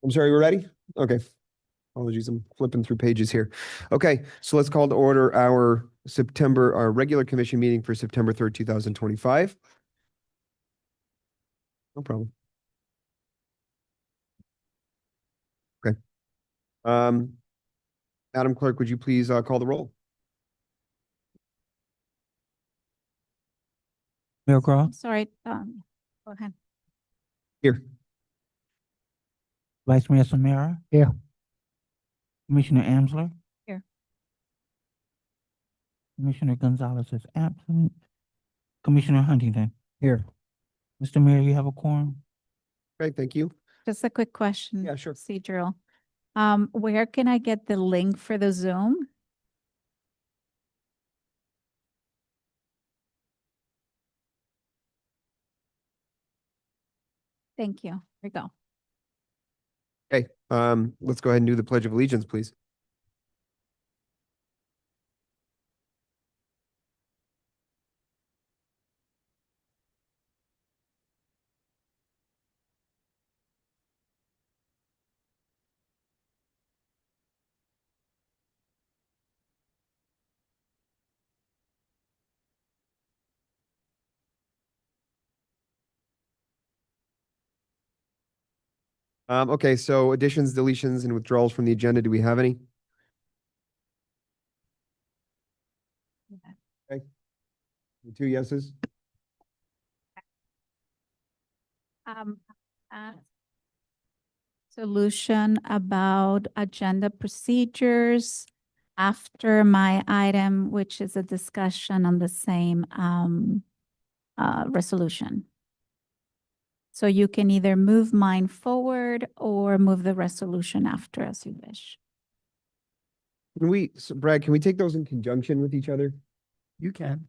I'm sorry, we're ready? Okay. Apologies, I'm flipping through pages here. Okay, so let's call to order our regular commission meeting for September 3rd, 2025. No problem. Okay. Madam Clerk, would you please call the roll? Mayor Craw, Sorry, go ahead. Here. Vice Mayor Samara. Here. Commissioner Amsler. Here. Commissioner Gonzalez is absent. Commissioner Huntington. Here. Mr. Mayor, you have a quorum? Okay, thank you. Just a quick question. Yeah, sure. Procedural. Where can I get the link for the Zoom? Thank you. Here we go. Okay, let's go ahead and do the Pledge of Allegiance, please. Okay, so additions, deletions, and withdrawals from the agenda. Do we have any? Okay. 2 yeses. Um, Solution about agenda procedures after my item, which is a discussion on the same resolution. So you can either move mine forward or move the resolution after as you wish. Brad, can we take those in conjunction with each other? You can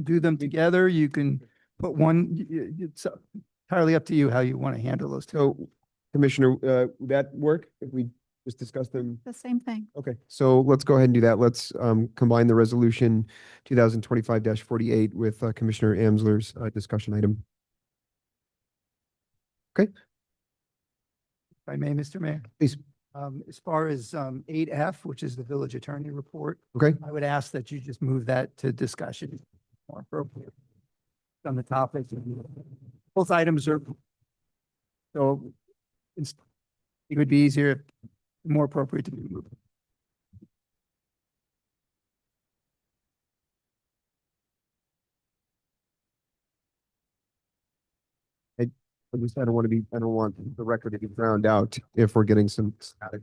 do them together. You can put one, it's entirely up to you how you want to handle those two. So Commissioner, would that work if we just discuss them? The same thing. Okay, so let's go ahead and do that. Let's combine the resolution 2025-48 with Commissioner Amsler's discussion item. Okay. If I may, Mr. Mayor. Please. As far as 8F, which is the village attorney report, Okay, I would ask that you just move that to discussion more appropriate on the topic. Both items are, so it would be easier, more appropriate to be moved. I don't want the record to be drowned out if we're getting some static.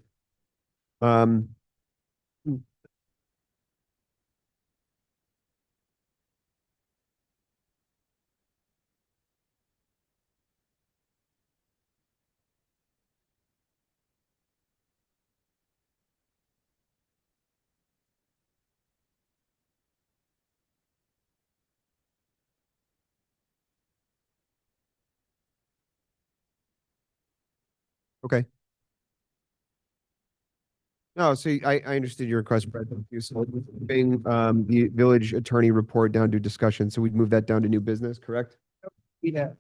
Okay. No, so I understood your request, Brad. Thank you. So moving the village attorney report down to discussion. So we'd move that down to new business, correct? Yeah.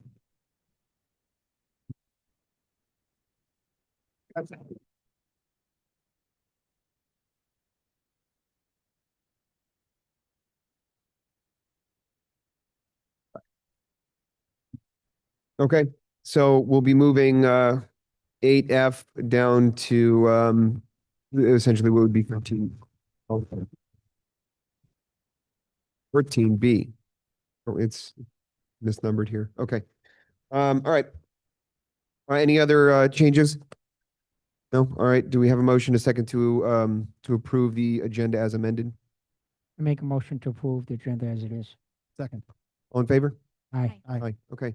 Okay, so we'll be moving 8F down to essentially what would be 13. 13B. Oh, it's misnumbered here. Okay. All right. Any other changes? No? All right. Do we have a motion, a second to approve the agenda as amended? Make a motion to approve the agenda as it is. Second. All in favor? Aye. Aye. Okay.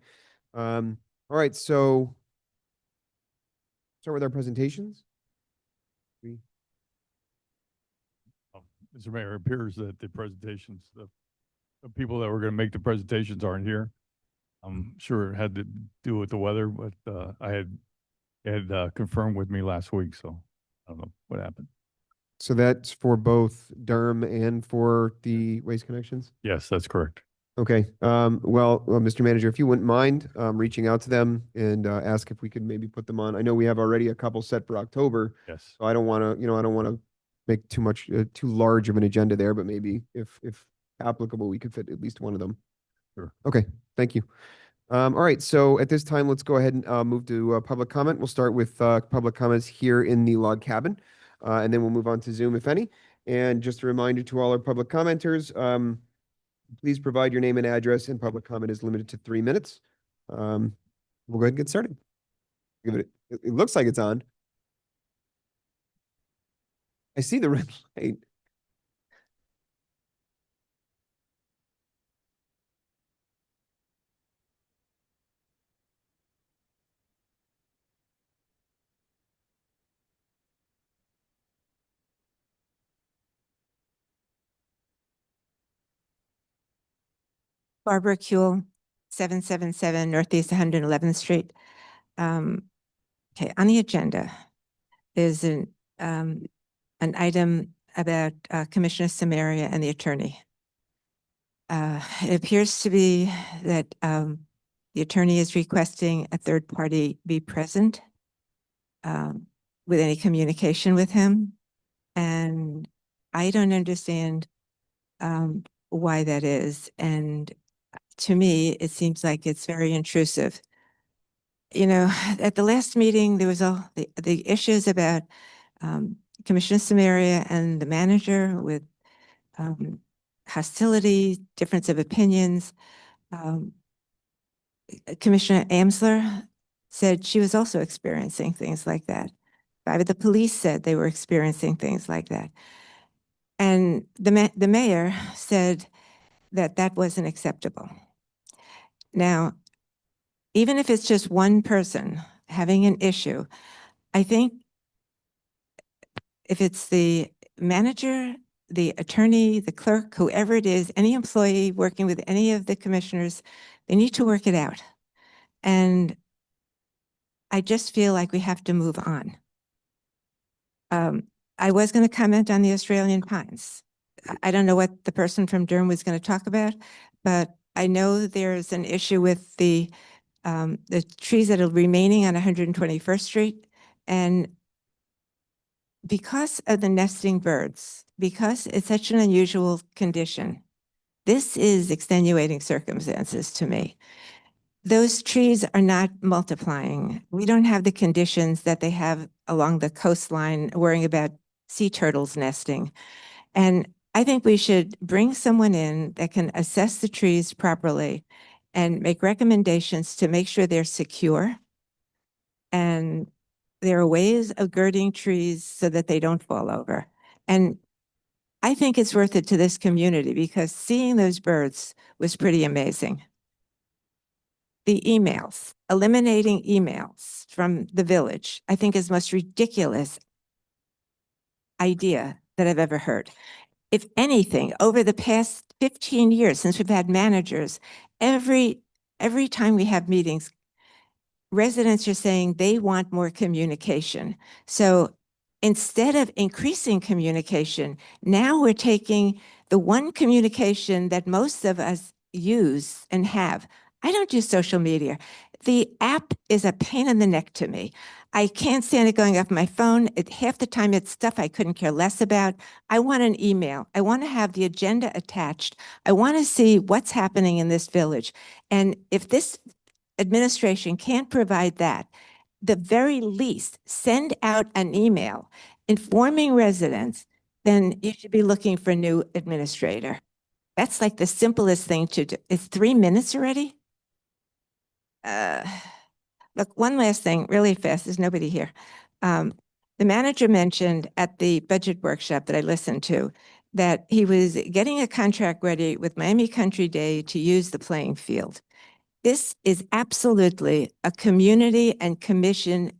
All right. So start with our presentations. Mr. Mayor, it appears that the presentations, the people that were going to make the presentations aren't here. I'm sure it had to do with the weather, but I had confirmed with me last week, so I don't know what happened. So that's for both Durham and for the Waste Connections? Yes, that's correct. Okay, well, Mr. Manager, if you wouldn't mind, reaching out to them and, ask if we could maybe put them on. I know we have already a couple set for October, Yes. so I don't want to, I don't want to make too much, too large of an agenda there, but maybe if applicable, we could fit at least one of them. Sure. Okay, thank you. All right, so at this time, let's go ahead and, move to, public comment. We'll start with, public comments here in the log cabin, and then we'll move on to Zoom, if any. And just a reminder to all our public commenters, please provide your name and address, and public comment is limited to 3 minutes. We'll go ahead and get started. Give it looks like it's on. I see the red light. Barbara Kuhl, 777 Northeast 111th Street. Okay, on the agenda is an item about Commissioner Samaria and the attorney. It appears to be that the attorney is requesting a third party be present with any communication with him. And I don't understand why that is. And to me, it seems like it's very intrusive. You know, at the last meeting, there was all the issues about Commissioner Samaria and the manager with hostility, difference of opinions. Commissioner Amsler said she was also experiencing things like that. Five of the police said they were experiencing things like that. And the mayor said that that wasn't acceptable. Now, even if it's just one person having an issue, I think if it's the manager, the attorney, the clerk, whoever it is, any employee working with any of the commissioners, they need to work it out. And I just feel like we have to move on. I was going to comment on the Australian pines. I don't know what the person from Durham was going to talk about, but I know there's an issue with the trees that are remaining on 121st Street. And because of the nesting birds, because it's such an unusual condition, this is extenuating circumstances to me. Those trees are not multiplying. We don't have the conditions that they have along the coastline, worrying about sea turtles nesting. And I think we should bring someone in that can assess the trees properly and make recommendations to make sure they're secure. And there are ways of girding trees so that they don't fall over. And I think it's worth it to this community because seeing those birds was pretty amazing. The emails, eliminating emails from the village, I think is the most ridiculous idea that I've ever heard. If anything, over the past 15 years since we've had managers, every time we have meetings, residents are saying they want more communication. So instead of increasing communication, now we're taking the one communication that most of us use and have. I don't do social media. The app is a pain in the neck to me. I can't stand it going off my phone. Half the time it's stuff I couldn't care less about. I want an email. I want to have the agenda attached. I want to see what's happening in this village. And if this administration can't provide that, the very least, send out an email informing residents, then you should be looking for a new administrator. That's like the simplest thing to do. It's 3 minutes already? Look, one last thing, really fast, there's nobody here. The manager mentioned at the budget workshop that I listened to that he was getting a contract ready with Miami Country Day to use the playing field. This is absolutely a community and commission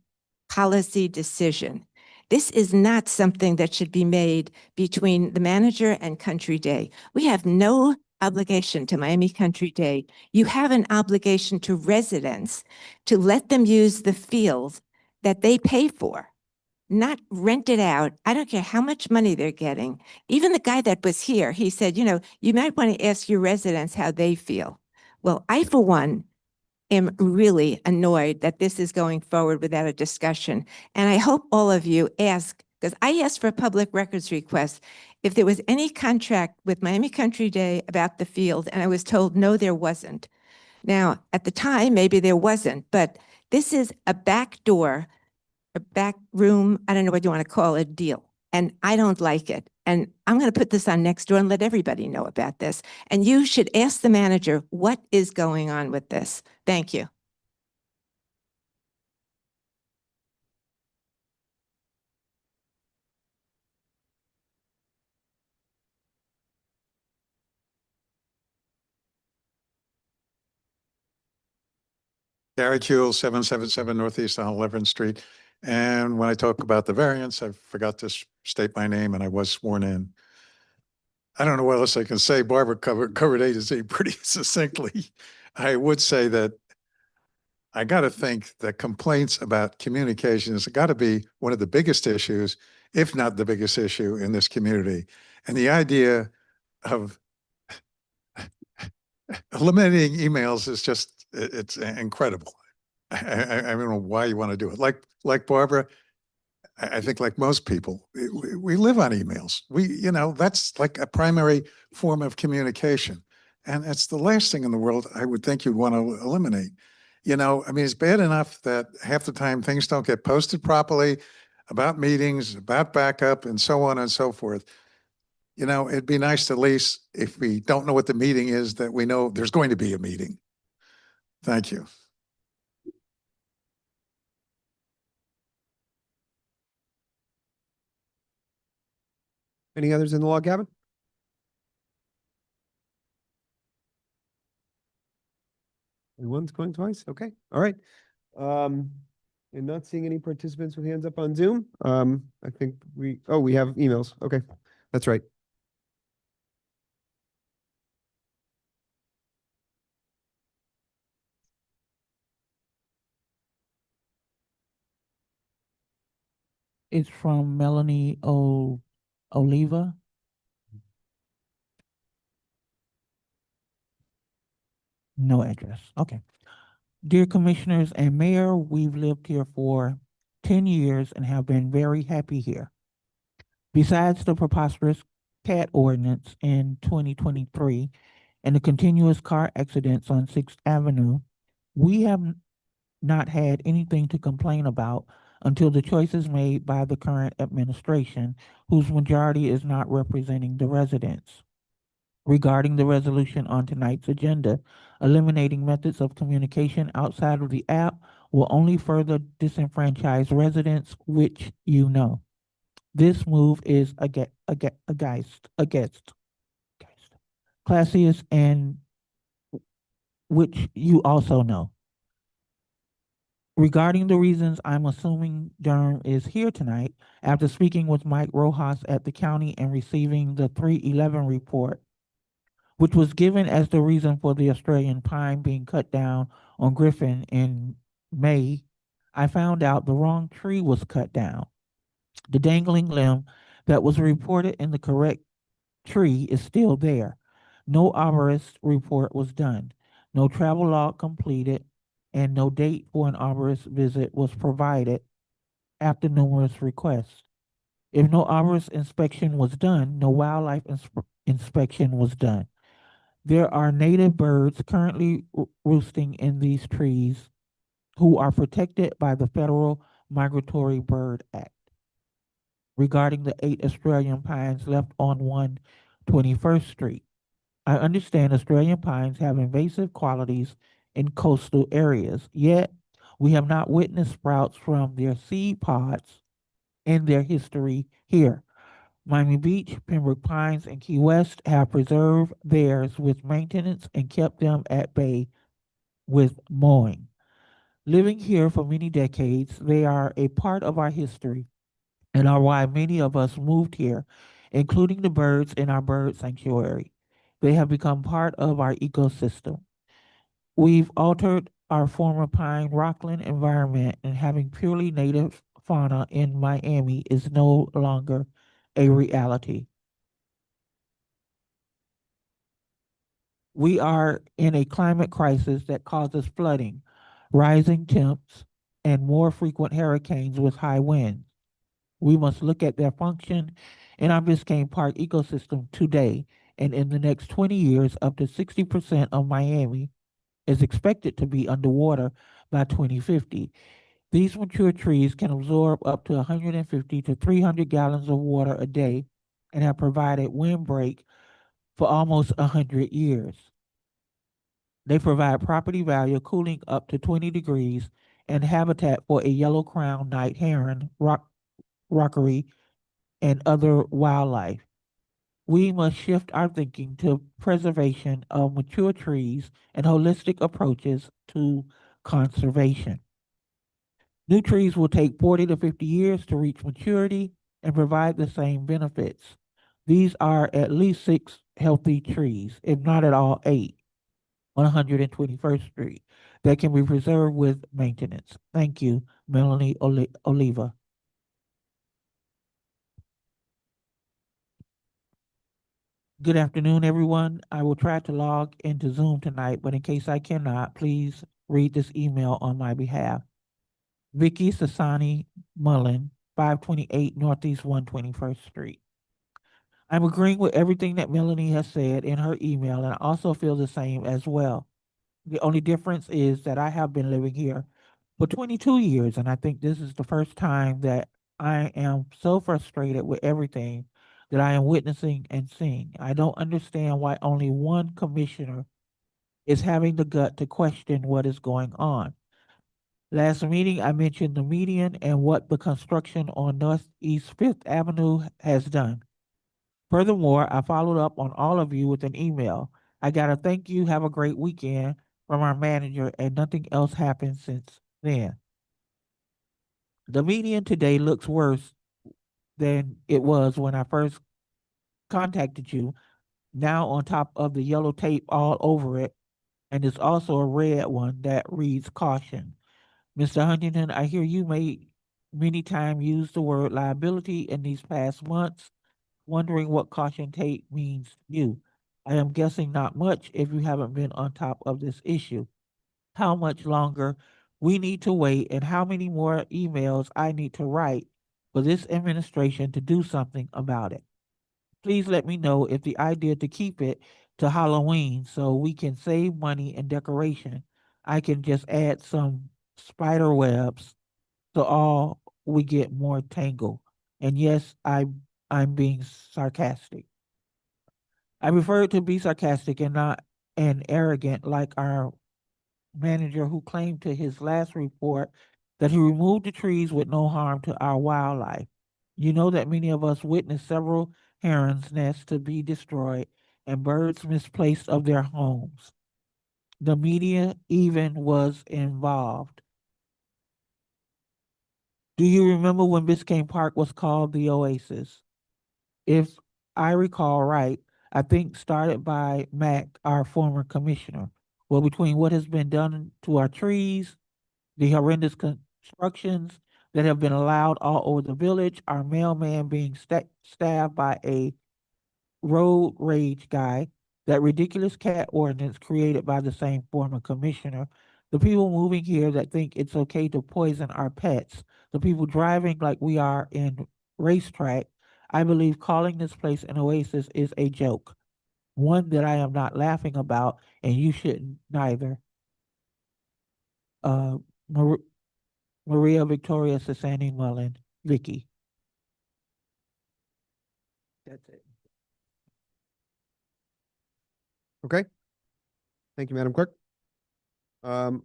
policy decision. This is not something that should be made between the manager and Country Day. We have no obligation to Miami Country Day. You have an obligation to residents to let them use the field that they pay for. not rent it out. I don't care how much money they're getting. Even the guy that was here, he said, you know, you might want to ask your residents how they feel. Well, I, for one, am really annoyed that this is going forward without a discussion. And I hope all of you ask, because I asked for a public records request, if there was any contract with Miami Country Day about the field, and I was told, no, there wasn't. Now, at the time, maybe there wasn't, but this is a back door, a back room, I don't know what you want to call it, deal. And I don't like it. And I'm going to put this on Nextdoor and let everybody know about this. And you should ask the manager, what is going on with this? Thank you. Gary Kuehl, 777 Northeast on 11th Street. And when I talk about the variance, I forgot to state my name and I was sworn in. I don't know what else I can say. Barbara covered A to Z pretty succinctly. I would say that I got to think that complaints about communication has got to be one of the biggest issues, if not the biggest issue in this community. And the idea of eliminating emails is just, it's incredible. I don't know why you want to do it. Like Barbara, I think like most people, we live on emails. That's like a primary form of communication. And it's the last thing in the world I would think you'd want to eliminate. It's bad enough that half the time things don't get posted properly about meetings, about backup, and so on and so forth. It'd be nice to at least, if we don't know what the meeting is, that we know there's going to be a meeting. Thank you. Any others in the log cabin? One's going twice? Okay, all right. And not seeing any participants with hands up on Zoom. I think we have emails. Okay, that's right. It's from Melanie Oliva. No address. Okay. Dear Commissioners and Mayor, we've lived here for 10 years and have been very happy here. Besides the preposterous cat ordinance in 2023 and the continuous car accidents on 6th Avenue, we have not had anything to complain about until the choices made by the current administration, whose majority is not representing the residents. Regarding the resolution on tonight's agenda, eliminating methods of communication outside of the app will only further disenfranchise residents, which you know. This move is against classiest, and which you also know. Regarding the reasons I'm assuming Durham is here tonight, after speaking with Mike Rojas at the county and receiving the 311 report, which was given as the reason for the Australian pine being cut down on Griffin in May, I found out the wrong tree was cut down. The dangling limb that was reported in the correct tree is still there. No arborist report was done. No travel log completed, and no date for an arborist visit was provided after numerous requests. If no arborist inspection was done, no wildlife inspection was done. There are native birds currently roosting in these trees who are protected by the Federal Migratory Bird Act. Regarding the 8 Australian pines left on 121st Street, I understand Australian pines have invasive qualities in coastal areas, yet we have not witnessed sprouts from their seed pods in their history here. Miami Beach, Pembroke Pines, and Key West have preserved theirs with maintenance and kept them at bay with mowing. Living here for many decades, they are a part of our history and are why many of us moved here, including the birds in our bird sanctuary. They have become part of our ecosystem. We've altered our former pine rockland environment and having purely native fauna in Miami is no longer a reality. We are in a climate crisis that causes flooding, rising temps, and more frequent hurricanes with high winds. We must look at their function in our Biscayne Park ecosystem today, and in the next 20 years, up to 60% of Miami is expected to be underwater by 2050. These mature trees can absorb up to 150 to 300 gallons of water a day and have provided windbreak for almost 100 years. They provide property value, cooling up to 20 degrees, and habitat for a yellow-crowned night heron, rockery, and other wildlife. We must shift our thinking to preservation of mature trees and holistic approaches to conservation. New trees will take 40 to 50 years to reach maturity and provide the same benefits. These are at least 6 healthy trees, if not at all 8, on 121st Street that can be preserved with maintenance. Thank you, Melanie Oliva. Good afternoon, everyone. I will try to log into Zoom tonight, but in case I cannot, please read this email on my behalf. Vicky Sassani Mullen, 528 Northeast 121st Street. I'm agreeing with everything that Melanie has said in her email, and I also feel the same as well. The only difference is that I have been living here for 22 years, and I think this is the first time that I am so frustrated with everything that I am witnessing and seeing. I don't understand why only one commissioner is having the gut to question what is going on. Last meeting, I mentioned the median and what the construction on Northeast Fifth Avenue has done. Furthermore, I followed up on all of you with an email. I gotta thank you, have a great weekend from our manager, and nothing else happened since then. The median today looks worse than it was when I first contacted you, now on top of the yellow tape all over it, and it's also a red one that reads caution. Mr. Huntington, I hear you many times use the word liability in these past months, wondering what caution tape means to you. I am guessing not much if you haven't been on top of this issue. How much longer we need to wait and how many more emails I need to write for this administration to do something about it. Please let me know if the idea to keep it to Halloween so we can save money and decoration. I can just add some spider webs so all we get more tangled. And yes, I'm being sarcastic. I prefer to be sarcastic and not and arrogant like our manager who claimed to his last report that he removed the trees with no harm to our wildlife. You know that many of us witnessed several herons' nests to be destroyed and birds misplaced of their homes. The media even was involved. Do you remember when Biscayne Park was called the Oasis? If I recall right, I think started by Mac, our former commissioner. Well, between what has been done to our trees, the horrendous constructions that have been allowed all over the village, our mailman being staffed by a road rage guy, that ridiculous cat ordinance created by the same former commissioner, the people moving here that think it's okay to poison our pets, the people driving like we are in racetrack, I believe calling this place an oasis is a joke, one that I am not laughing about, and you shouldn't neither. Maria Victoria Sassani Mullen, Vicky. That's it. Okay. Thank you, Madam Clerk. All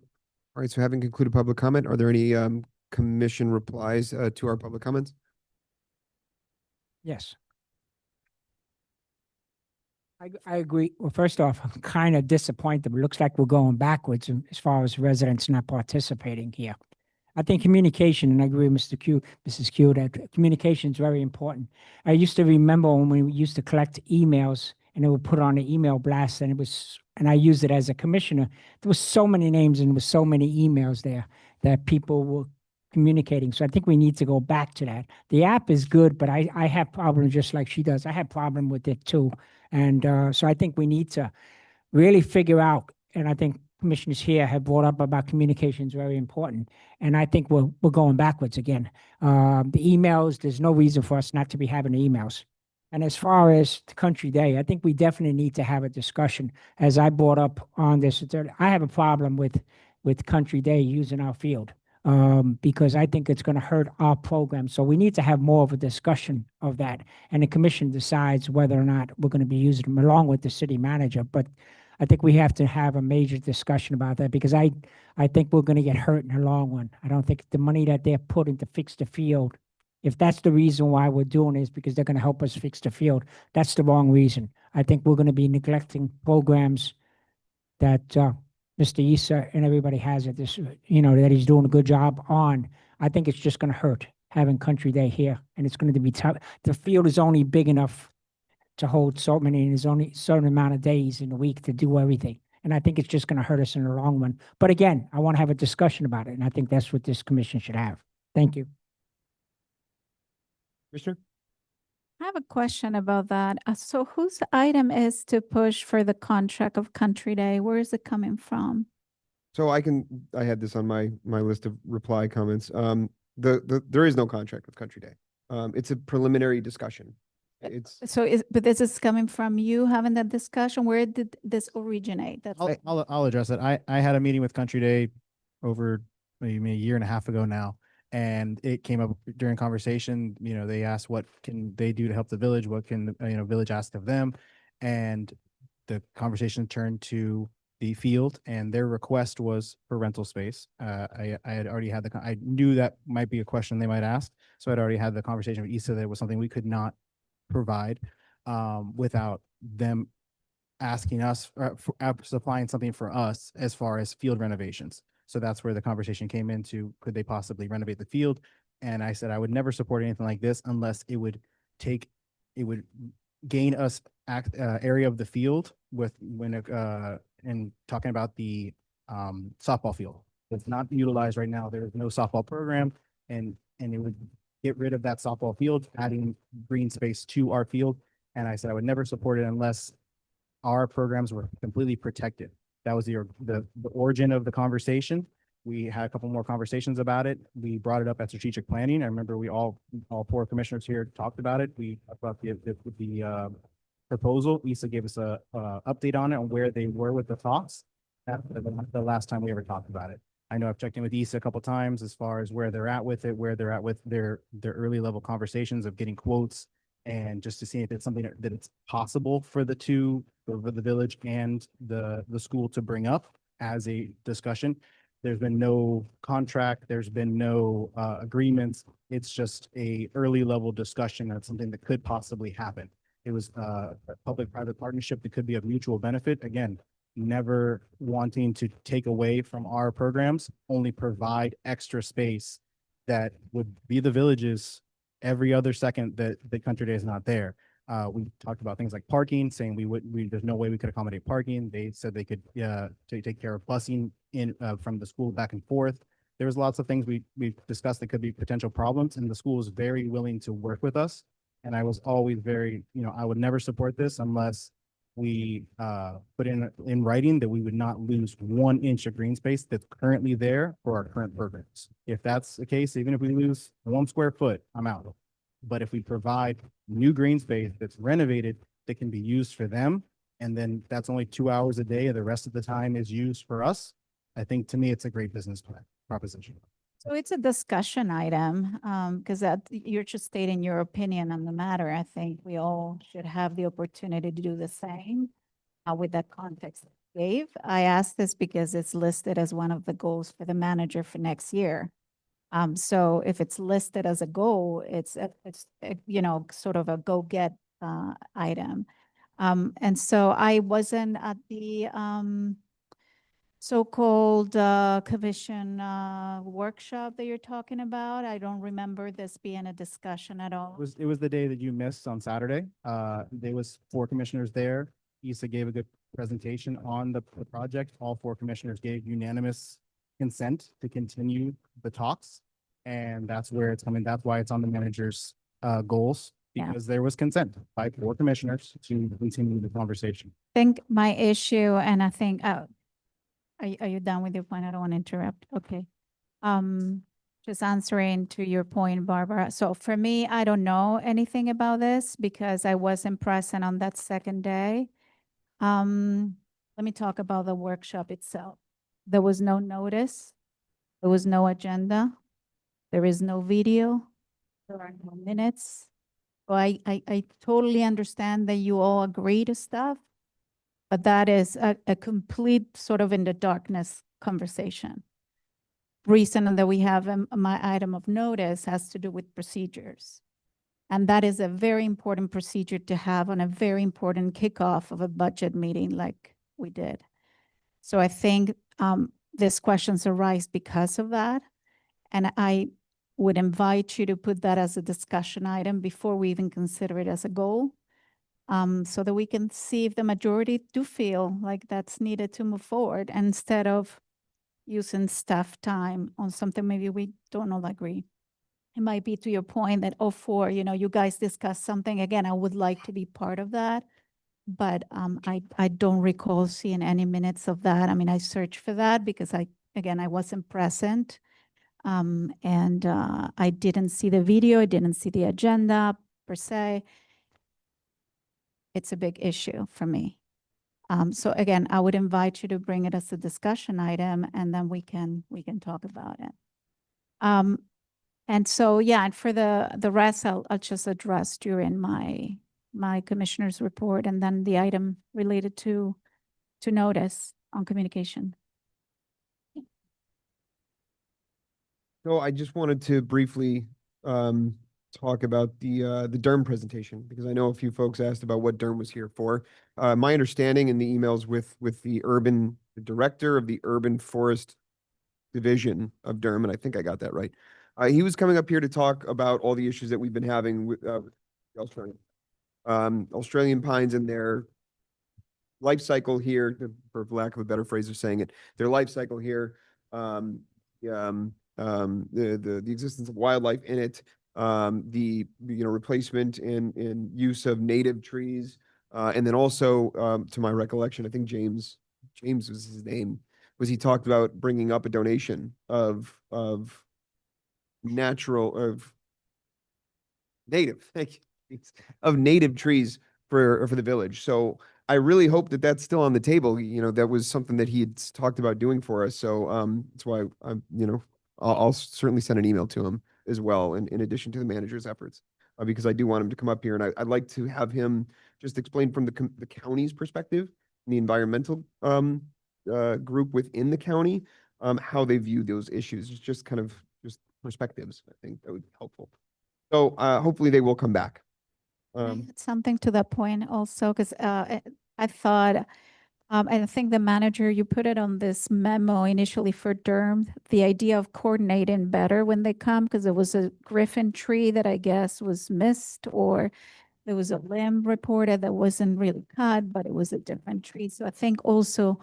right, so having concluded public comment, are there any commission replies to our public comments? Yes. I agree. Well, first off, I'm kind of disappointed. It looks like we're going backwards as far as residents not participating here. I think communication, and I agree with Mrs. Q, that communication is very important. I used to remember when we used to collect emails and they would put on an email blast, and I used it as a commissioner. There was so many names and there was so many emails there that people were communicating. So I think we need to go back to that. The app is good, but I have problems just like she does. I have problem with it too. And so I think we need to really figure out, and I think commissioners here have brought up about communication is very important. And I think we're going backwards again. The emails, there's no reason for us not to be having emails. And as far as the Country Day, I think we definitely need to have a discussion. As I brought up on this, I have a problem with Country Day using our field because I think it's going to hurt our program. So we need to have more of a discussion of that. And the commission decides whether or not we're going to be using them along with the city manager. But I think we have to have a major discussion about that because I think we're going to get hurt in the long run. I don't think the money that they're putting to fix the field, if that's the reason why we're doing it is because they're going to help us fix the field, that's the wrong reason. I think we're going to be neglecting programs that Mr. Issa and everybody has at this, that he's doing a good job on. I think it's just going to hurt having Country Day here, and it's going to be tough. The field is only big enough to hold so many, and there's only a certain amount of days in a week to do everything. And I think it's just going to hurt us in the long run. But again, I want to have a discussion about it, and I think that's what this commission should have. Thank you. Commissioner? I have a question about that. So whose item is to push for the contract of Country Day? Where is it coming from? So I had this on my list of reply comments. There is no contract with Country Day. It's a preliminary discussion. But this is coming from you having that discussion? Where did this originate? That's I'll address it. I had a meeting with Country Day over maybe a year and a half ago now, and it came up during conversation. They asked what can they do to help the village, what can the village ask of them, and the conversation turned to the field, and their request was for rental space. I had already had I knew that might be a question they might ask, so I'd already had the conversation with Issa that it was something we could not provide without them asking us for supplying something for us as far as field renovations. So that's where the conversation came into, could they possibly renovate the field? And I said I would never support anything like this unless it would gain us area of the field and talking about the softball field. It's not utilized right now. There is no softball program, and it would get rid of that softball field, adding green space to our field. And I said I would never support it unless our programs were completely protected. That was the origin of the conversation. We had a couple more conversations about it. We brought it up at strategic planning. I remember we all four commissioners here talked about it. We talked about the proposal. Issa gave us a update on it, on where they were with the talks. That's the last time we ever talked about it. I know I've checked in with Issa a couple times as far as where they're at with it, where they're at with their early level conversations of getting quotes, and just to see if it's something that it's possible for the village and the school to bring up as a discussion. There's been no contract. There's been no agreements. It's just a early level discussion of something that could possibly happen. It was a public-private partnership that could be of mutual benefit. Again, never wanting to take away from our programs, only provide extra space that would be the village's every other second that the Country Day is not there. We talked about things like parking, saying there's no way we could accommodate parking. They said they could take care of busing in from the school back and forth. There was lots of things we discussed that could be potential problems, and the school was very willing to work with us. And I was always very, I would never support this unless we put in writing that we would not lose 1 inch of green space that's currently there for our current programs. If that's the case, even if we lose 1 square foot, I'm out. But if we provide new green space that's renovated, that can be used for them, and then that's only 2 hours a day, and the rest of the time is used for us, I think to me, it's a great business plan proposition. So it's a discussion item, because you're just stating your opinion on the matter. I think we all should have the opportunity to do the same with that context I gave. I asked this because it's listed as one of the goals for the manager for next year. So if it's listed as a goal, it's sort of a go-get item. And so I wasn't at the so-called commission workshop that you're talking about. I don't remember this being a discussion at all. It was the day that you missed on Saturday. There was 4 commissioners there. Issa gave a good presentation on the project. All 4 commissioners gave unanimous consent to continue the talks. And that's where it's coming. That's why it's on the manager's goals, Yeah. because there was consent by 4 commissioners to continue the conversation. Think my issue, and I think, are you done with your point? I don't want to interrupt. Okay. Just answering to your point, Barbara. So for me, I don't know anything about this because I wasn't present on that second day. Let me talk about the workshop itself. There was no notice. There was no agenda. There is no video. There are no minutes. So I totally understand that you all agree to stuff, but that is a complete sort of in the darkness conversation. Reason that we have my item of notice has to do with procedures. And that is a very important procedure to have on a very important kickoff of a budget meeting like we did. So I think these questions arise because of that. And I would invite you to put that as a discussion item before we even consider it as a goal. So that we can see if the majority do feel like that's needed to move forward instead of using staff time on something maybe we don't all agree. It might be to your point that, oh, you guys discussed something. Again, I would like to be part of that. But I don't recall seeing any minutes of that. I mean, I searched for that because I wasn't present. And I didn't see the video. I didn't see the agenda per se. It's a big issue for me. So again, I would invite you to bring it as a discussion item and then we can talk about it. And so, yeah, and for the rest, I'll just address during my commissioner's report and then the item related to notice on communication. So I just wanted to briefly talk about the DERM presentation because I know a few folks asked about what DERM was here for. My understanding in the emails with the director of the Urban Forest Division of DERM, and I think I got that right. He was coming up here to talk about all the issues that we've been having with Australian pines and their life cycle here, for lack of a better phrase of saying it, their life cycle here, the existence of wildlife in it, the replacement and use of native trees, and then also to my recollection, I think James was his name, was he talked about bringing up a donation of native trees for the village. So I really hope that that's still on the table. That was something that he had talked about doing for us. So that's why I'll certainly send an email to him as well, in addition to the manager's efforts, because I do want him to come up here, and I'd like to have him just explain from the county's perspective, the environmental group within the county, how they view those issues. It's just kind of just perspectives. I think that would be helpful. So hopefully they will come back. I had something to that point also, because I thought, I think the manager, you put it on this memo initially for DERM, the idea of coordinating better when they come, because there was a griffin tree that I guess was missed, or there was a limb reported that wasn't really cut, but it was a different tree. So I think also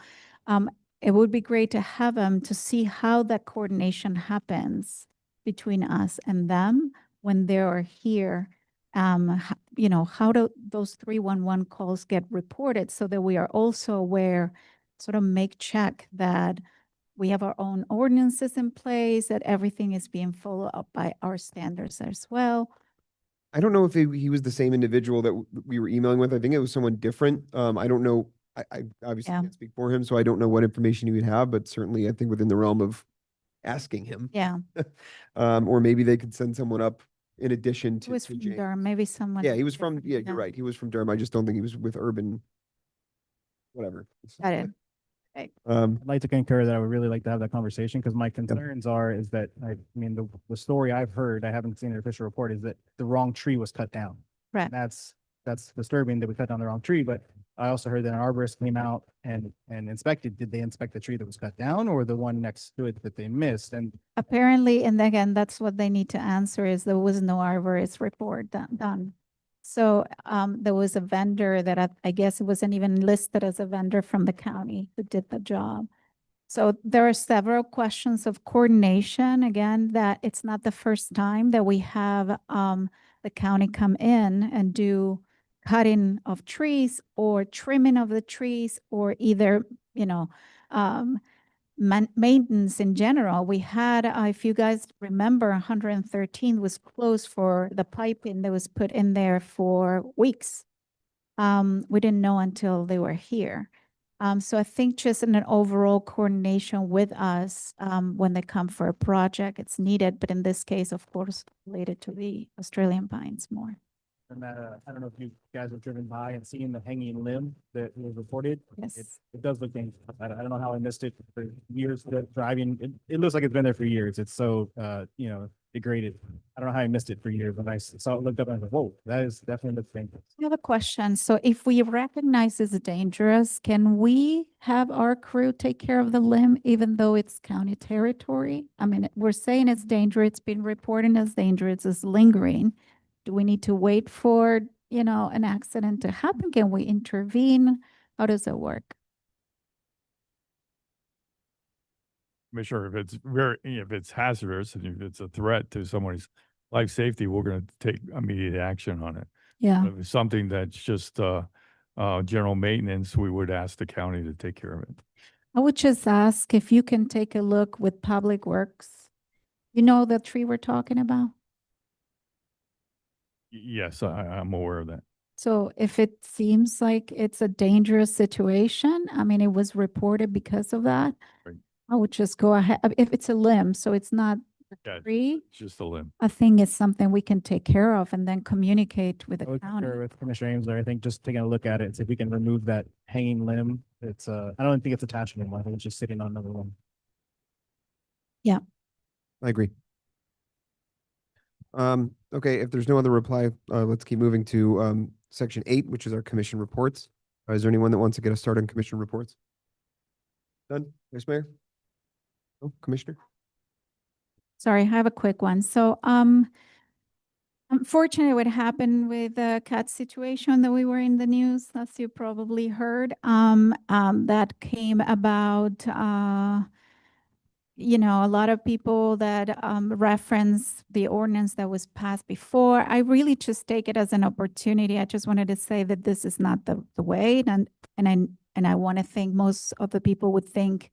it would be great to have them to see how that coordination happens between us and them when they are here. How do those 311 calls get reported so that we are also aware, sort of make check that we have our own ordinances in place, that everything is being followed up by our standards as well. I don't know if he was the same individual that we were emailing with. I think it was someone different. I don't know. I obviously Yeah. can't speak for him, so I don't know what information he would have, but certainly I think within the realm of asking him. Yeah, Or maybe they could send someone up in addition it to was from James. Durham, maybe someone. Yeah, he was from, different, yeah, you're right. He was from Durham. I just don't think he was with Urban, whatever. Got it. I'd like to concur that I would really like to have that conversation because my concerns is that, the story I've heard, I haven't seen an official report, is that the wrong tree was cut down. Right. That's disturbing that we cut down the wrong tree, but I also heard that an arborist came out and inspected. Did they inspect the tree that was cut down or the one next to it that they missed? And Apparently, and again, that's what they need to answer is there was no arborist report done. So there was a vendor that I guess it wasn't even listed as a vendor from the county who did the job. So there are several questions of coordination. Again, that it's not the first time that we have the county come in and do cutting of trees or trimming of the trees, or either, um, maintenance in general. We had, if you guys remember, 113 was closed for the piping that was put in there for weeks. We didn't know until they were here. So I think just in an overall coordination with us, when they come for a project, it's needed. But in this case, of course, related to the Australian pines more. And I don't know if you guys have driven by and seen the hanging limb that was reported. Yes. It does look dangerous. I don't know how I missed it for years driving. It looks like it's been there for years. It's so, degraded. I don't know how I missed it for years. When I saw it, looked up and I was like, whoa, that is definitely looks dangerous. I have a question. So if we recognize it's dangerous, can we have our crew take care of the limb even though it's county territory? I mean, we're saying it's dangerous, it's been reported as dangerous, it's lingering. Do we need to wait for, an accident to happen? Can we intervene? How does it work? Commissioner, if it's hazardous and if it's a threat to somebody's life safety, we're going to take immediate action on it. Yeah. If it's something that's just general maintenance, we would ask the county to take care of it. I would just ask if you can take a look with Public Works. You know the tree we're talking about? Yes, I'm aware of that. So if it seems like it's a dangerous situation, I mean, it was reported because of that. Right. I would just go ahead, if it's a limb, so it's not Yeah, a tree, it's just a limb. I think it's something we can take care of and then communicate with I the would county. concur with Commissioner Amesler. I think just taking a look at it, see if we can remove that hanging limb. It's, I don't think it's attached anymore. I think it's just sitting on another limb. I agree. Okay, if there's no other reply, let's keep moving to section 8, which is our commission reports. Is there anyone that wants to get us started on commission reports? Done, Vice Mayor? Oh, Commissioner? Sorry, I have a quick one. So, unfortunately, what happened with the cat situation that we were in the news, as you probably heard, that came about, a lot of people that reference the ordinance that was passed before. I really just take it as an opportunity. I just wanted to say that this is not the way, and I want to think most of the people would think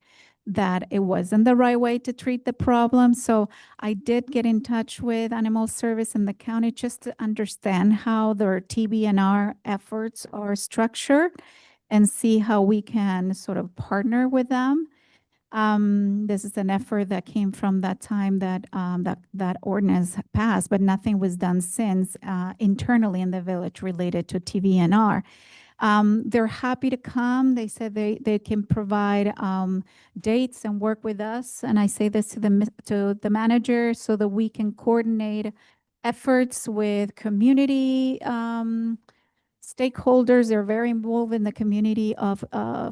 that it wasn't the right way to treat the problem. So I did get in touch with Animal Service in the county just to understand how their TBNR efforts are structured and see how we can sort of partner with them. This is an effort that came from that time that that ordinance passed, but nothing was done since internally in the village related to TVNR. They're happy to come. They said they can provide dates and work with us. And I say this to the manager so that we can coordinate efforts with community stakeholders. They're very involved in the community of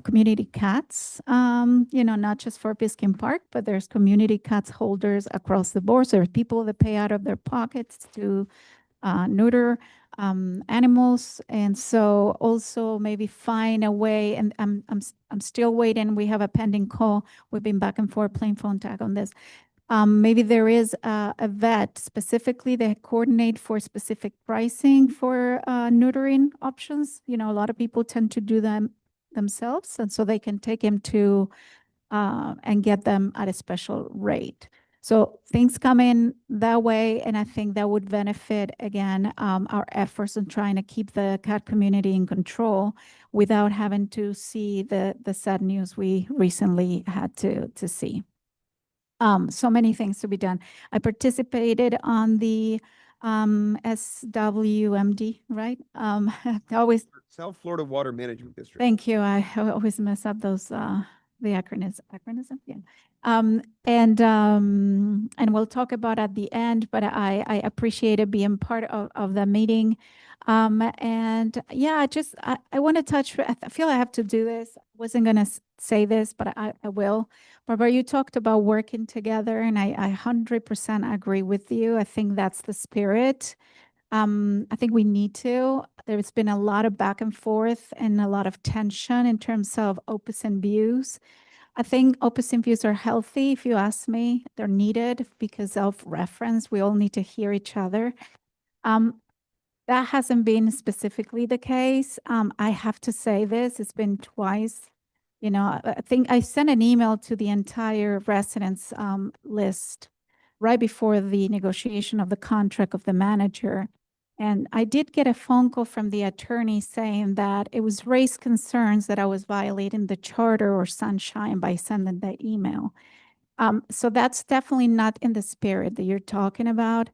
community cats, not just for Biscayne Park, but there's community cats holders across the board. So there's people that pay out of their pockets to neuter animals. And so also maybe find a way, and I'm still waiting. We have a pending call. We've been back and forth playing phone tag on this. Maybe there is a vet specifically that coordinate for specific pricing for neutering options. A lot of people tend to do them themselves, and so they can take him to and get them at a special rate. So things come in that way, and I think that would benefit, again, our efforts in trying to keep the cat community in control without having to see the sad news we recently had to see. So many things to be done. I participated on the SWMD, right? I always, South Florida Water Management District. thank you. I always mess up those the acronym, yeah. And we'll talk about at the end, but I appreciated being part of the meeting. And yeah, I want to touch, I feel I have to do this. I wasn't going to say this, but I will. Barbara, you talked about working together, and I 100% agree with you. I think that's the spirit. I think we need to. There's been a lot of back and forth and a lot of tension in terms of opposite views. I think opposing views are healthy, if you ask me. They're needed because of reference. We all need to hear each other. That hasn't been specifically the case. I have to say this, it's been twice. You know, I think I sent an email to the entire residents list right before the negotiation of the contract of the manager. And I did get a phone call from the attorney saying that it was raised concerns that I was violating the charter or sunshine by sending the email. So that's definitely not in the spirit that you're talking about.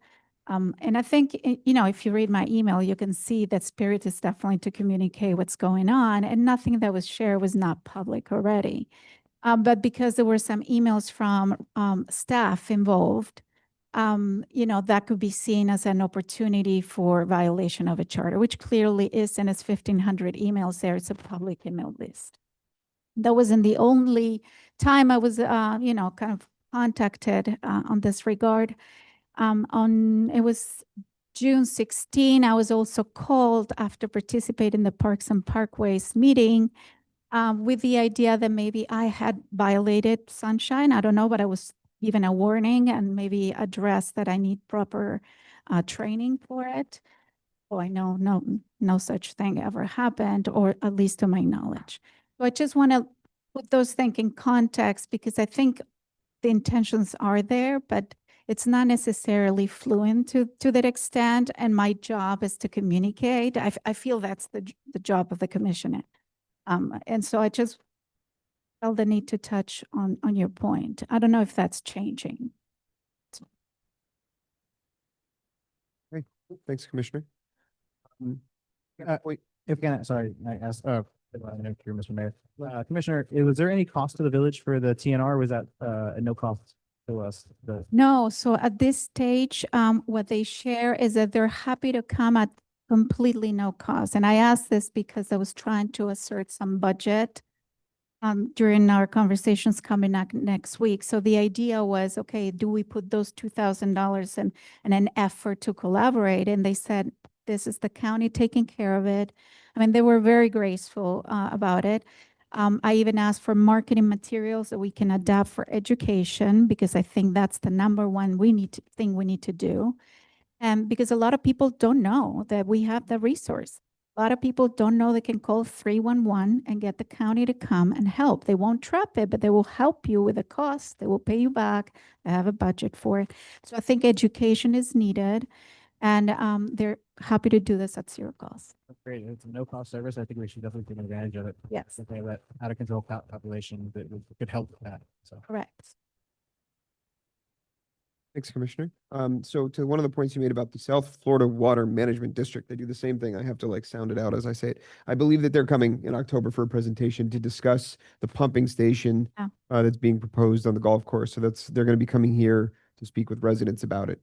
And I think, you know, if you read my email, you can see that spirit is definitely to communicate what's going on, and nothing that was shared was not public already. But because there were some emails from staff involved, you know, that could be seen as an opportunity for violation of a charter, which clearly is, and it's 1,500 emails there. It's a public email list. That wasn't the only time I was, you know, kind of contacted on this regard. It was June 16, I was also called after participating in the Parks and Parkways meeting with the idea that maybe I had violated sunshine. I don't know, but I was given a warning and maybe addressed that I need proper training for it. So I know no such thing ever happened, or at least to my knowledge. So I just want to put those things in context because I think the intentions are there, but it's not necessarily fluent to that extent. And my job is to communicate. I feel that's the job of the commissioner. And so I just felt the need to touch on your point. I don't know if that's changing. Thanks, Commissioner. Wait, If can, sorry, I asked, Mr. Mayor. Commissioner, was there any cost to the village for the TNR? Was that, at no cost to us? No, so at this stage, what they share is that they're happy to come at completely no cost. And I asked this because I was trying to assert some budget during our conversations coming up next week. So the idea was, okay, do we put those $2,000 in an effort to collaborate? And they said, this is the county taking care of it. I mean, they were very graceful about it. I even asked for marketing materials that we can adapt for education, because I think that's the number one thing we need to do. And because a lot of people don't know that we have the resource. A lot of people don't know they can call 311 and get the county to come and help. They won't trap it, but they will help you with the cost. They will pay you back. They have a budget for it. So I think education is needed, and they're happy to do this at zero cost. That's great. It's a no-cost service. I think we should definitely take advantage of it. Yes. Okay, that out-of-control population that could help with that, so. Correct. thanks, Commissioner. So to one of the points you made about the South Florida Water Management District, they do the same thing. I have to like sound it out as I say it. I believe that they're coming in October for a presentation to discuss the pumping station Oh. that's being proposed on the golf course. So they're going to be coming here to speak with residents about it.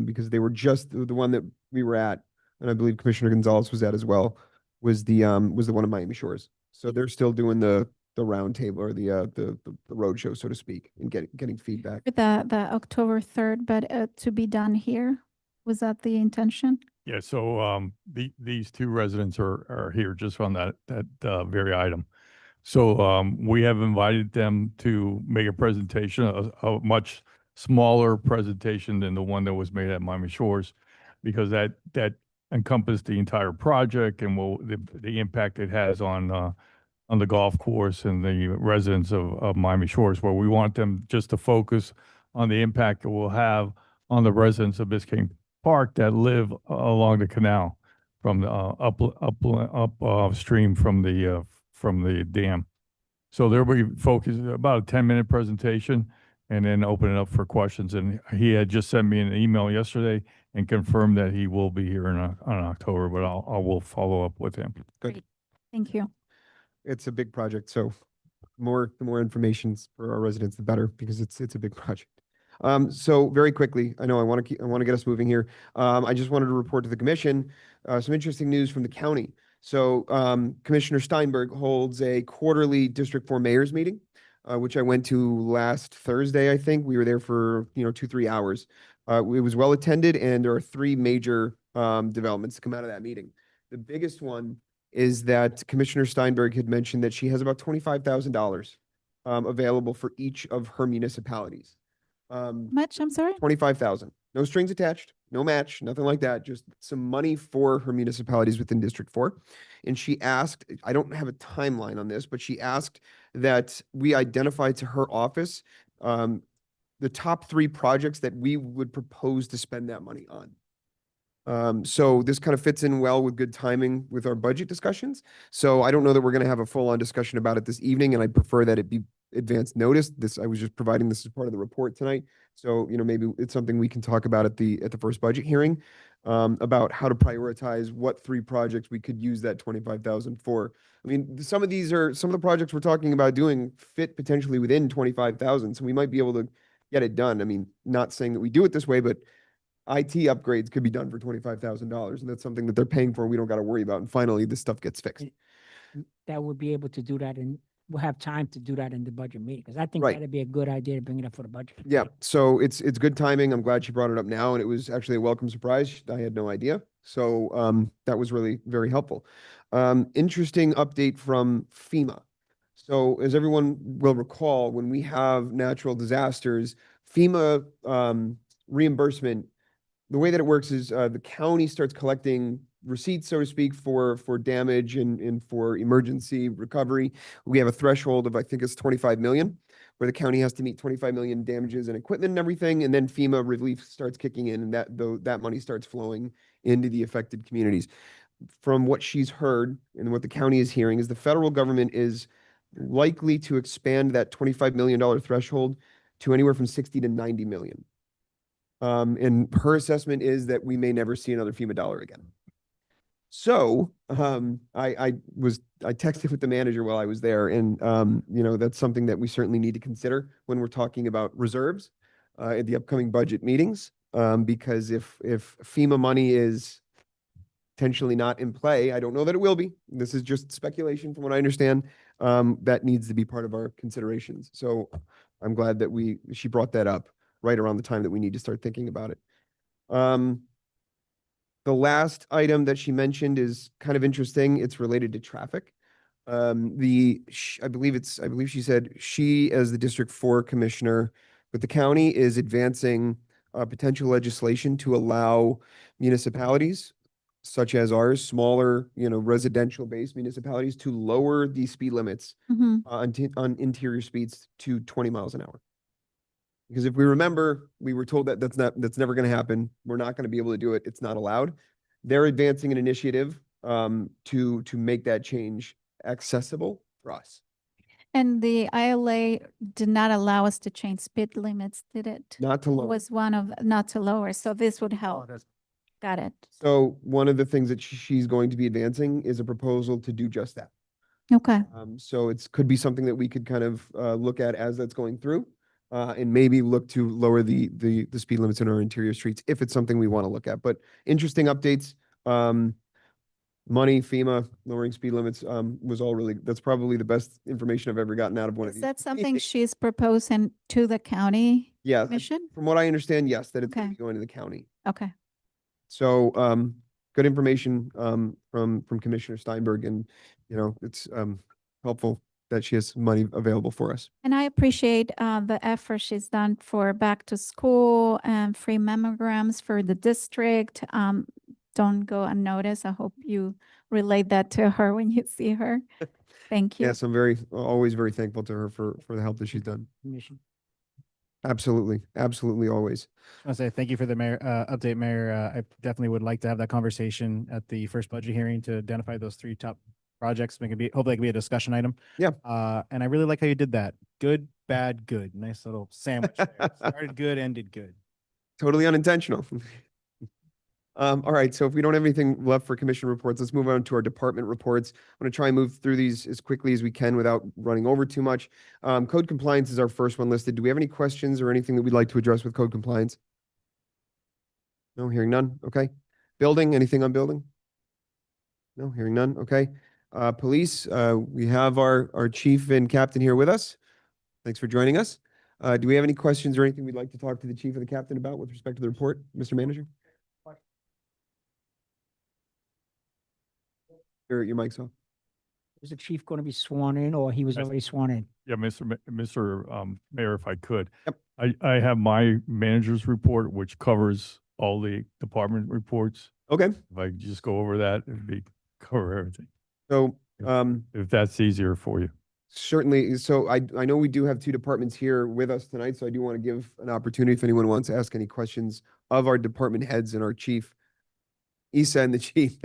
Because they were just the one that we were at, and I believe Commissioner Gonzalez was at as well, was the one of Miami Shores. So they're still doing the round table or the road show, so to speak, and getting feedback. The October 3rd, but to be done here, was that the intention? Yeah, so these two residents are here just on that very item. So we have invited them to make a presentation, a much smaller presentation than the one that was made at Miami Shores, because that encompassed the entire project and the impact it has on the golf course and the residents of Miami Shores, where we want them just to focus on the impact it will have on the residents of Biscayne Park that live along the canal from the upstream from the dam. So there we focus about a 10-minute presentation and then open it up for questions. And he had just sent me an email yesterday and confirmed that he will be here on October, but I will follow up with him. Good. Thank you. It's a big project, so the more information for our residents, the better, because it's a big project. So very quickly, I know I want to get us moving here. I just wanted to report to the commission some interesting news from the county. So Commissioner Steinberg holds a quarterly District 4 Mayors meeting, which I went to last Thursday, I think. We were there for 2-3 hours. It was well attended, and there are 3 major developments to come out of that meeting. The biggest one is that Commissioner Steinberg had mentioned that she has about $25,000 available for each of her municipalities. Much, I'm sorry? 25,000, no strings attached, no match, nothing like that, just some money for her municipalities within District 4. And she asked, I don't have a timeline on this, but she asked that we identify to her office the top 3 projects that we would propose to spend that money on. So this kind of fits in well with good timing with our budget discussions. So I don't know that we're going to have a full-on discussion about it this evening, and I prefer that it be advance notice. This, I was just providing this as part of the report tonight. So, maybe it's something we can talk about at the first budget hearing, about how to prioritize what 3 projects we could use that 25,000 for. I mean, some of the projects we're talking about doing fit potentially within 25,000. So we might be able to get it done. I mean, not saying that we do it this way, but IT upgrades could be done for $25,000, and that's something that they're paying for and we don't got to worry about. And finally, this stuff gets fixed. That would be able to do that, and we'll have time to do that in the budget meeting, because I think Right. that'd be a good idea to bring it up for the budget. Yeah, so it's good timing. I'm glad she brought it up now, and it was actually a welcome surprise. I had no idea. So that was really very helpful. Interesting update from FEMA. So as everyone will recall, when we have natural disasters, FEMA reimbursement, the way that it works is the county starts collecting receipts, so to speak, for damage and for emergency recovery. We have a threshold of, I think it's 25 million, where the county has to meet 25 million damages and equipment and everything, and then FEMA relief starts kicking in, and that money starts flowing into the affected communities. From what she's heard and what the county is hearing is the federal government is likely to expand that $25 million threshold to anywhere from 60 to 90 million. And her assessment is that we may never see another FEMA dollar again. So I texted with the manager while I was there, and that's something that we certainly need to consider when we're talking about reserves at the upcoming budget meetings. Because if FEMA money is potentially not in play, I don't know that it will be. This is just speculation from what I understand. That needs to be part of our considerations. So I'm glad that she brought that up right around the time that we need to start thinking about it. The last item that she mentioned is kind of interesting. It's related to traffic. I believe she said she, as the District 4 commissioner with the county, is advancing potential legislation to allow municipalities such as ours, smaller, residential-based municipalities, to lower the speed limits Mhm. on interior speeds to 20 miles an hour. Because if we remember, we were told that that's never going to happen. We're not going to be able to do it. It's not allowed. They're advancing an initiative to make that change accessible for us. And the ILA did not allow us to change speed limits, did it? Not to lower. Was one of, not to lower, so this would Oh, help. that's- Got it. So one of the things that she's going to be advancing is a proposal to do just that. Okay. So could be something that we could kind of look at as that's going through, and maybe look to lower the speed limits in our interior streets if it's something we want to look at. But interesting updates. Money, FEMA, lowering speed limits was all really, that's probably the best information I've ever gotten out of one of Is these. that something she's proposing to the county Yeah, commission? from what I understand, yes, that it's gonna Okay. be going to the county. Okay. So good information from Commissioner Steinberg, and it's helpful that she has money available for us. And I appreciate the effort she's done for back to school and free mammograms for the district. Don't go unnoticed. I hope you relate that to her when you see her. Thank you. Yes, I'm always very thankful to her for the help that she's done. Commission. Absolutely, absolutely, always. I want to say thank you for the mayor, update, Mayor. I definitely would like to have that conversation at the first budget hearing to identify those 3 top projects. Hopefully it can be a discussion item. Yeah. And I really like how you did that. Good, bad, good. Nice little sandwich there. Started good, ended good. Totally unintentional. All right, so if we don't have anything left for commission reports, let's move on to our department reports. I'm going to try and move through these as quickly as we can without running over too much. Code compliance is our first one listed. Do we have any questions or anything that we'd like to address with code compliance? No, hearing none. Okay. Building, anything on building? No, hearing none. Okay. Police, we have our chief and captain here with us. Thanks for joining us. Do we have any questions or anything we'd like to talk to the chief or the captain about with respect to the report, Mr. Manager? Your mic's off. Is the chief going to be sworn in or he was Yes. already sworn in? Yeah, Mr. Mayor, if I could. Yep. I have my manager's report, which covers all the department reports. Okay, If I could just go over that, it'd be cover everything, so, if that's easier for you. certainly, so I know we do have two departments here with us tonight, so I do want to give an opportunity if anyone wants to ask any questions of our department heads and our chief, Issa and the chief.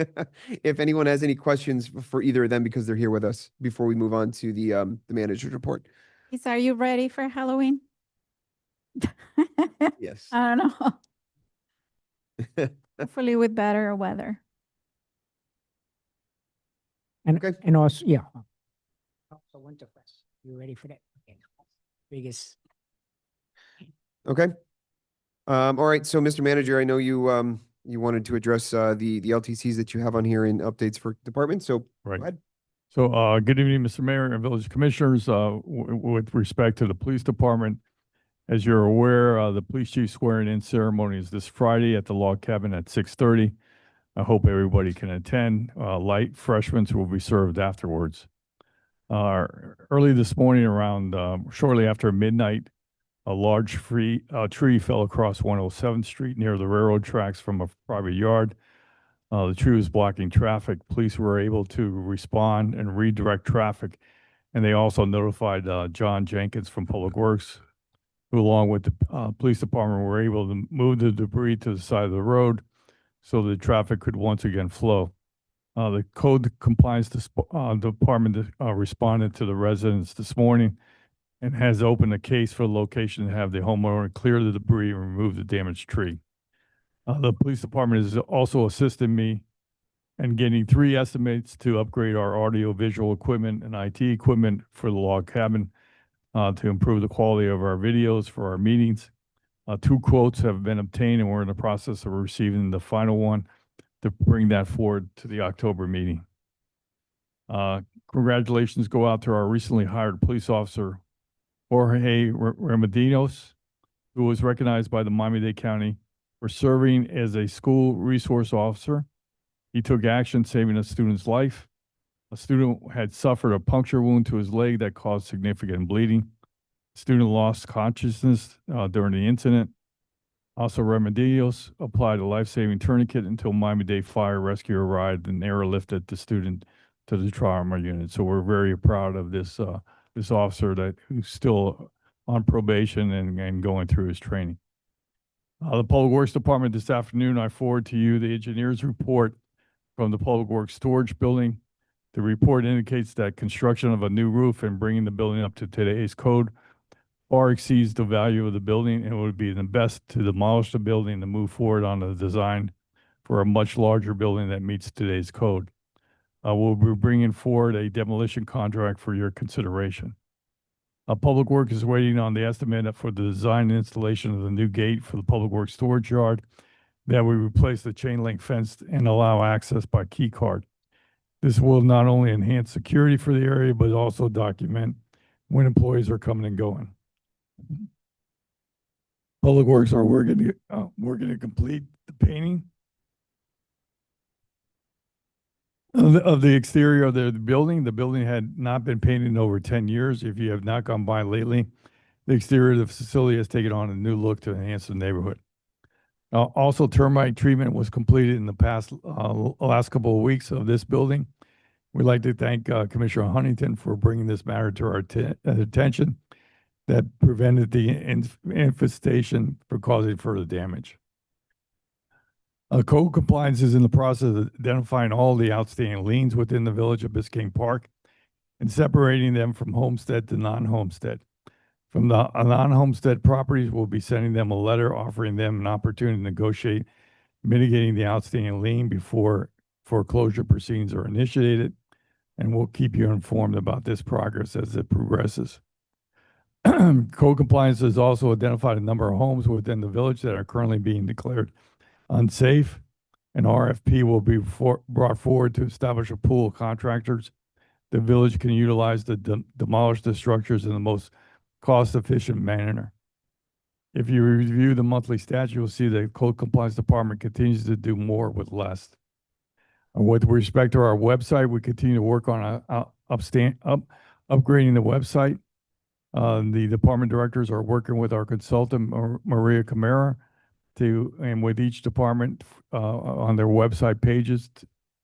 If anyone has any questions for either of them because they're here with us before we move on to the manager's report. Lisa, are you ready for Halloween? Yes. I don't know. Hopefully with better weather. And, Okay. and also, yeah. Also Winterfest. You ready for that? Okay. Biggest. Okay. All right, so Mr. Manager, I know you you wanted to address the LTCs that you have on here and updates for departments, so go Right. ahead. So, good evening, Mr. Mayor and Village Commissioners. With respect to the police department, as you're aware, the police chief swearing in ceremony is this Friday at the log cabin at 6:30. I hope everybody can attend. Light refreshments will be served afterwards. Early this morning, around shortly after midnight, a large tree fell across 107th Street near the railroad tracks from a private yard. The tree was blocking traffic. Police were able to respond and redirect traffic. And they also notified John Jenkins from Public Works, who along with the police department were able to move the debris to the side of the road so the traffic could once again flow. The code compliance department responded to the residents this morning and has opened a case for the location to have the homeowner clear the debris and remove the damaged tree. The police department has also assisted me in getting 3 estimates to upgrade our audio visual equipment and IT equipment for the log cabin to improve the quality of our videos for our meetings. 2 quotes have been obtained and we're in the process of receiving the final one to bring that forward to the October meeting. Congratulations go out to our recently hired police officer, Jorge Remedinos, who was recognized by the Miami-Dade County for serving as a school resource officer. He took action saving a student's life. A student had suffered a puncture wound to his leg that caused significant bleeding. Student lost consciousness during the incident. Also, Remedios applied a life-saving tourniquet until Miami-Dade Fire Rescue arrived and airlifted the student to the trauma unit. So we're very proud of this this officer who's still on probation and going through his training. The Public Works Department this afternoon, I forward to you the engineer's report from the Public Works Storage Building. The report indicates that construction of a new roof and bringing the building up to today's code far exceeds the value of the building, and it would be the best to demolish the building to move forward on the design for a much larger building that meets today's code. We'll be bringing forward a demolition contract for your consideration. Public Works is waiting on the estimate for the design and installation of the new gate for the Public Works storage yard that we replace the chain link fence and allow access by key card. This will not only enhance security for the area, but also document when employees are coming and going. Public Works are working to complete the painting of the exterior of the building. The building had not been painted in over 10 years. If you have not gone by lately, the exterior of the facility has taken on a new look to enhance the neighborhood. Also, termite treatment was completed in the last couple of weeks of this building. We'd like to thank Commissioner Huntington for bringing this matter to our attention that prevented the infestation from causing further damage. Code compliance is in the process of identifying all the outstanding liens within the Village of Biscayne Park and separating them from homestead to non-homestead. From the non-homestead properties, we'll be sending them a letter offering them an opportunity to negotiate mitigating the outstanding lien before foreclosure proceedings are initiated, and we'll keep you informed about this progress as it progresses. Code compliance has also identified a number of homes within the village that are currently being declared unsafe. An RFP will be brought forward to establish a pool of contractors the village can utilize to demolish the structures in the most cost-efficient manner. If you review the monthly statute, you'll see that the Code Compliance Department continues to do more with less. With respect to our website, we continue to work on upgrading the website. The department directors are working with our consultant, Maria Camara, and with each department on their website pages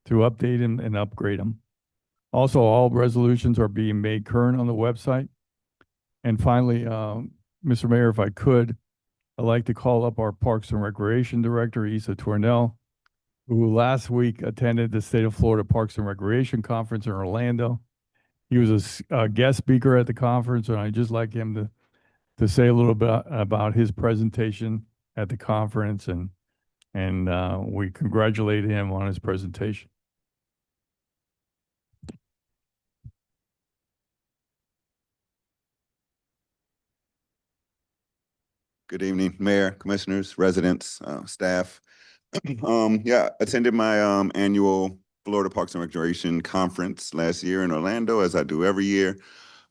to update them and upgrade them. Also, all resolutions are being made current on the website. And finally, Mr. Mayor, if I could, I'd like to call up our Parks and Recreation Director, Isa Tornell, who last week attended the State of Florida Parks and Recreation Conference in Orlando. He was a guest speaker at the conference, and I'd just like him to say a little bit about his presentation at the conference, and we congratulate him on his presentation. Good evening, Mayor, Commissioners, residents, staff. Yeah, attended my annual Florida Parks and Recreation Conference last year in Orlando, as I do every year.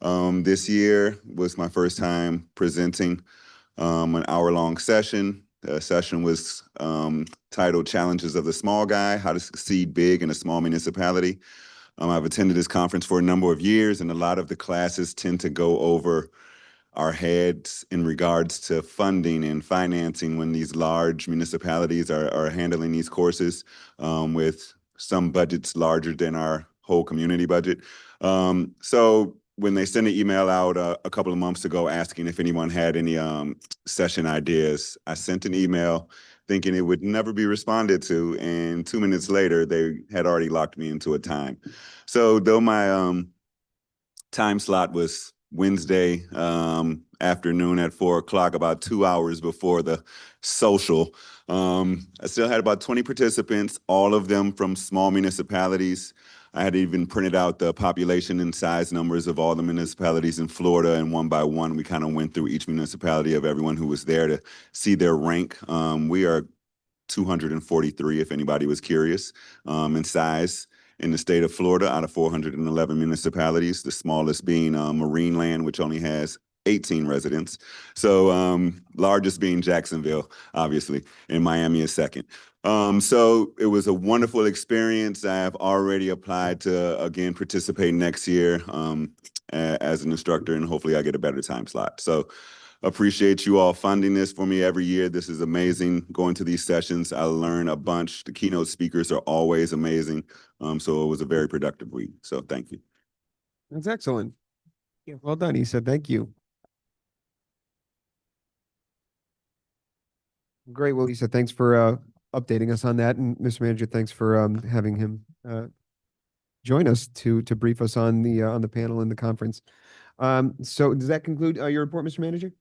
This year was my first time presenting an hour-long session. The session was titled Challenges of the Small Guy, How to Succeed Big in a Small Municipality. I've attended this conference for a number of years, and a lot of the classes tend to go over our heads in regards to funding and financing when these large municipalities are handling these courses with some budgets larger than our whole community budget. So when they sent an email out a couple of months ago asking if anyone had any session ideas, I sent an email thinking it would never be responded to, and 2 minutes later, they had already locked me into a time. So though my time slot was Wednesday afternoon at 4 o'clock, about 2 hours before the social, I still had about 20 participants, all of them from small municipalities. I had even printed out the population and size numbers of all the municipalities in Florida, and one by one, we kind of went through each municipality of everyone who was there to see their rank. We are 243, if anybody was curious, in size in the state of Florida out of 411 municipalities, the smallest being Marineland, which only has 18 residents. So largest being Jacksonville, obviously, and Miami is second. So it was a wonderful experience. I have already applied to, again, participate next year as an instructor, and hopefully I get a better time slot. So appreciate you all funding this for me every year. This is amazing. Going to these sessions, I learn a bunch. The keynote speakers are always amazing. So it was a very productive week. So thank you. That's excellent. Yeah, well done, Isa. Thank you. Great. Well, Isa, thanks for updating us on that. And Mr. Manager, thanks for having him join us to brief us on the panel in the conference. So does that conclude your report, Mr. Manager?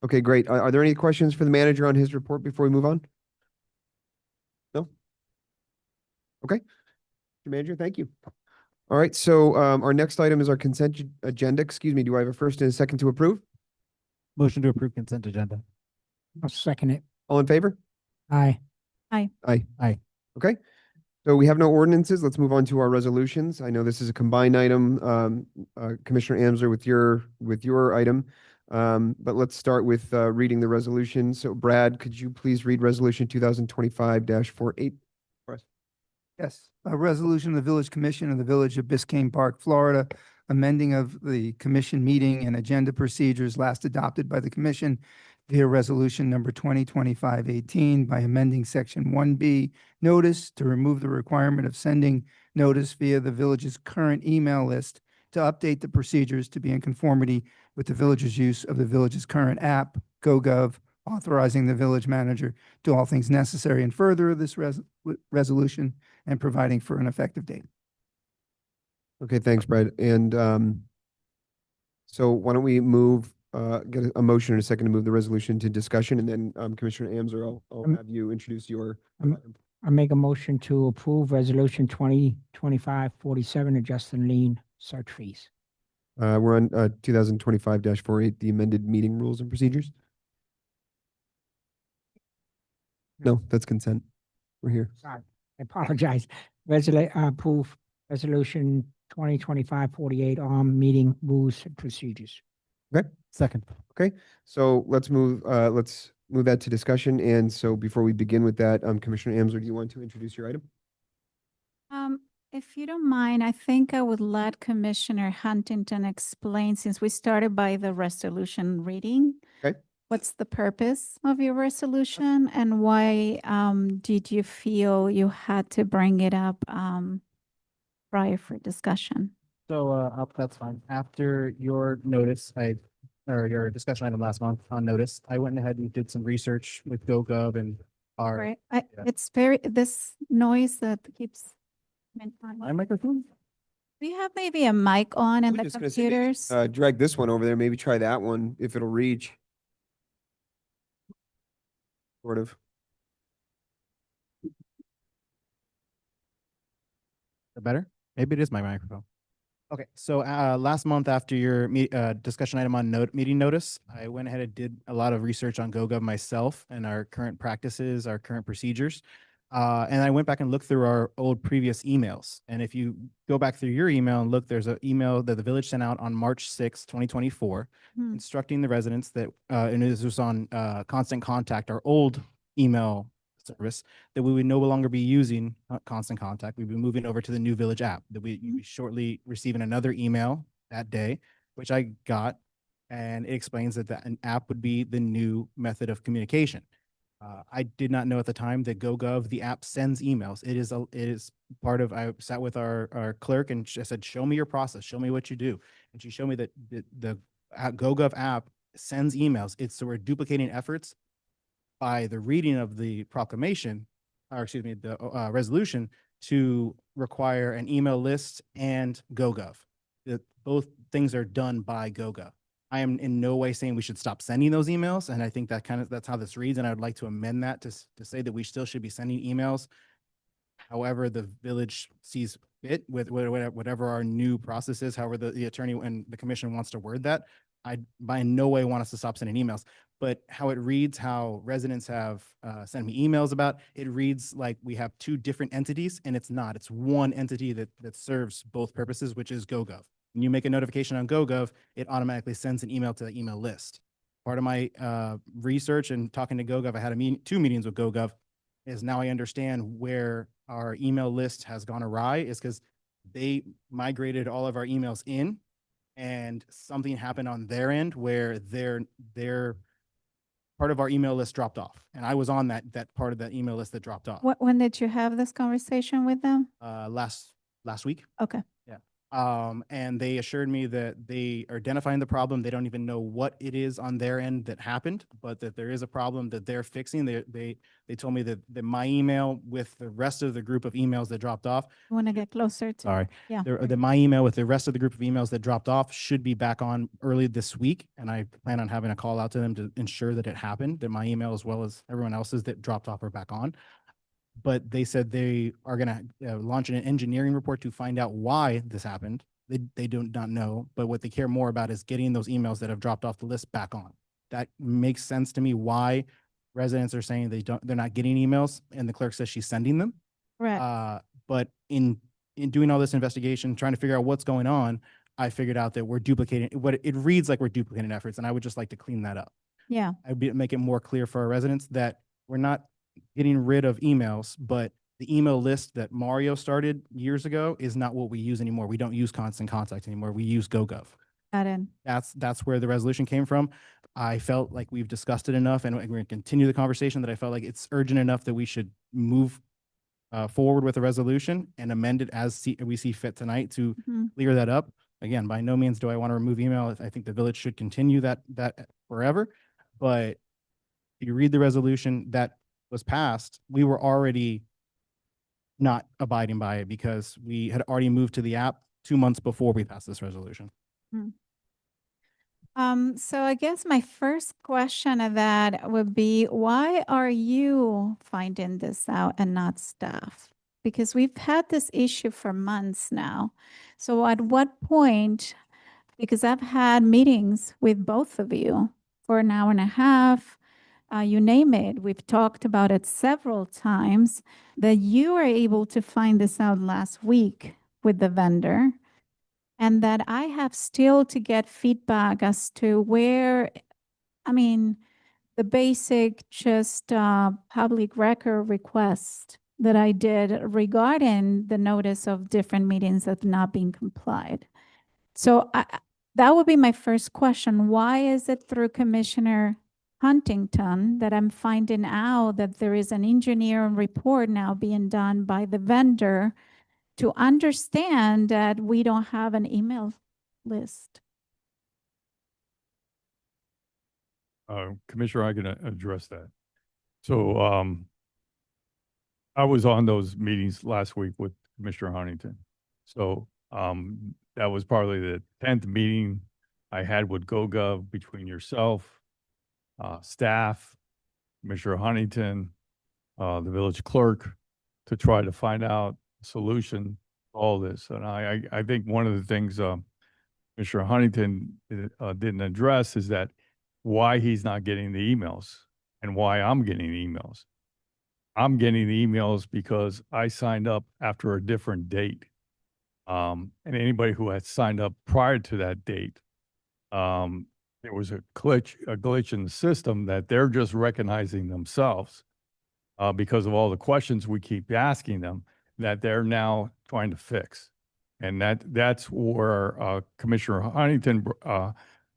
Okay, great. Are there any questions for the manager on his report before we move on? No? Okay. Mr. Manager, thank you. All right, so our next item is our consent agenda. Excuse me, do I have a first and a second to approve? Motion to approve consent agenda. I'll second it. All in favor? Aye. Aye. Aye. Okay. So we have no ordinances. Let's move on to our resolutions. I know this is a combined item, Commissioner Amsler, with your item. But let's start with reading the resolution. So Brad, could you please read resolution 2025-48 for us? Yes, a resolution of the Village Commission of the Village of Biscayne Park, Florida, amending of the commission meeting and agenda procedures last adopted by the commission via resolution number 2025-18 by amending section 1B notice to remove the requirement of sending notice via the village's current email list to update the procedures to be in conformity with the village's use of the village's current app, GoGov, authorizing the village manager to all things necessary in further of this resolution and providing for an effective date. Okay, thanks, Brad. And so why don't we get a motion and a second to move the resolution to discussion, and then Commissioner Amsler, I'll have you introduce your item. I make a motion to approve resolution 2025-47, adjusting lien search fees. We're on 2025-48, the amended meeting rules and procedures. No, that's consent. We're here. Sorry, I apologize. Approve resolution 2025-48, meeting rules and procedures. Okay. Second. Okay, so let's move that to discussion. And so before we begin with that, Commissioner Amsler, do you want to introduce your item? If you don't mind, I think I would let Commissioner Huntington explain, since we started by the resolution reading. Okay. What's the purpose of your resolution and why did you feel you had to bring it up prior for discussion? So, that's fine. After your notice, or your discussion item last month on notice, I went ahead and did some research with GoGov and our, Right, yeah. it's very, this noise that keeps. my microphone. Do you have maybe a mic on in I'm the just gonna say maybe, computers? drag this one over there, maybe try that one if it'll reach. Sort of. Better? Maybe it is my microphone. Okay, so last month after your discussion item on meeting notice, I went ahead and did a lot of research on GoGov myself and our current practices, our current procedures. And I went back and looked through our old previous emails. And if you go back through your email and look, there's an email that the village sent out on March 6, 2024, Hmm. instructing the residents that, and this was on Constant Contact, our old email service, that we would no longer be using Constant Contact. We'd be moving over to the new Village app, that we'd be shortly receiving another email that day, which I got, and it explains that an app would be the new method of communication. I did not know at the time that GoGov, the app, sends emails. It is part of, I sat with our clerk and I said, show me your process, show me what you do. And she showed me that the GoGov app sends emails. So we're duplicating efforts by the reading of the proclamation, or excuse me, the resolution, to require an email list and GoGov. Both things are done by GoGov. I am in no way saying we should stop sending those emails, and I think that's how this reads, and I would like to amend that to say that we still should be sending emails however the village sees fit with whatever our new process is, however the attorney and the commission wants to word that. I by no way want us to stop sending emails, but how it reads, how residents have sent me emails about, it reads like we have two different entities, and it's not. It's one entity that serves both purposes, which is GoGov. When you make a notification on GoGov, it automatically sends an email to the email list. Part of my research and talking to GoGov, I had two meetings with GoGov, is now I understand where our email list has gone awry, is because they migrated all of our emails in, and something happened on their end where their part of our email list dropped off. And I was on that part of that email list that dropped off. When did you have this conversation with them? Last week. Okay. Yeah. And they assured me that they are identifying the problem. They don't even know what it is on their end that happened, but that there is a problem that they're fixing. They told me that my email with the rest of the group of emails that dropped off. You want to get closer to? Sorry. Yeah. That my email with the rest of the group of emails that dropped off should be back on early this week. And I plan on having a call out to them to ensure that it happened, that my email as well as everyone else's that dropped off are back on. But they said they are going to launch an engineering report to find out why this happened. They do not know, but what they care more about is getting those emails that have dropped off the list back on. That makes sense to me why residents are saying they're not getting emails, and the clerk says she's sending them. Right. But in doing all this investigation, trying to figure out what's going on, I figured out that we're duplicating, it reads like we're duplicating efforts, and I would just like to clean that up. Yeah. Make it more clear for our residents that we're not getting rid of emails, but the email list that Mario started years ago is not what we use anymore. We don't use Constant Contact anymore. We use GoGov. Got it. That's where the resolution came from. I felt like we've discussed it enough, and we're going to continue the conversation, that I felt like it's urgent enough that we should move forward with a resolution and amend it as we see fit tonight to Mhm. clear that up. Again, by no means do I want to remove email. I think the village should continue that forever. But if you read the resolution that was passed, we were already not abiding by it because we had already moved to the app 2 months before we passed this resolution. So I guess my first question of that would be, why are you finding this out and not staff? Because we've had this issue for months now. So at what point, because I've had meetings with both of you for an hour and a half, you name it, we've talked about it several times, that you are able to find this out last week with the vendor, and that I have still to get feedback as to where, I mean, the basic just public record request that I did regarding the notice of different meetings that not being complied. So that would be my first question. Why is it through Commissioner Huntington that I'm finding out that there is an engineering report now being done by the vendor to understand that we don't have an email list? Commissioner, I can address that. So, I was on those meetings last week with Commissioner Huntington. So, that was probably the 10th meeting I had with GoGov between yourself, staff, Commissioner Huntington, the village clerk, to try to find out a solution to all this. And I think one of the things, Commissioner Huntington didn't address is that why he's not getting the emails and why I'm getting the emails. I'm getting the emails because I signed up after a different date. And anybody who had signed up prior to that date, there was a glitch in the system that they're just recognizing themselves because of all the questions we keep asking them that they're now trying to fix. And that's where Commissioner Huntington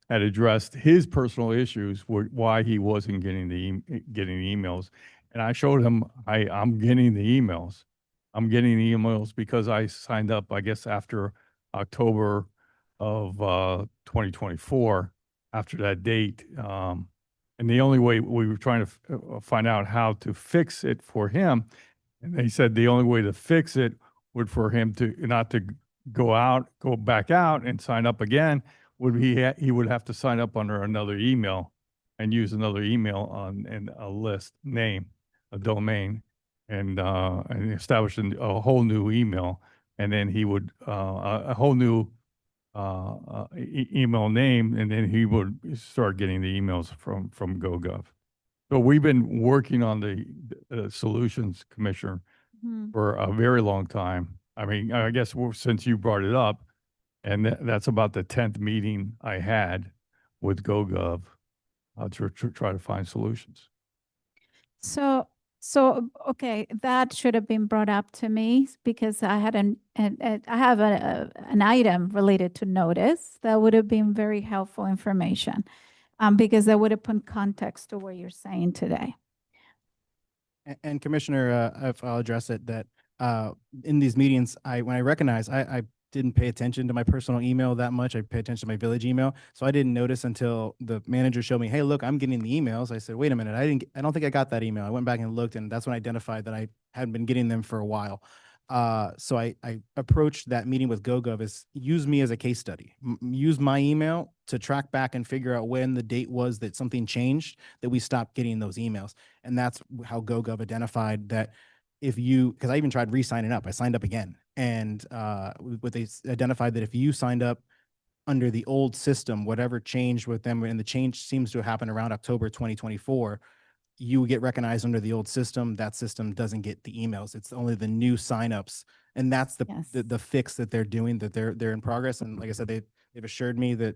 had addressed his personal issues, why he wasn't getting the emails. And I showed him, I'm getting the emails. I'm getting the emails because I signed up, I guess, after October of 2024, after that date. And the only way we were trying to find out how to fix it for him, and they said the only way to fix it would for him to not to go back out and sign up again, would he would have to sign up under another email and use another email and a list name, a domain, and establish a whole new email, and then he would a whole new email name, and then he would start getting the emails from GoGov. So we've been working on the solutions, Commissioner, Mhm. for a very long time. I mean, I guess since you brought it up, and that's about the 10th meeting I had with GoGov to try to find solutions. So, okay, that should have been brought up to me because I had I have an item related to notice that would have been very helpful information. Because that would have put context to what you're saying today. And Commissioner, if I'll address it, that in these meetings, when I recognize, I didn't pay attention to my personal email that much. I pay attention to my village email. So I didn't notice until the manager showed me, hey, look, I'm getting the emails. I said, wait a minute, I don't think I got that email. I went back and looked, and that's when I identified that I hadn't been getting them for a while. So I approached that meeting with GoGov as use me as a case study. Use my email to track back and figure out when the date was that something changed, that we stopped getting those emails. And that's how GoGov identified that because I even tried re-signing up. I signed up again. And they identified that if you signed up under the old system, whatever changed with them, and the change seems to happen around October 2024, you would get recognized under the old system. That system doesn't get the emails. It's only the new signups. And that's Yes. the fix that they're doing, that they're in progress. And like I said, they've assured me that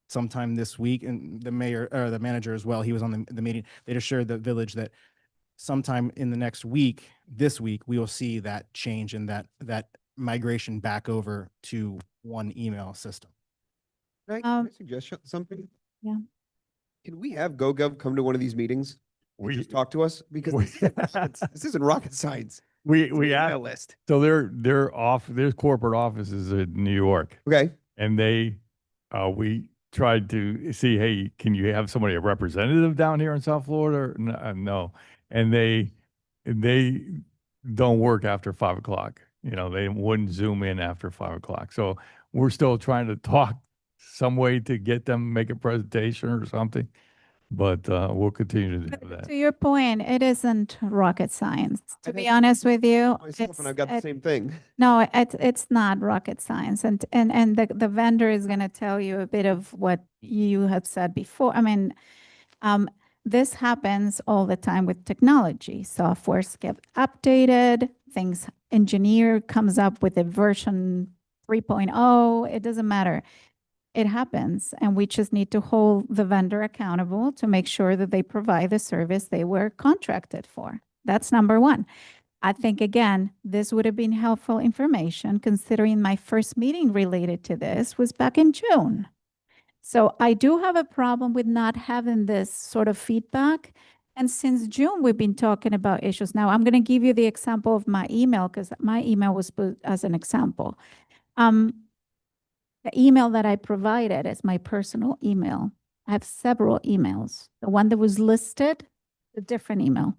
sometime this week, and the mayor or the manager as well, he was on the meeting, they'd assured the village that sometime in the next week, this week, we will see that change and that migration back over to one email system. Can I Um, suggest something? Yeah. Can we have GoGov come to one of these meetings? And just talk to us? Because this isn't rocket science. We Email asked, list. so their corporate offices in New York, Okay. and we tried to see, hey, can you have somebody, a representative down here in South Florida? No. And they don't work after 5 o'clock. You know, they wouldn't zoom in after 5 o'clock. So we're still trying to talk some way to get them to make a presentation or something, but we'll continue to do But that. to your point, it isn't rocket science. To be think honest with you, Myself, and I've got the it's- same thing. No, it's not rocket science. And the vendor is going to tell you a bit of what you have said before. I mean, this happens all the time with technology. Softwares get updated, engineer comes up with a version 3.0. It doesn't matter. It happens. And we just need to hold the vendor accountable to make sure that they provide the service they were contracted for. That's number one. I think, again, this would have been helpful information considering my first meeting related to this was back in June. So I do have a problem with not having this sort of feedback. And since June, we've been talking about issues. Now, I'm going to give you the example of my email because my email was put as an example. The email that I provided is my personal email. I have several emails. The one that was listed, a different email.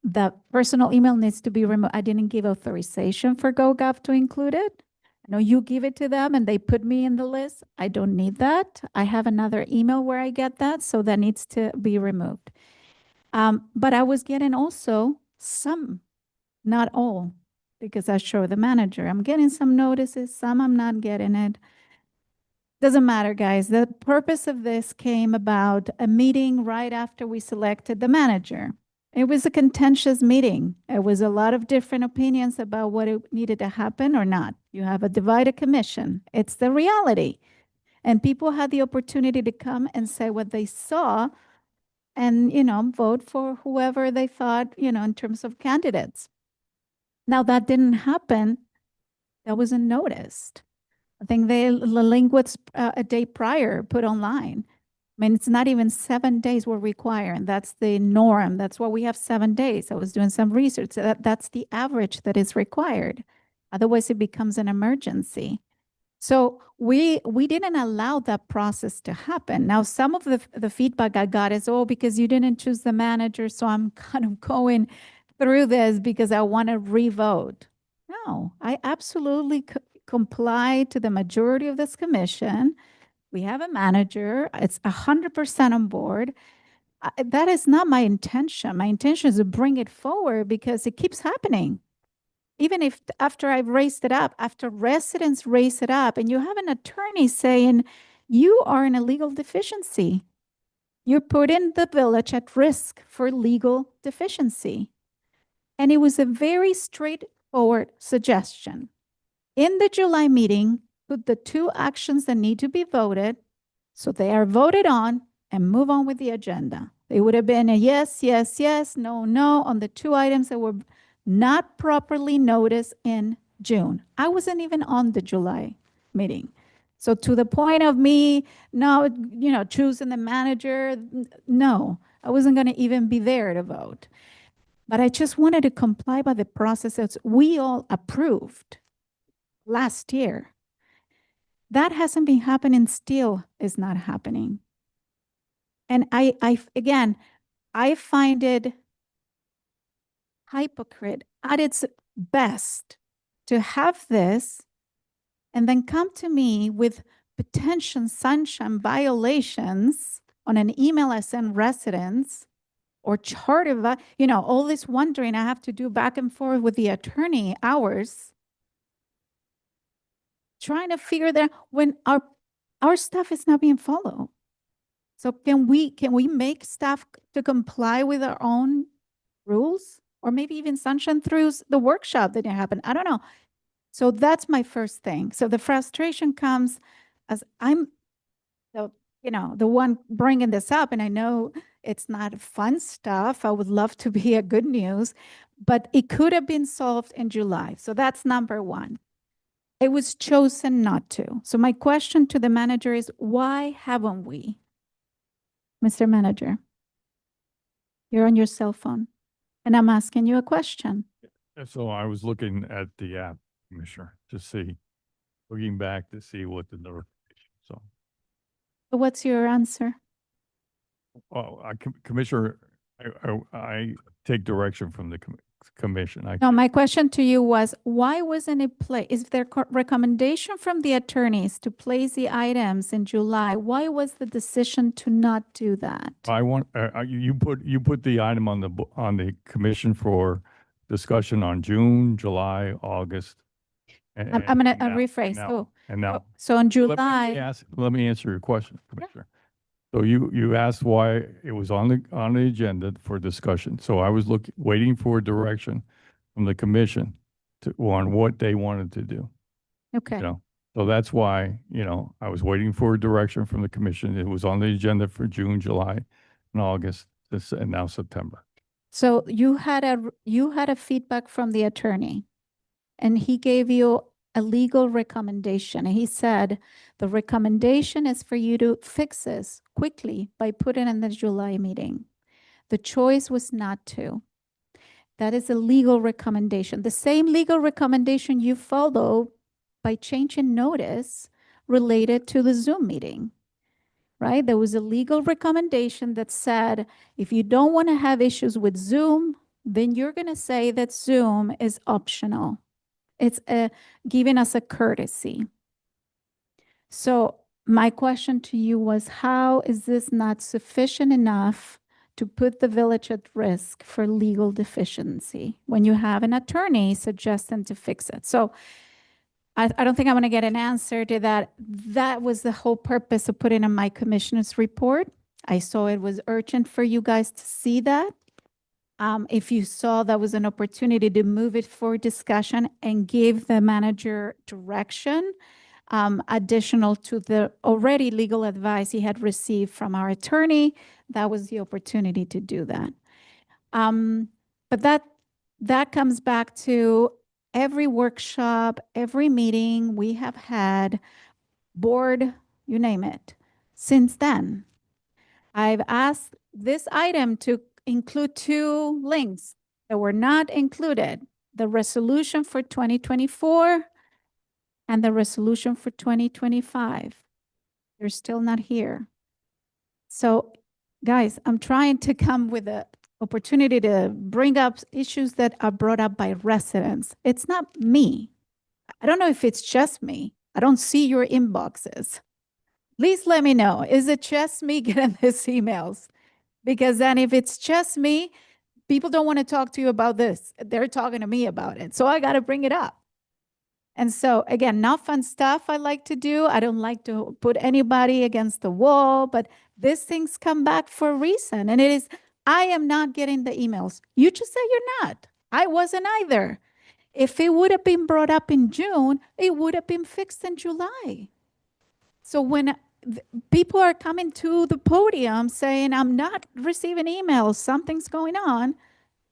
The personal email needs to be removed. I didn't give authorization for GoGov to include it. I know you give it to them and they put me in the list. I don't need that. I have another email where I get that, so that needs to be removed. But I was getting also some, not all, because I show the manager. I'm getting some notices, some I'm not getting it. Doesn't matter, guys. The purpose of this came about a meeting right after we selected the manager. It was a contentious meeting. It was a lot of different opinions about what it needed to happen or not. You have a divided commission. It's the reality. And people had the opportunity to come and say what they saw and, vote for whoever they thought, in terms of candidates. Now, that didn't happen. That wasn't noticed. I think the link was a day prior put online. I mean, it's not even 7 days we're requiring. That's the norm. That's why we have 7 days. I was doing some research. That's the average that is required. Otherwise, it becomes an emergency. So we didn't allow that process to happen. Now, some of the feedback I got is, oh, because you didn't choose the manager, so I'm kind of going through this because I want to re-vote. No, I absolutely comply to the majority of this commission. We have a manager. It's 100% on board. That is not my intention. My intention is to bring it forward because it keeps happening. Even if after I've raised it up, after residents raise it up, and you have an attorney saying, you are in a legal deficiency. You're putting the village at risk for legal deficiency. And it was a very straightforward suggestion. In the July meeting, put the 2 actions that need to be voted, so they are voted on, and move on with the agenda. They would have been a yes, yes, yes, no, no on the 2 items that were not properly noticed in June. I wasn't even on the July meeting. So to the point of me now, choosing the manager, no, I wasn't going to even be there to vote. But I just wanted to comply by the process that we all approved last year. That hasn't been happening, still is not happening. And again, I find it hypocrite at its best to have this and then come to me with potential sunshine violations on an email I send residents or chart of, all this wondering I have to do back and forth with the attorney hours, trying to figure that when our stuff is not being followed. So can we make staff to comply with our own rules? Or maybe even sunshine through the workshop that didn't happen. I don't know. So that's my first thing. So the frustration comes as I'm the one bringing this up, and I know it's not fun stuff. I would love to be a good news, but it could have been solved in July. So that's number 1. It was chosen not to. So my question to the manager is, why haven't we? Mr. Manager, you're on your cell phone. And I'm asking you a question. So I was looking at the app, Commissioner, to see, looking back to see what the notification. So, What's your answer? well, Commissioner, I take direction from the commission. No, my question to you was, why wasn't it placed? Is there recommendation from the attorneys to place the items in July? Why was the decision to not do that? I want, you put the item on the commission for discussion on June, July, August. I'm going to rephrase. So in July. Let me answer your question, Commissioner. So you asked why it was on the agenda for discussion. So I was waiting for direction from the commission on what they wanted to do. Okay. So that's why, I was waiting for direction from the commission. It was on the agenda for June, July, and August, and now September. So you had a feedback from the attorney, and he gave you a legal recommendation. And he said, the recommendation is for you to fix this quickly by putting in the July meeting. The choice was not to. That is a legal recommendation. The same legal recommendation you follow by changing notice related to the Zoom meeting, right? There was a legal recommendation that said, if you don't want to have issues with Zoom, then you're going to say that Zoom is optional. It's giving us a courtesy. So my question to you was, how is this not sufficient enough to put the village at risk for legal deficiency when you have an attorney suggesting to fix it? So I don't think I'm going to get an answer to that. That was the whole purpose of putting in my commissioner's report. I saw it was urgent for you guys to see that. If you saw that was an opportunity to move it for discussion and give the manager direction, additional to the already legal advice he had received from our attorney, that was the opportunity to do that. But that comes back to every workshop, every meeting we have had, board, you name it. Since then, I've asked this item to include 2 links that were not included: the resolution for 2024 and the resolution for 2025. They're still not here. So guys, I'm trying to come with an opportunity to bring up issues that are brought up by residents. It's not me. I don't know if it's just me. I don't see your inboxes. Please let me know. Is it just me getting these emails? Because then if it's just me, people don't want to talk to you about this. They're talking to me about it. So I got to bring it up. And so again, not fun stuff I like to do. I don't like to put anybody against the wall, but these things come back for a reason. And it is, I am not getting the emails. You just say you're not. I wasn't either. If it would have been brought up in June, it would have been fixed in July. So when people are coming to the podium saying, I'm not receiving emails, something's going on,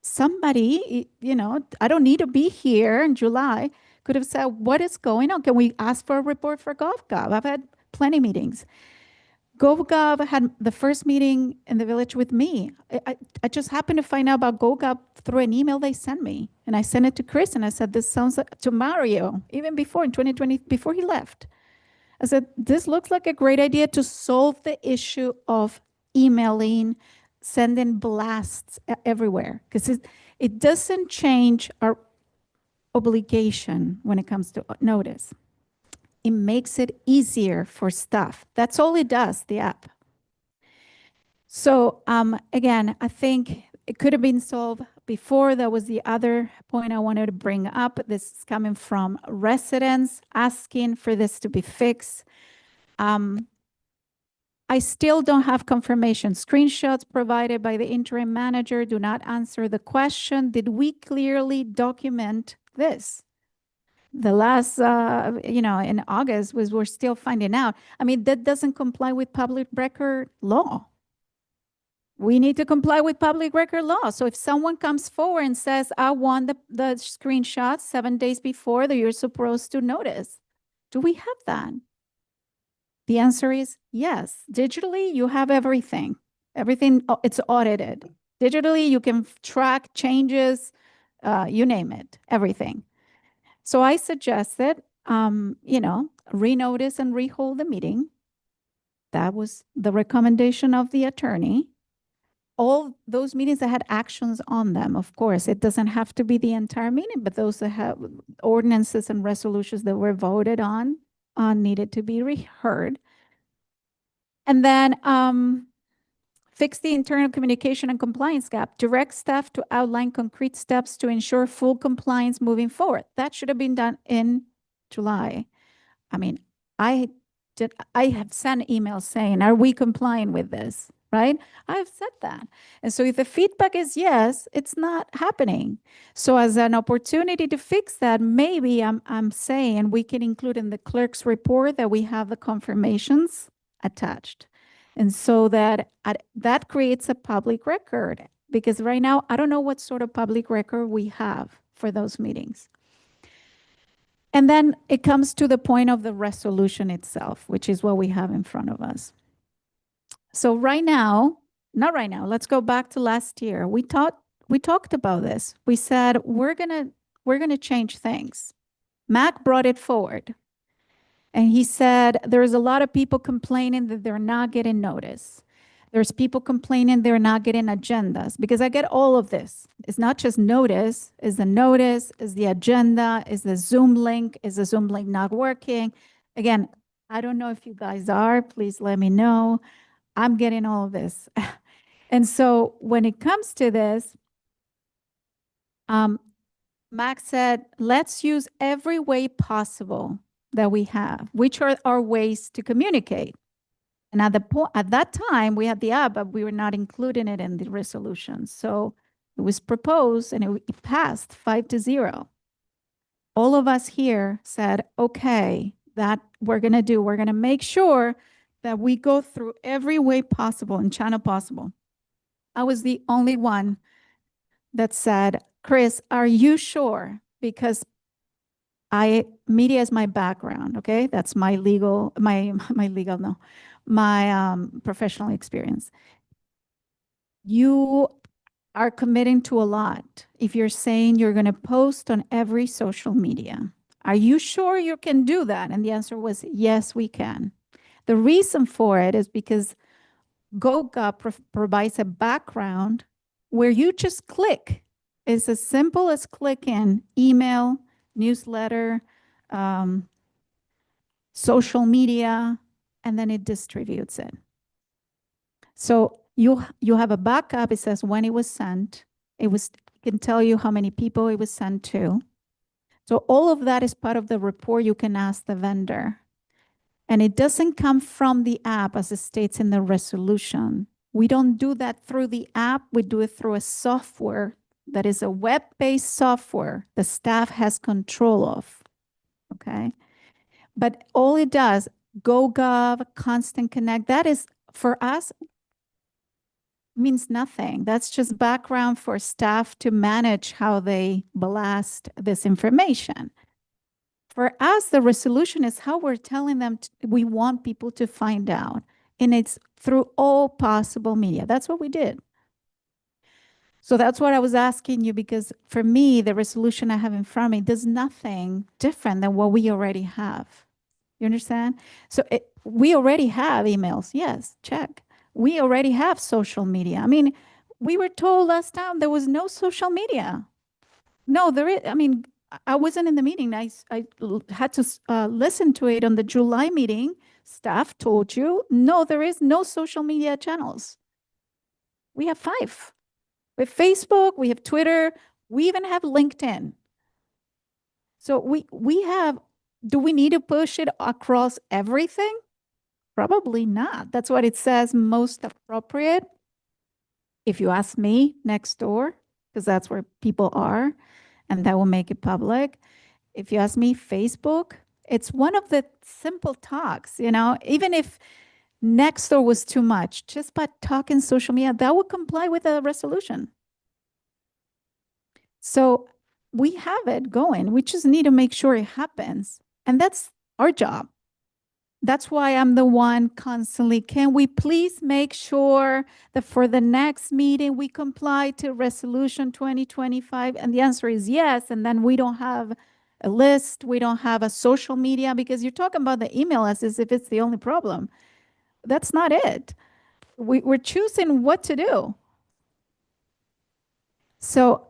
somebody, I don't need to be here in July, could have said, what is going on? Can we ask for a report for GovGov? I've had plenty of meetings. GovGov had the first meeting in the village with me. I just happened to find out about GovGov through an email they sent me. And I sent it to Chris and I said, this sounds like, to Mario, even before in 2020, before he left. I said, this looks like a great idea to solve the issue of emailing, sending blasts everywhere. Because it doesn't change our obligation when it comes to notice. It makes it easier for staff. That's all it does, the app. So again, I think it could have been solved before. That was the other point I wanted to bring up. This is coming from residents asking for this to be fixed. I still don't have confirmation. Screenshots provided by the interim manager do not answer the question. Did we clearly document this? The last, in August we're still finding out. I mean, that doesn't comply with public record law. We need to comply with public record law. So if someone comes forward and says, I want the screenshots 7 days before that you're supposed to notice, do we have that? The answer is yes. Digitally, you have everything. Everything, it's audited. Digitally, you can track changes, you name it, everything. So I suggested, renotice and rehold the meeting. That was the recommendation of the attorney. All those meetings that had actions on them, of course, it doesn't have to be the entire meeting, but those that have ordinances and resolutions that were voted on needed to be reheard. And then fix the internal communication and compliance gap. Direct staff to outline concrete steps to ensure full compliance moving forward. That should have been done in July. I mean, I have sent emails saying, are we complying with this? Right? I've said that. And so if the feedback is yes, it's not happening. So as an opportunity to fix that, maybe I'm saying we can include in the clerk's report that we have the confirmations attached. And so that creates a public record. because right now, I don't know what sort of public record we have for those meetings. And then it comes to the point of the resolution itself, which is what we have in front of us. So right now, not right now, let's go back to last year. We talked about this. We said, we're gonna change things. Mac brought it forward. And he said, there's a lot of people complaining that they're not getting notice. There's people complaining they're not getting agendas, because I get all of this. It's not just notice, is the notice, is the agenda, is the Zoom link not working? Again, I don't know if you guys are, please let me know. I'm getting all of this. And so when it comes to this, Max said, let's use every way possible that we have, which are our ways to communicate. And at that time, we had the app, but we were not including it in the resolution. So it was proposed and it passed 5-0. All of us here said, okay, that we're gonna make sure that we go through every way possible and channel possible. I was the only one that said, Chris, are you sure? Because media is my background, okay? That's my professional experience. You are committing to a lot if you're saying you're going to post on every social media. Are you sure you can do that? And the answer was, yes, we can. The reason for it is because GoGov provides a background where you just click. It's as simple as clicking email, newsletter, social media, and then it distributes it. So you have a backup. It says when it was sent. It can tell you how many people it was sent to. So all of that is part of the report you can ask the vendor. And it doesn't come from the app as it states in the resolution. We don't do that through the app. We do it through a software that is a web-based software the staff has control of, okay? But all it does, GoGov, Constant Connect, that is, for us, means nothing. That's just background for staff to manage how they blast this information. For us, the resolution is how we're telling them we want people to find out. And it's through all possible media. That's what we did. So that's what I was asking you, because for me, the resolution I have in front of me does nothing different than what we already have. You understand? So we already have emails. Yes, check. We already have social media. I mean, we were told last time there was no social media. No, there is. I mean, I wasn't in the meeting. I had to listen to it on the July meeting. Staff told you, no, there is no social media channels. We have 5. We have Facebook, we have Twitter, we even have LinkedIn. So we have, do we need to push it across everything? Probably not. That's what it says, most appropriate. If you ask me, next door, because that's where people are, and that will make it public. If you ask me, Facebook, it's one of the simple talks, you know, even if Nextdoor was too much, just by talking social media, that would comply with the resolution. So we have it going. We just need to make sure it happens. And that's our job. That's why I'm the one constantly, can we please make sure that for the next meeting, we comply to resolution 2025? And the answer is yes. And then we don't have a list. We don't have a social media, because you're talking about the email as if it's the only problem. That's not it. We're choosing what to do. So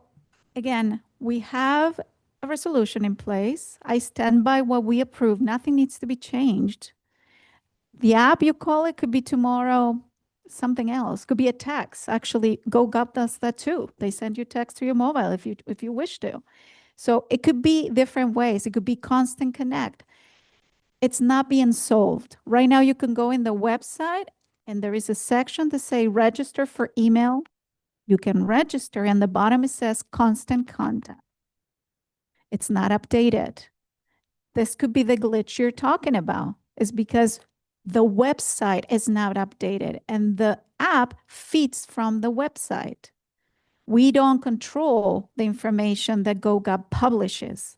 again, we have a resolution in place. I stand by what we approved. Nothing needs to be changed. The app you call it could be tomorrow something else. Could be a text. Actually, GoGov does that too. They send you text to your mobile if you wish to. So it could be different ways. It could be Constant Connect. It's not being solved. Right now, you can go in the website and there is a section to say register for email. You can register, and the bottom it says constant contact. It's not updated. This could be the glitch you're talking about. It's because the website is not updated and the app feeds from the website. We don't control the information that GoGov publishes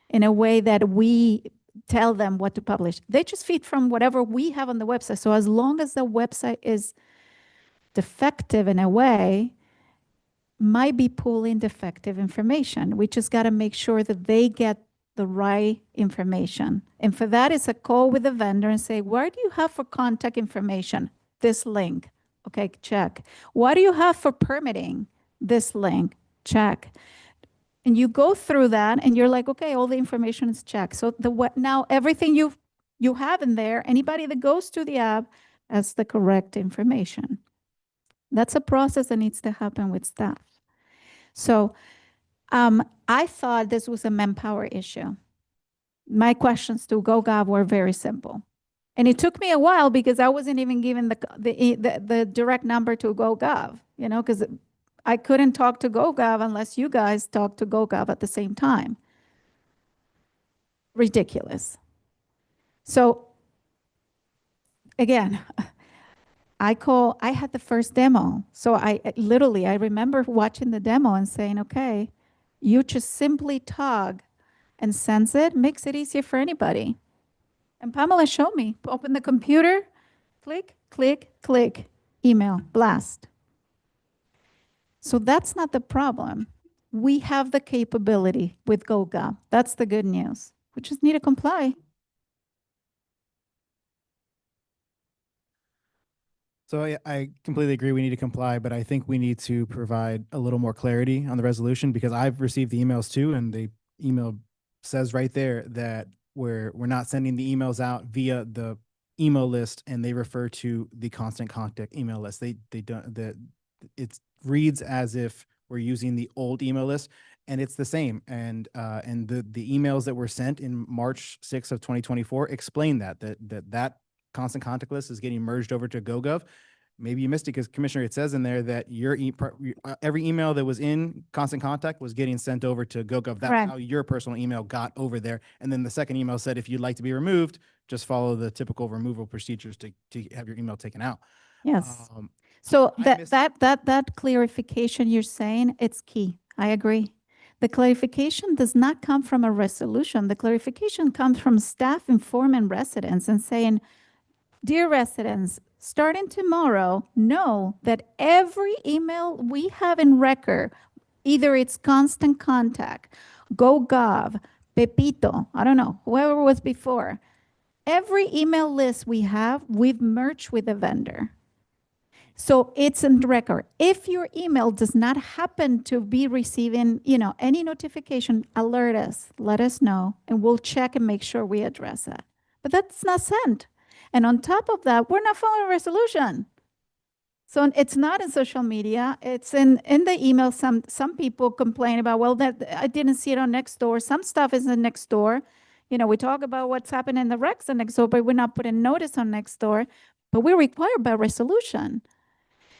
in a way that we tell them what to publish. They just feed from whatever we have on the website. So as long as the website is defective in a way, might be pulling defective information. We just got to make sure that they get the right information. And for that, it's a call with the vendor and say, where do you have for contact information? This link. Okay, check. What do you have for permitting? This link. Check. And you go through that and you're like, okay, all the information is checked. So now everything you have in there, anybody that goes to the app has the correct information. That's a process that needs to happen with staff. So I thought this was a manpower issue. My questions to GoGov were very simple. And it took me a while because I wasn't even given the direct number to GoGov, you know, because I couldn't talk to GoGov unless you guys talked to GoGov at the same time. Ridiculous. So again, I had the first demo. So I remember watching the demo and saying, okay, you just simply tug and sense it, makes it easier for anybody. And Pamela showed me, open the computer, click, click, click, email, blast. So that's not the problem. We have the capability with GoGov. That's the good news. We just need to comply. So I completely agree. We need to comply, but I think we need to provide a little more clarity on the resolution because I've received the emails too, and the email says right there that we're not sending the emails out via the email list, and they refer to the constant contact email list. They don't it reads as if we're using the old email list, and it's the same. And the emails that were sent in March 6th of 2024 explain that constant contact list is getting merged over to GoGov. Maybe you missed it because Commissioner, it says in there that every email that was in constant contact was getting sent over to GoGov. That's Right. how your personal email got over there. And then the second email said, if you'd like to be removed, just follow the typical removal procedures to have your email taken out. Yes. So I missed- that clarification you're saying, it's key. I agree. The clarification does not come from a resolution. The clarification comes from staff informing residents and saying, dear residents, starting tomorrow, know that every email we have in record, either it's constant contact, GoGov, Pepito, I don't know, whoever was before, every email list we have, we've merged with the vendor. So it's in record. If your email does not happen to be receiving, any notification, alert us, let us know, and we'll check and make sure we address that. But that's not sent. And on top of that, we're not following a resolution. So it's not in social media. It's in the email. Some people complain about, well, that I didn't see it on Nextdoor. Some stuff is in Nextdoor. We talk about what's happening in the Rex on Nextdoor, but we're not putting notice on Nextdoor. But we're required by resolution.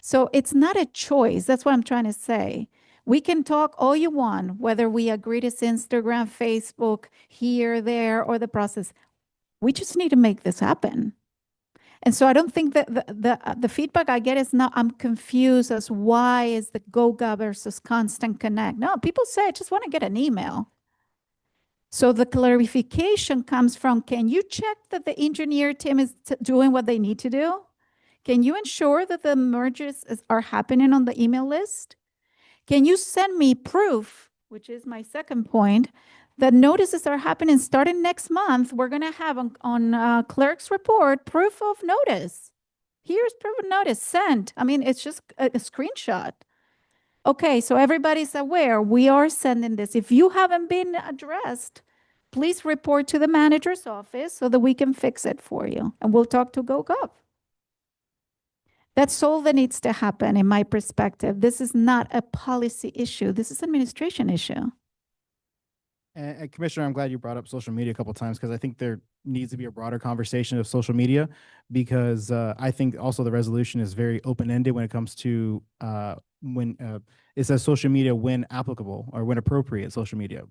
So it's not a choice. That's what I'm trying to say. We can talk all you want, whether we agree to Instagram, Facebook, here, there, or the process. We just need to make this happen. And so I don't think that the feedback I get is not, I'm confused as why is the GoGov versus Constant Connect. No, people say, I just want to get an email. So the clarification comes from, can you check that the engineer team is doing what they need to do? Can you ensure that the mergers are happening on the email list? Can you send me proof, which is my second point, that notices are happening starting next month? We're going to have on clerk's report proof of notice. Here's proof of notice sent. I mean, it's just a screenshot. Okay, so everybody's aware we are sending this. If you haven't been addressed, please report to the manager's office so that we can fix it for you. And we'll talk to GoGov. That's all that needs to happen in my perspective. This is not a policy issue. This is an administration issue. And Commissioner, I'm glad you brought up social media a couple of times because I think there needs to be a broader conversation of social media because I think also the resolution is very open-ended when it comes to when it says social media when applicable or when appropriate social media.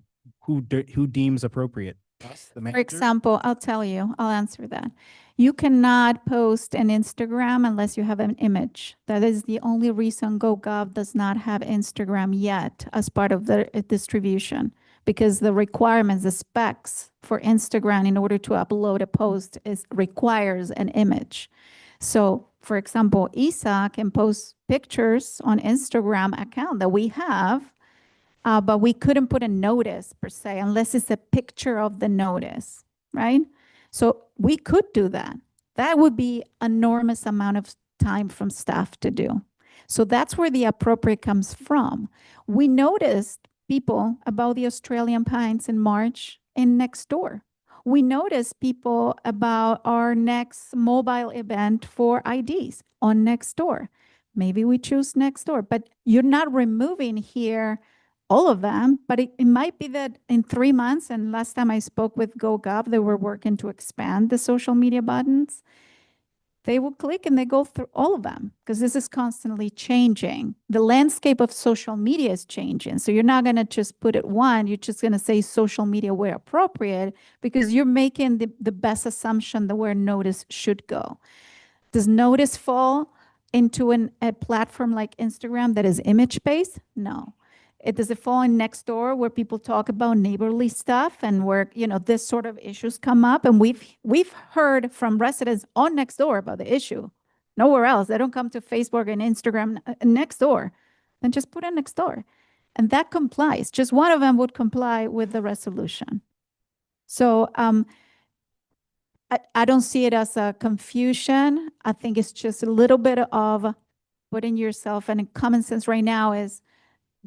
Who deems appropriate? Us, the For manager? example, I'll tell you, I'll answer that. You cannot post an Instagram unless you have an image. That is the only reason GoGov does not have Instagram yet as part of the distribution, because the requirements, the specs for Instagram in order to upload a post requires an image. So, for example, Isa can post pictures on Instagram account that we have, but we couldn't put a notice per se unless it's a picture of the notice, right? So we could do that. That would be enormous amount of time from staff to do. So that's where the appropriate comes from. We noticed people about the Australian Pines in March in Nextdoor. We noticed people about our next mobile event for IDs on Nextdoor. Maybe we choose Nextdoor, but you're not removing here all of them, but it might be that in 3 months, and last time I spoke with GoGov, they were working to expand the social media buttons. They will click and they go through all of them because this is constantly changing. The landscape of social media is changing. So you're not going to just put it one, you're just going to say social media where appropriate because you're making the best assumption that where notice should go. Does notice fall into a platform like Instagram that is image-based? No. Does it fall in Nextdoor where people talk about neighborly stuff and where, this sort of issues come up? And we've heard from residents on Nextdoor about the issue. Nowhere else. They don't come to Facebook and Instagram. Nextdoor. Then just put in Nextdoor. And that complies. Just one of them would comply with the resolution. So I don't see it as a confusion. I think it's just a little bit of putting yourself, and common sense right now is,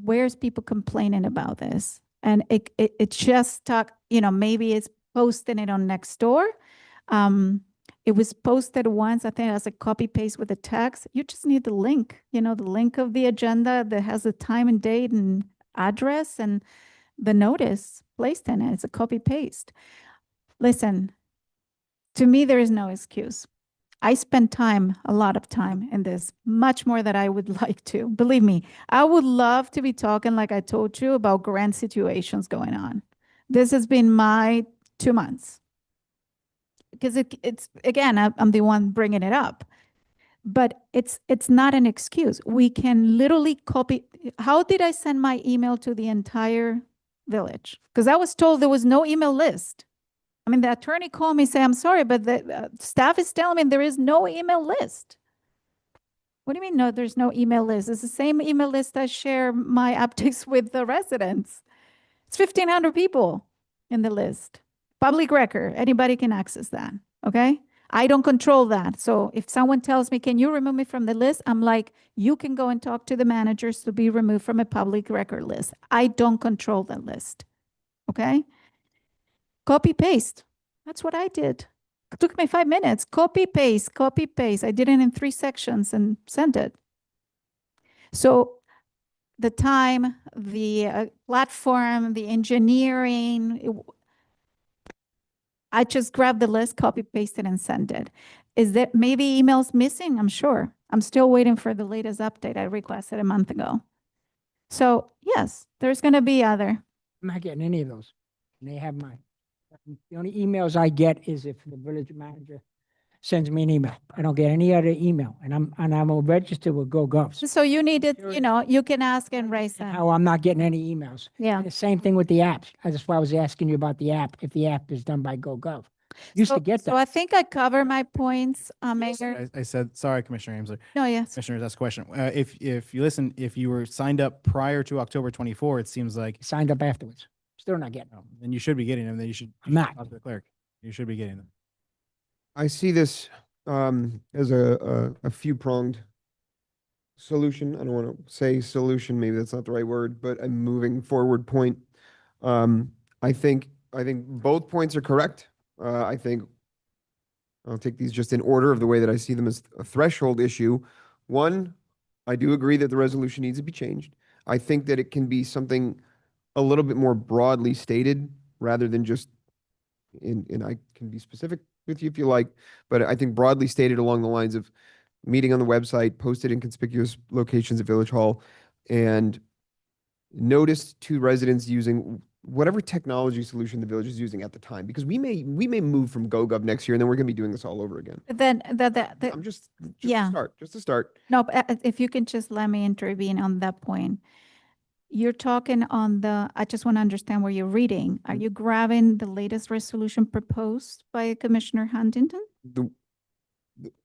where's people complaining about this? And it just maybe it's posting it on Nextdoor. It was posted once, I think as a copy paste with the text. You just need the link, the link of the agenda that has the time and date and address and the notice placed in it. It's a copy paste. Listen, to me, there is no excuse. I spend a lot of time in this, much more than I would like to. Believe me, I would love to be talking, like I told you, about grand situations going on. This has been my 2 months. Because it's again, I'm the one bringing it up. But it's not an excuse. We can literally copy. How did I send my email to the entire village? Because I was told there was no email list. I mean, the attorney called me and said, I'm sorry, but the staff is telling me there is no email list. What do you mean, no, there's no email list? It's the same email list I share my updates with the residents. It's 1,500 people in the list. Public record, anybody can access that, okay? I don't control that. So if someone tells me, can you remove me from the list? I'm like, you can go and talk to the managers to be removed from a public record list. I don't control that list, okay? Copy paste. That's what I did. It took me 5 minutes. Copy paste, copy paste. I did it in 3 sections and sent it. So the time, the platform, the engineering, I just grabbed the list, copy pasted and sent it. Is there maybe emails missing? I'm sure. I'm still waiting for the latest update I requested a month ago. So yes, there's going to be other. I'm not getting any of those. And they have mine. The only emails I get is if the village manager sends me an email. I don't get any other email, and I'm registered with GoGov. So you need it, you can ask and raise that. How I'm not getting any emails. Yeah. And the same thing with the apps. That's why I was asking you about the app, if the app is done by GoGov. Used to get So that. I think I cover my points, Mayor. I said, sorry, Commissioner Amesler. No, yes. Commissioners, that's a question. If you were signed up prior to October 24, it seems like, Signed up afterwards. Still not getting them. then you should be getting them. Then you should. I'm not. Talk to the clerk. You should be getting them. I see this as a few-pronged solution. I don't want to say solution, maybe that's not the right word, but a moving forward point. I think both points are correct. I think I'll take these just in order of the way that I see them as a threshold issue. One, I do agree that the resolution needs to be changed. I think that it can be something a little bit more broadly stated rather than just and I can be specific with you if you like, but I think broadly stated along the lines of meeting on the website, posted in conspicuous locations at Village Hall, and notice to residents using whatever technology solution the village is using at the time, because we may move from GoGov next year and then we're gonna be doing this all over again. Then, I'm just yeah. to start. No, but if you can just let me intervene on that point. You're talking on I just want to understand where you're reading. Are Mm. you grabbing the latest resolution proposed by Commissioner Huntington? The,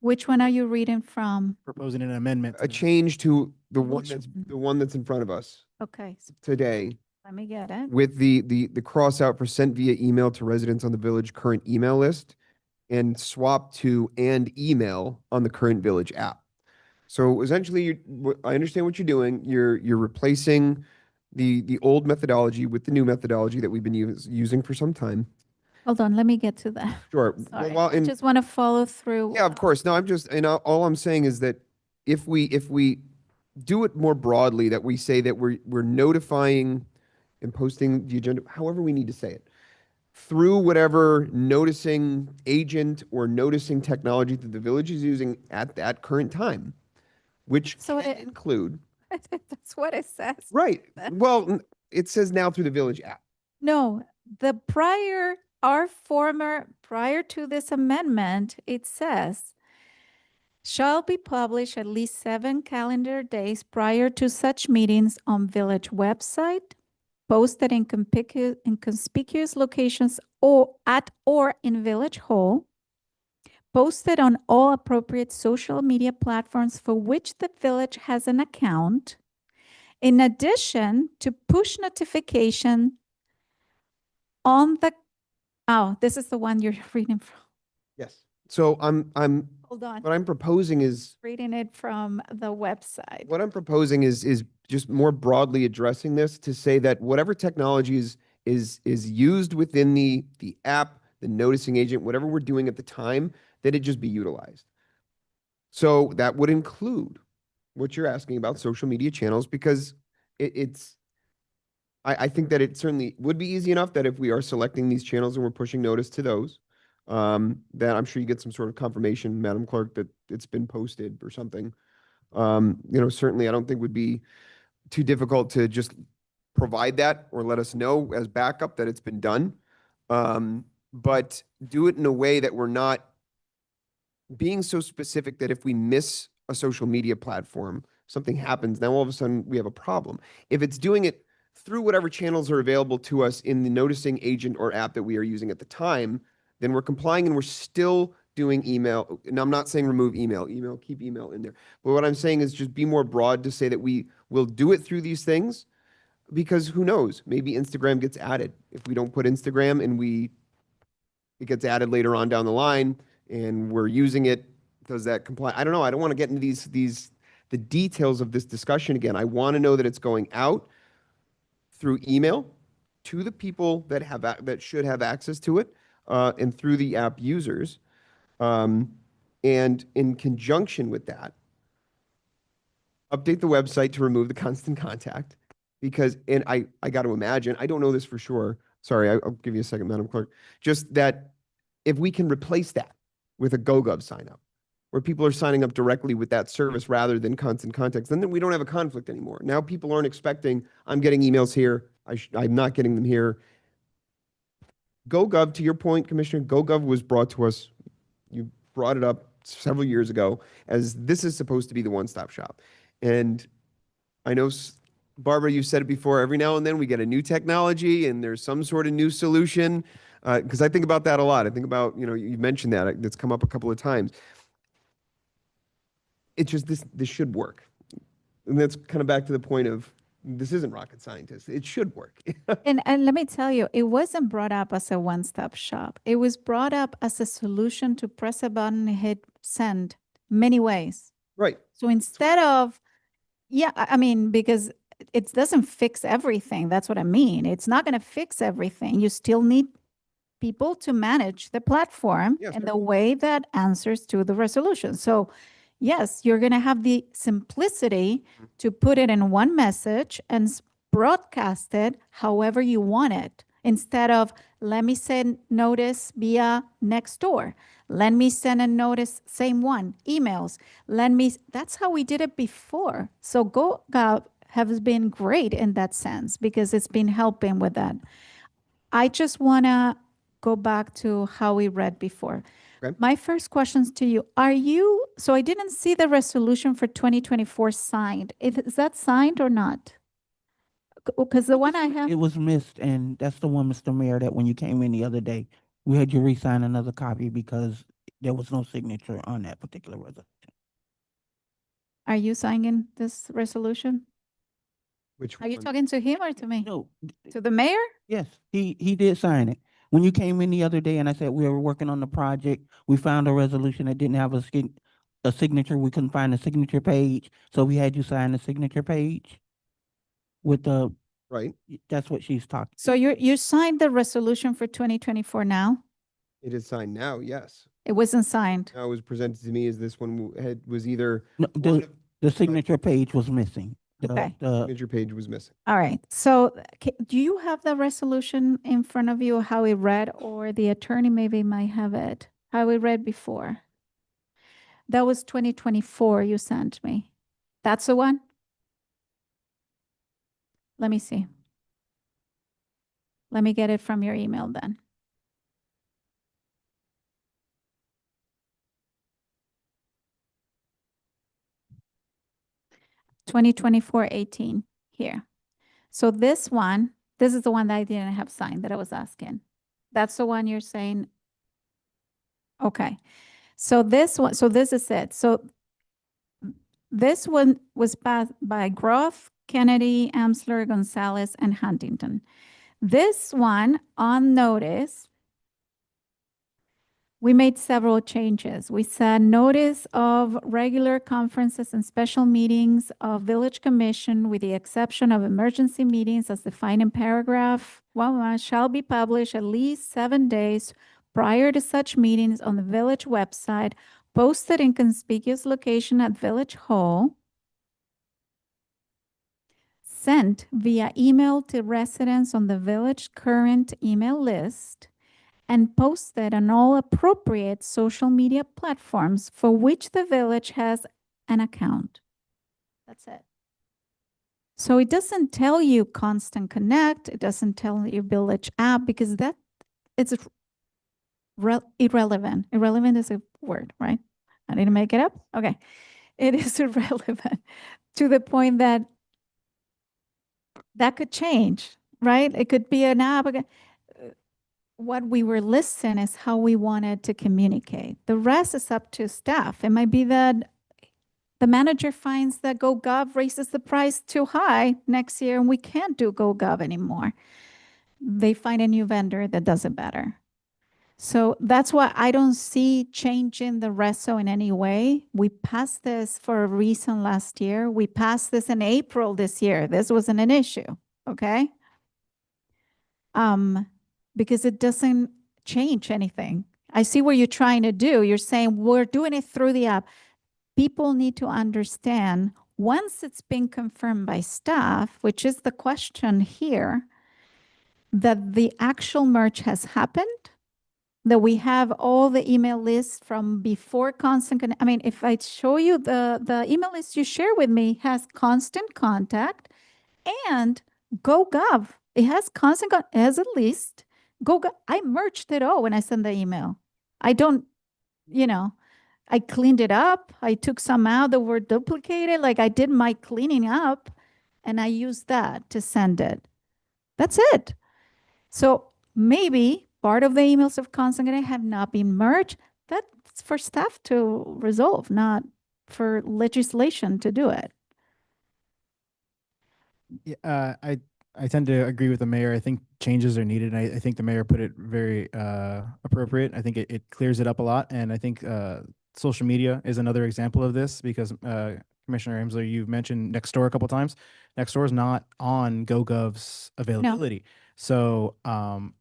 Which one are you reading from? Proposing an amendment. to a the- change to the Which one that's in front of us Okay, today let me get it. with the cross out for sent via email to residents on the village current email list and swap to and email on the current village app. So essentially, I understand what you're doing. You're replacing the old methodology with the new methodology that we've been using for some time. Hold on, let me get to that. Sure. Well, Sorry, while I in- just want to follow through. Yeah, of course. No, I'm just, and all I'm saying is that if we do it more broadly, that we say that we're notifying and posting the agenda, however we need to say it, through whatever noticing agent or noticing technology that the village is using at that current time, which So can it- include, That's what it says. right. Well, it says now through the village app. No, prior to this amendment, it says, shall be published at least 7 calendar days prior to such meetings on village website, posted in conspicuous locations or in village hall, posted on all appropriate social media platforms for which the village has an account, in addition to push notification on this is the one you're reading from. Yes. So I'm Hold on, what I'm proposing is reading it from the website. what I'm proposing is just more broadly addressing this to say that whatever technology is used within the app, the noticing agent, whatever we're doing at the time, that it just be utilized. So that would include what you're asking about social media channels, because I think that it certainly would be easy enough that if we are selecting these channels and we're pushing notice to those, that I'm sure you get some sort of confirmation, Madam Clerk, that it's been posted or something. Certainly I don't think would be too difficult to just provide that or let us know as backup that it's been done. But do it in a way that we're not being so specific that if we miss a social media platform, something happens, now all of a sudden we have a problem. If it's doing it through whatever channels are available to us in the noticing agent or app that we are using at the time, then we're complying and we're still doing email. And I'm not saying remove email, keep email in there. But what I'm saying is just be more broad to say that we will do it through these things, because who knows, maybe Instagram gets added. If we don't put Instagram and it gets added later on down the line and we're using it, does that comply? I don't know. I don't want to get into the details of this discussion again. I want to know that it's going out through email to the people that should have access to it, and through the app users. And in conjunction with that, update the website to remove the constant contact, because, and I got to imagine, I don't know this for sure. Sorry, I'll give you a second, Madam Clerk. Just that if we can replace that with a GoGov sign up, where people are signing up directly with that service rather than constant contacts, then we don't have a conflict anymore. Now people aren't expecting, I'm getting emails here, I'm not getting them here. GoGov, to your point, Commissioner, GoGov was brought to us, you brought it up several years ago, as this is supposed to be the one-stop shop. And I know, Barbara, you said it before, every now and then we get a new technology and there's some sort of new solution. Because I think about that a lot. I think about, you mentioned that, it's come up a couple of times. It's just this should work. And that's kind of back to the point of, this isn't rocket scientist. It should work. And let me tell you, it wasn't brought up as a one-stop shop. It was brought up as a solution to press a button and hit send many ways. Right. So instead of, I mean, because it doesn't fix everything. That's what I mean. It's not going to fix everything. You still need people to manage the platform Yes, in the way that answers to the resolution. So yes, you're going to have the simplicity to put it in one message and broadcast it however you want it. Instead of, let me send notice via Nextdoor. Let me send a notice, same one, emails. That's how we did it before. So has been great in that sense because it's been helping with that. I just want to go back to how we read before. Okay. My first questions to you, so I didn't see the resolution for 2024 signed. Is that signed or not? Because the one I have, It was missed, and that's the one, Mr. Mayor, that when you came in the other day, we had you re-sign another copy because there was no signature on that particular resolution. are you signing this resolution? Which Are you one? talking to him or to me? No, To the mayor? yes, he did sign it. When you came in the other day and I said we were working on the project, we found a resolution that didn't have a signature. We couldn't find a signature page, so we had you sign the signature page with the, Right. that's what she's talking. So you signed the resolution for 2024 now? It is signed now, yes. It wasn't signed. Now it was presented to me as this one was either No, one of the signature page was missing. Okay. The, signature page was missing. All right. So do you have the resolution in front of you, how it read, or the attorney maybe might have it, how it read before? That was 2024 you sent me. That's the one? Let me see. Let me get it from your email then. (2024-18) here. So this one, this is the one that I didn't have signed that I was asking. That's the one you're saying? Okay. So this one, so this is it. So this one was passed by Groff, Kennedy, Amsler, Gonzalez, and Huntington. This one on notice, we made several changes. We said notice of regular conferences and special meetings of Village Commission with the exception of emergency meetings as defined in paragraph 1 shall be published at least 7 days prior to such meetings on the village website, posted in conspicuous location at Village Hall, sent via email to residents on the village current email list, and posted on all appropriate social media platforms for which the village has an account. That's it. So it doesn't tell you Constant Connect, it doesn't tell you Village app because that it's irrelevant. Irrelevant is a word, right? I didn't make it up. Okay. It is irrelevant to the point that that could change, right? It could be an app. What we were listing is how we wanted to communicate. The rest is up to staff. It might be that the manager finds that GoGov raises the price too high next year and we can't do GoGov anymore. They find a new vendor that does it better. So that's why I don't see changing the reso in any way. We passed this for a reason last year. We passed this in April this year. This wasn't an issue, okay? Because it doesn't change anything. I see what you're trying to do. You're saying we're doing it through the app. People need to understand once it's been confirmed by staff, which is the question here, that the actual merge has happened, that we have all the email lists from before Constant Connect. I mean, if I show you the email list you share with me has Constant Contact and GoGov. It has Constant Contact, it has a list. GoGov, I merged it all when I sent the email. I don't, I cleaned it up. I took some out that were duplicated. Like I did my cleaning up and I used that to send it. That's it. So maybe part of the emails of Constant Connect have not been merged. That's for staff to resolve, not for legislation to do it. Yeah, I tend to agree with the mayor. I think changes are needed. And I think the mayor put it very appropriate. I think it clears it up a lot. And I think social media is another example of this because Commissioner Amsler, you've mentioned Nextdoor a couple of times. Nextdoor is not on GoGov's availability. So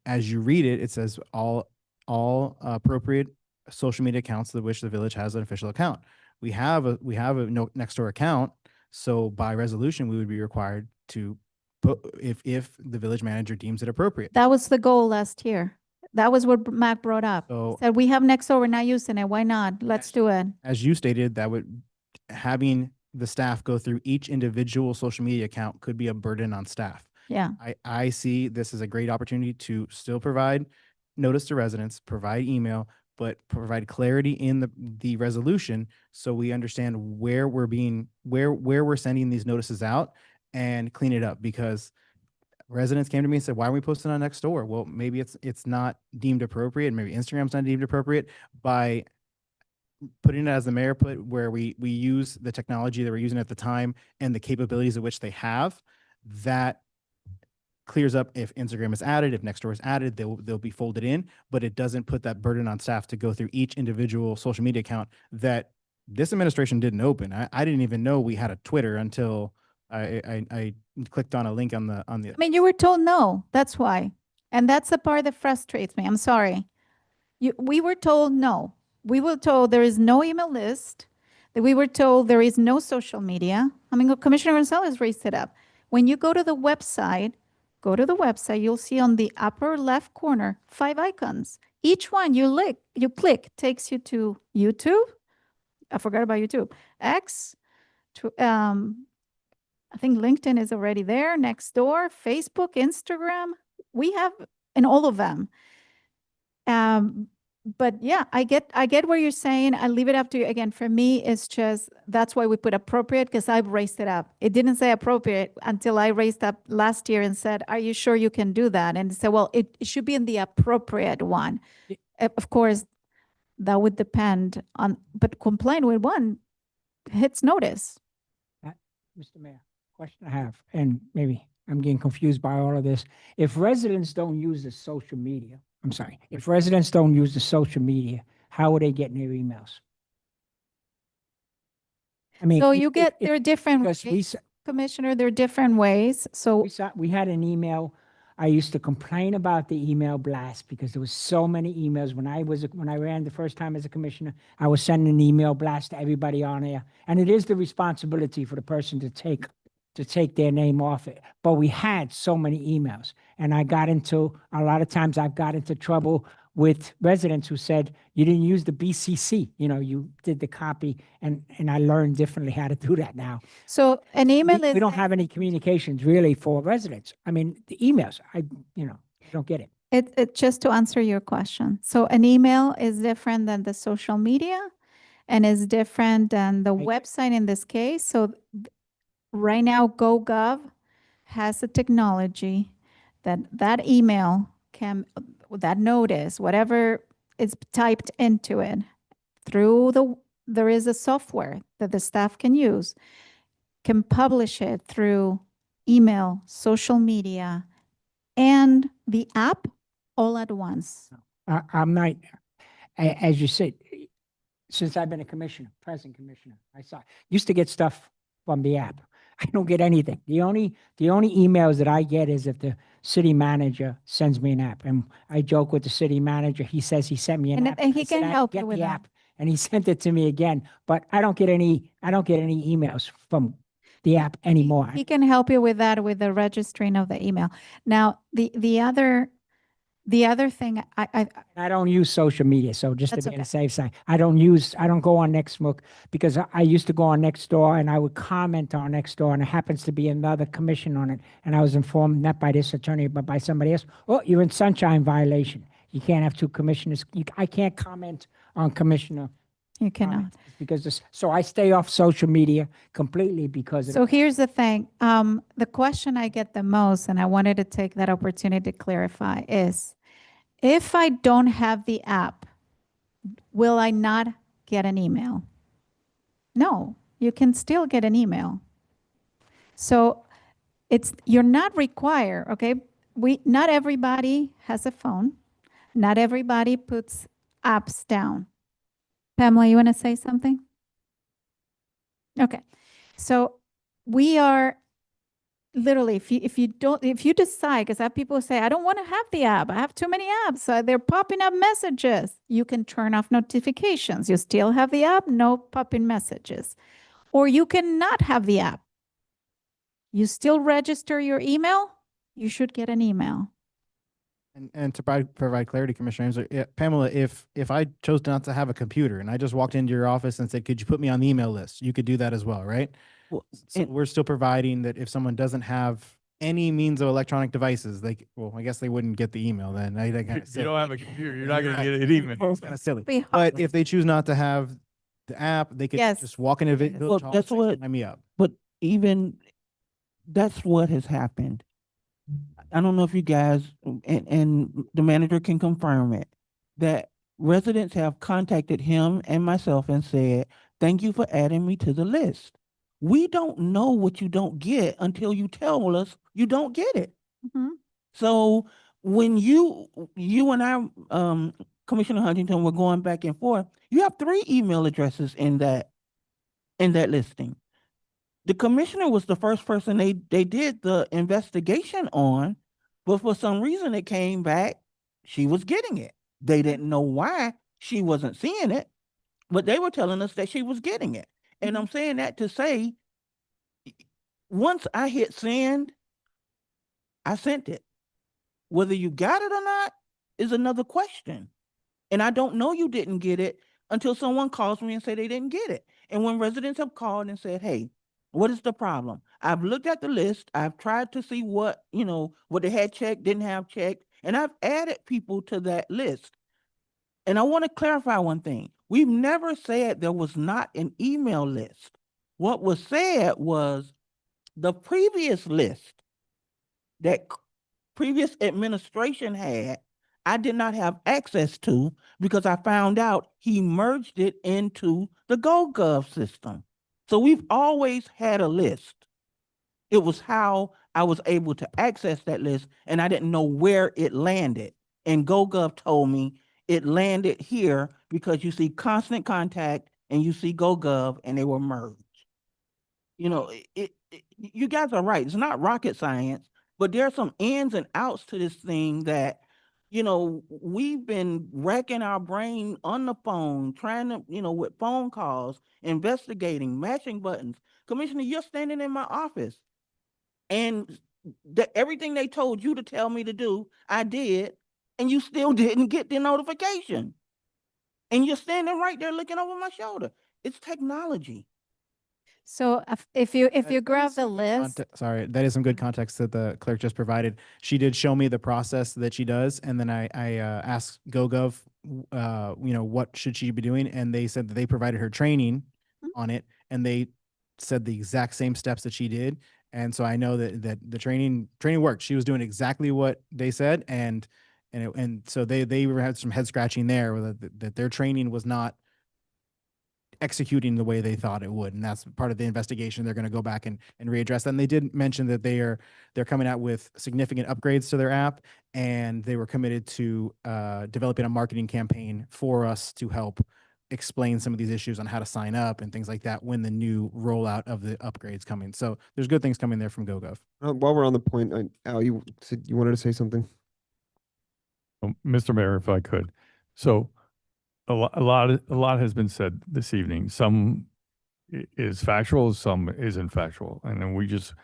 as you read it, it says all appropriate social media accounts of which the village has an official account. We have a Nextdoor account. So by resolution, we would be required to put if the village manager deems it appropriate. That was the goal last year. That was what Mac brought up. So Said we have Nextdoor, we're not using it. Why not? Let's do it. as you stated, that would having the staff go through each individual social media account could be a burden on staff. Yeah. I see this as a great opportunity to still provide notice to residents, provide email, but provide clarity in the resolution so we understand where we're sending these notices out and clean it up, because residents came to me and said, why are we posting on Nextdoor? Well, maybe it's not deemed appropriate. Maybe Instagram's not deemed appropriate. By putting it as the mayor put, where we use the technology that we're using at the time and the capabilities of which they have, that clears up if Instagram is added, if Nextdoor is added, they'll be folded in, but it doesn't put that burden on staff to go through each individual social media account that this administration didn't open. I didn't even know we had a Twitter until I clicked on a link on the. I mean, you were told no, that's why. And that's the part that frustrates me. I'm sorry. We were told no. We were told there is no email list, that we were told there is no social media. I mean, Commissioner Gonzalez raised it up. When you go to the website, you'll see on the upper left corner, 5 icons. Each one you click takes you to YouTube. I forgot about YouTube. X, to, I think LinkedIn is already there, Nextdoor, Facebook, Instagram. We have in all of them. But yeah, I get what you're saying. I leave it up to you. Again, for me, it's just, that's why we put appropriate, because I've raised it up. It didn't say appropriate until I raised up last year and said, are you sure you can do that? And said, well, it should be in the appropriate one. Of course, that would depend on, but complying with one hits notice. Mr. Mayor, question I have, and maybe I'm getting confused by all of this. If residents don't use the social media, if residents don't use the social media, how are they getting their emails? I mean. So you get, there are different Because ways, Commissioner, there are different ways. So we had an email. I used to complain about the email blast because there was so many emails. When I ran the first time as a commissioner, I was sending an email blast to everybody on there. And it is the responsibility for the person to take their name off it. But we had so many emails. And a lot of times I've got into trouble with residents who said, you didn't use the BCC, you did the copy, and I learned differently how to do that now. so an email is. We don't have any communications really for residents. I mean, the emails, I don't get it. It just to answer your question. So an email is different than the social media and is different than the website in this case. So right now, GoGov has a technology that email can, that notice, whatever is typed into it, there is a software that the staff can use, can publish it through email, social media, and the app all at once. I'm not, as you said, since I've been a commissioner, present commissioner, used to get stuff from the app. I don't get anything. The only emails that I get is if the city manager sends me an app. And I joke with the city manager. He says he sent me an app. And he I said, can "I help get you with the that. app." And he sent it to me again. But I don't get any emails from the app anymore. He can help you with that, with the registering of the email. Now, the other thing, I don't use social media, so just to That's be on okay. the safe side, I don't go on Nextbook because I used to go on Nextdoor and I would comment on Nextdoor, and it happens to be another commission on it, and I was informed not by this attorney but by somebody else. Oh, you're in sunshine violation. You can't have two commissioners. I can't comment on commissioner you cannot. comments because this. So I stay off social media completely because of So here's the thing. The question I get the most, and I wanted to take that opportunity to clarify, is if I don't have the app, will I not get an email? No, you can still get an email. So you're not required, okay? Not everybody has a phone. Not everybody puts apps down. Pamela, you want to say something? Okay. So we are literally, if you decide, because I have people who say, I don't want to have the app. I have too many apps. They're popping up messages. You can turn off notifications. You still have the app, no popping messages. Or you cannot have the app. You still register your email, you should get an email. And to provide clarity, Commissioner Amesler, Pamela, if I chose not to have a computer and I just walked into your office and said, could you put me on the email list? You could do that as well, right? Well, So and- we're still providing that if someone doesn't have any means of electronic devices, well, I guess they wouldn't get the email then. I kind If of you don't have a computer, you're not gonna get it even. It's kind of silly. Be But if they choose not to have the app, they could Yes. just walk into Yes. Village Well, Hall, that's say, what- sign me up. But even, that's what has happened. I don't know if you guys, and the manager can confirm it, that residents have contacted him and myself and said, thank you for adding me to the list. We don't know what you don't get until you tell us you don't get it. Mhm. So when you and I, Commissioner Huntington, were going back and forth, you have 3 email addresses in that listing. The commissioner was the first person they did the investigation on, but for some reason it came back, she was getting it. They didn't know why she wasn't seeing it, but they were telling us that she was getting it. And I'm saying that to say, once I hit send, I sent it. Whether you got it or not is another question. And I don't know you didn't get it until someone calls me and say they didn't get it. And when residents have called and said, hey, what is the problem? I've looked at the list. I've tried to see what they had checked, didn't have checked, and I've added people to that list. And I want to clarify one thing. We've never said there was not an email list. What was said was the previous list that previous administration had, I did not have access to because I found out he merged it into the GoGov system. So we've always had a list. It was how I was able to access that list, and I didn't know where it landed. And GoGov told me it landed here because you see Constant Contact and you see GoGov, and they were merged. You guys are right. It's not rocket science, but there are some ins and outs to this thing that, we've been racking our brain on the phone, trying to, with phone calls, investigating, matching buttons. Commissioner, you're standing in my office, and everything they told you to tell me to do, I did, and you still didn't get the notification. And you're standing right there looking over my shoulder. It's technology. So if you That grab is the some good list, Sorry, that is some good context that the clerk just provided. She did show me the process that she does, and then I asked GoGov, what should she be doing, and they said that they provided her training on it, and they said the exact same steps that she did, and so I know that the training worked. She was doing exactly what they said, and so they had some head scratching there that their training was not executing the way they thought it would. And that's part of the investigation. They're going to go back and readdress that. And they did mention that they're coming out with significant upgrades to their app, and they were committed to developing a marketing campaign for us to help explain some of these issues on how to sign up and things like that when the new rollout of the upgrades coming. So there's good things coming there from GoGov. While we're on the point, Al, you said you wanted to say something? Mr. Mayor, if I could. So a lot has been said this evening. Some is factual, some isn't factual. And then we just,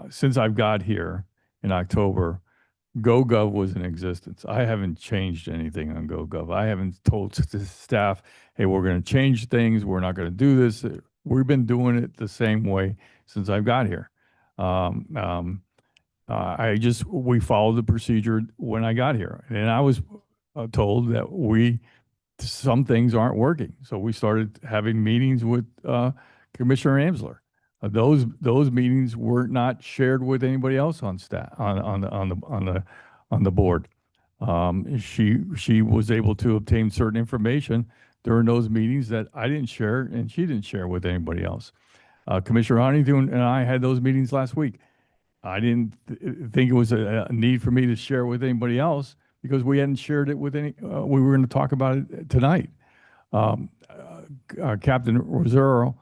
since I've got here in October, GoGov was in existence. I haven't changed anything on GoGov. I haven't told the staff, hey, we're going to change things. We're not going to do this. We've been doing it the same way since I've got here. We followed the procedure when I got here. And I was told that some things aren't working. So we started having meetings with Commissioner Amesler. Those meetings were not shared with anybody else on staff on the board. She was able to obtain certain information during those meetings that I didn't share, and she didn't share with anybody else. Commissioner Huntington and I had those meetings last week. I didn't think it was a need for me to share with anybody else because we hadn't shared it with any. We were going to talk about it tonight. Captain Rosero,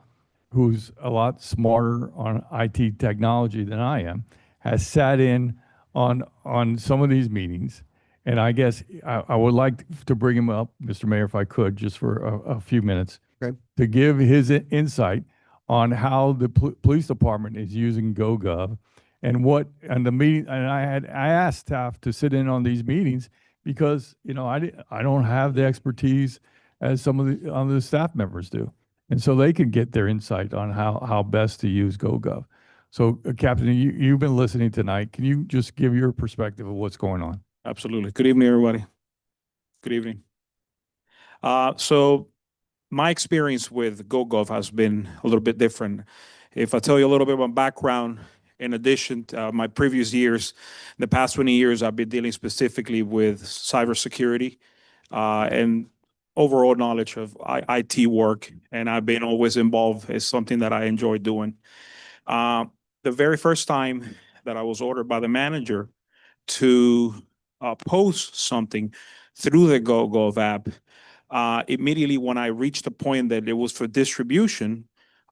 who's a lot smarter on IT technology than I am, has sat in on some of these meetings. And I guess I would like to bring him up, Mr. Mayor, if I could, just for a few minutes, Okay. to give his insight on how the police department is using GoGov And the meeting, and I asked staff to sit in on these meetings because, I don't have the expertise as some of the other staff members do. And so they can get their insight on how best to use GoGov. So Captain, you've been listening tonight. Can you just give your perspective of what's going on? Absolutely. Good evening, everybody. Good evening. So my experience with GoGov has been a little bit different. If I tell you a little bit about background, in addition to my previous years, the past 20 years, I've been dealing specifically with cybersecurity and overall knowledge of IT work, and I've been always involved. It's something that I enjoy doing. The very first time that I was ordered by the manager to post something through the GoGov app, immediately when I reached the point that it was for distribution,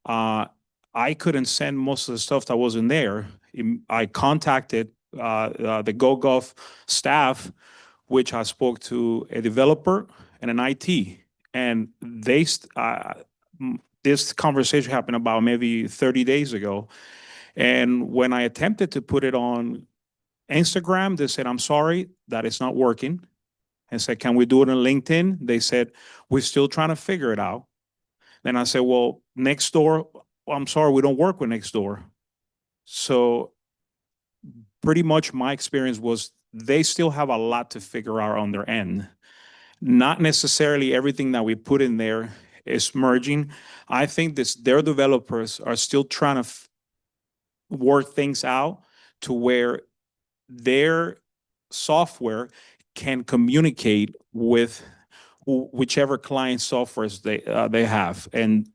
I couldn't send most of the stuff that wasn't there. I contacted the GoGov staff, which I spoke to a developer and an IT, and this conversation happened about maybe 30 days ago. And when I attempted to put it on Instagram, they said, "I'm sorry, that is not working." And said, "Can we do it on LinkedIn?" They said, "We're still trying to figure it out." Then I said, "Well, Nextdoor, I'm sorry, we don't work with Nextdoor." So pretty much my experience was they still have a lot to figure out on their end. Not necessarily everything that we put in there is merging. I think their developers are still trying to work things out to where their software can communicate with whichever client softwares they have. And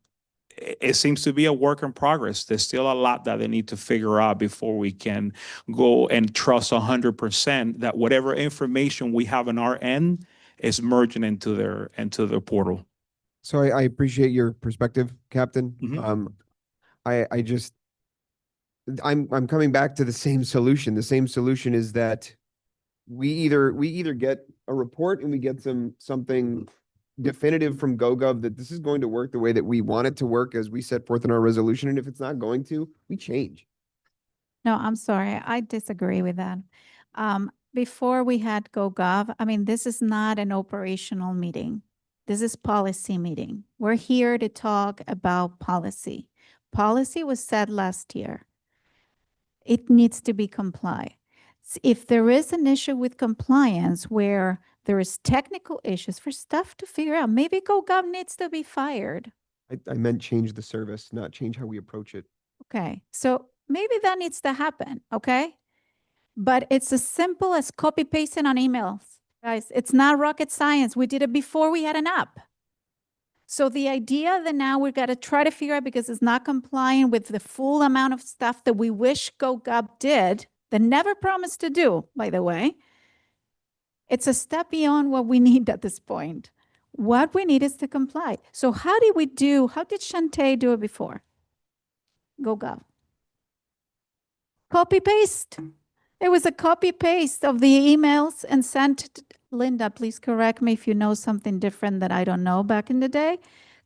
it seems to be a work in progress. There's still a lot that they need to figure out before we can go and trust 100% that whatever information we have on our end is merging into their portal. So I appreciate your perspective, Captain. Mhm. I'm coming back to the same solution. The same solution is that we either get a report and we get something definitive from GoGov that this is going to work the way that we want it to work as we set forth in our resolution. And if it's not going to, we change. No, I'm sorry. I disagree with that. Before we had GoGov, I mean, this is not an operational meeting. This is policy meeting. We're here to talk about policy. Policy was set last year. It needs to be complied. If there is an issue with compliance where there is technical issues for stuff to figure out, maybe GoGov needs to be fired. I meant change the service, not change how we approach it. Okay, so maybe that needs to happen, okay? But it's as simple as copy pasting on emails. Guys, it's not rocket science. We did it before we had an app. So the idea that now we've got to try to figure out because it's not complying with the full amount of stuff that we wish GoGov did, that never promised to do, by the way, it's a step beyond what we need at this point. What we need is to comply. So how did Shantae do it before? GoGov. Copy paste. It was a copy paste of the emails and sent. Linda, please correct me if you know something different that I don't know back in the day.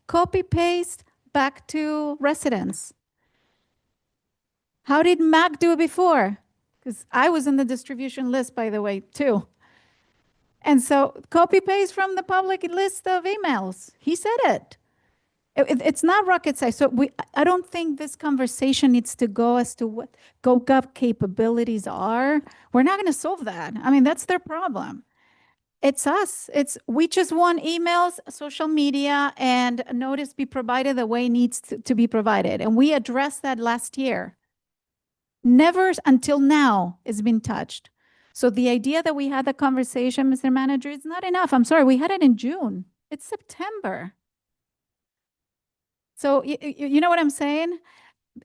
Copy paste back to residents. How did Mac do it before? Because I was in the distribution list, by the way, too. And so copy paste from the public list of emails. He said it. It's not rocket science. So I don't think this conversation needs to go as to what GoGov capabilities are. We're not going to solve that. I mean, that's their problem. It's us. We just want emails, social media, and notice be provided the way it needs to be provided. And we addressed that last year. Never until now has been touched. So the idea that we had the conversation, Mr. Manager, is not enough. I'm sorry, we had it in June. It's September. So you know what I'm saying?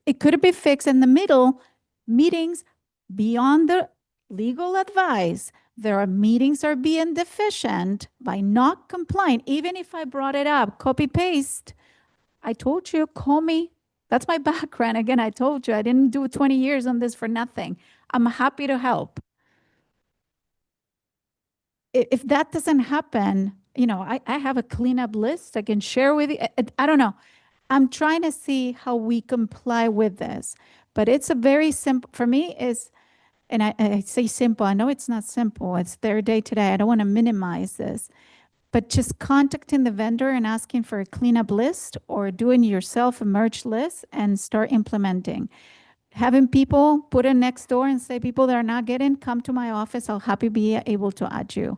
It could be fixed in the middle. Meetings beyond the legal advice. There are meetings are being deficient by not complying. Even if I brought it up, copy paste. I told you, call me. That's my background. Again, I told you, I didn't do 20 years on this for nothing. I'm happy to help. If that doesn't happen, you know, I have a cleanup list I can share with you. I don't know. I'm trying to see how we comply with this. But it's a very simple, for me is, and I say simple, I know it's not simple, it's their day to day, I don't want to minimize this. But just contacting the vendor and asking for a cleanup list or doing yourself a merge list and start implementing. Having people put it next door and say, people that are not getting, come to my office, I'll happy be able to add you.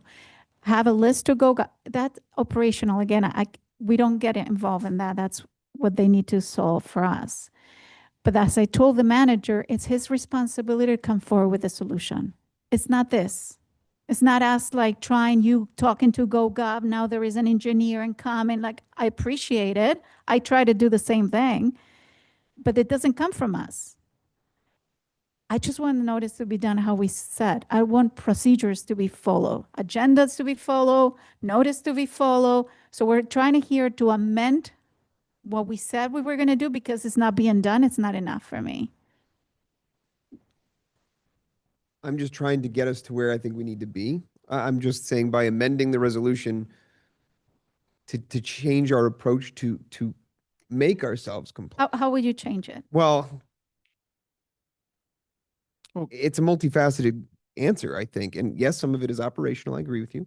Have a list to go, that's operational. Again, we don't get involved in that. That's what they need to solve for us. But as I told the manager, it's his responsibility to come forward with a solution. It's not this. It's not us like talking to GoGov. Now there is an engineer and comment, like, I appreciate it. I try to do the same thing, but it doesn't come from us. I just want the notice to be done how we said. I want procedures to be followed, agendas to be followed, notice to be followed. So we're trying to amend what we said we were going to do because it's not being done. It's not enough for me. I'm just trying to get us to where I think we need to be. I'm just saying by amending the resolution to change our approach to make ourselves compliant. How would you change it? Well, it's a multifaceted answer, I think. And yes, some of it is operational. I agree with you.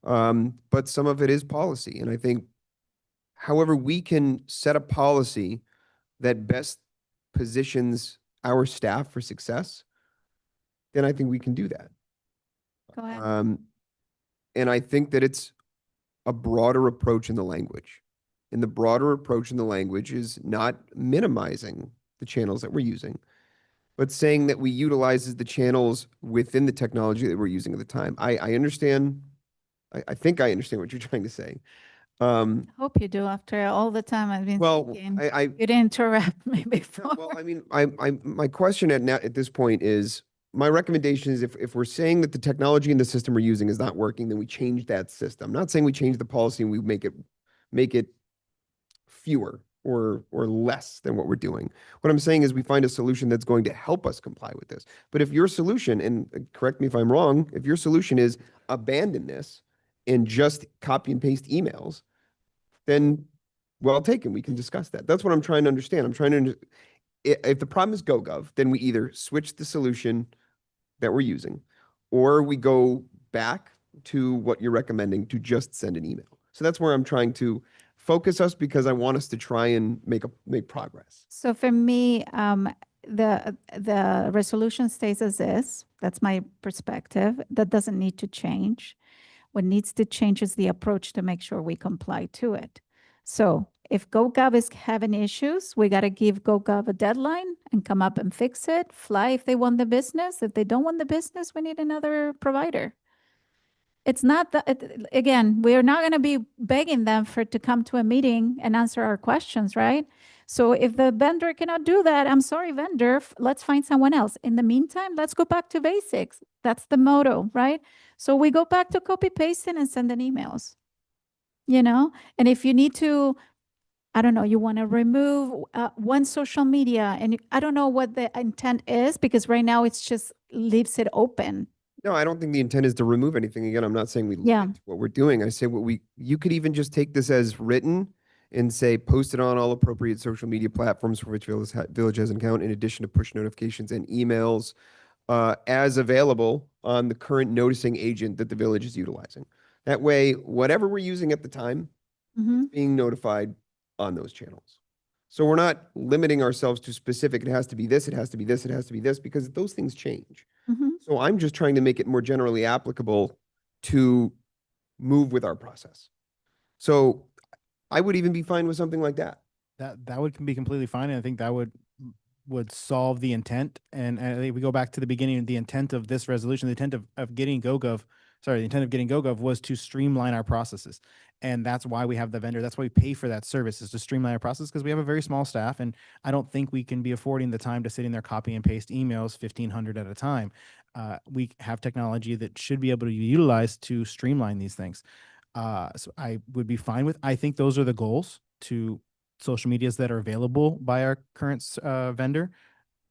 But some of it is policy. And I think however we can set a policy that best positions our staff for success, then I think we can do that. Go ahead. And I think that it's a broader approach in the language. And the broader approach in the language is not minimizing the channels that we're using, but saying that we utilizes the channels within the technology that we're using at the time. I understand. I think I understand what you're trying to say. Hope you do after all the time I've been Well, speaking. I You didn't interrupt me before. well, I mean, my question at this point is, my recommendation is if we're saying that the technology in the system we're using is not working, then we change that system. I'm not saying we change the policy and we make it fewer or less than what we're doing. What I'm saying is we find a solution that's going to help us comply with this. But if your solution, and correct me if I'm wrong, if your solution is abandon this and just copy and paste emails, then well taken, we can discuss that. That's what I'm trying to understand. I'm trying to, if the problem is GoGov, then we either switch the solution that we're using, or we go back to what you're recommending to just send an email. So that's where I'm trying to focus us because I want us to try and make progress. So for me, the resolution stays as is. That's my perspective. That doesn't need to change. What needs to change is the approach to make sure we comply to it. So if GoGov is having issues, we got to give GoGov a deadline and come up and fix it. Fly if they want the business. If they don't want the business, we need another provider. It's not that, again, we're not going to be begging them to come to a meeting and answer our questions, right? So if the vendor cannot do that, I'm sorry, vendor, let's find someone else. In the meantime, let's go back to basics. That's the motto, right? So we go back to copy pasting and sending emails, and if you need to, I don't know, you want to remove one social media, and I don't know what the intent is because right now it's just leaves it open. No, I don't think the intent is to remove anything. Again, I'm not saying we Yeah. limit what we're doing. I say you could even just take this as written and say, post it on all appropriate social media platforms for which Village has an account, in addition to push notifications and emails as available on the current noticing agent that the Village is utilizing. That way, whatever we're using at the time, Mhm. being notified on those channels. So we're not limiting ourselves to specific, it has to be this, it has to be this, it has to be this, because those things change. Mhm. So I'm just trying to make it more generally applicable to move with our process. So I would even be fine with something like that. That would be completely fine. And I think that would solve the intent. And I think we go back to the beginning, the intent of this resolution, the intent of getting GoGov was to streamline our processes. And that's why we have the vendor. That's why we pay for that service, is to streamline our process, because we have a very small staff. And I don't think we can be affording the time to sit in there, copy and paste emails 1,500 at a time. We have technology that should be able to be utilized to streamline these things. So I would be fine with, I think those are the goals, to social medias that are available by our current vendor,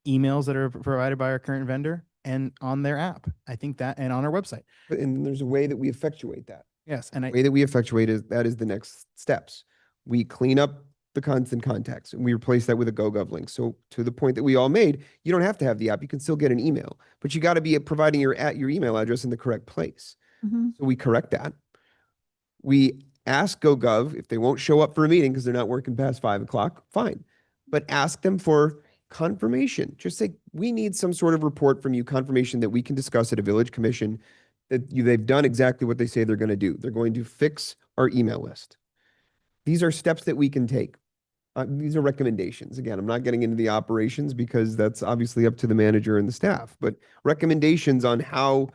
emails that are provided by our current vendor, and on their app. I think that, and on our website. And there's a way that we effectuate that. Yes. And The way that we effectuate that is the next steps. We clean up the constant contacts, and we replace that with a GoGov link. So to the point that we all made, you don't have to have the app. You can still get an email, but you got to be providing your email address in the correct place. Mhm. So we correct that. We ask GoGov if they won't show up for a meeting because they're not working past 5 o'clock, fine. But ask them for confirmation. Just say, we need some sort of report from you, confirmation that we can discuss at a village commission that they've done exactly what they say they're going to do. They're going to fix our email list. These are steps that we can take. These are recommendations. Again, I'm not getting into the operations because that's obviously up to the manager and the staff, but recommendations on how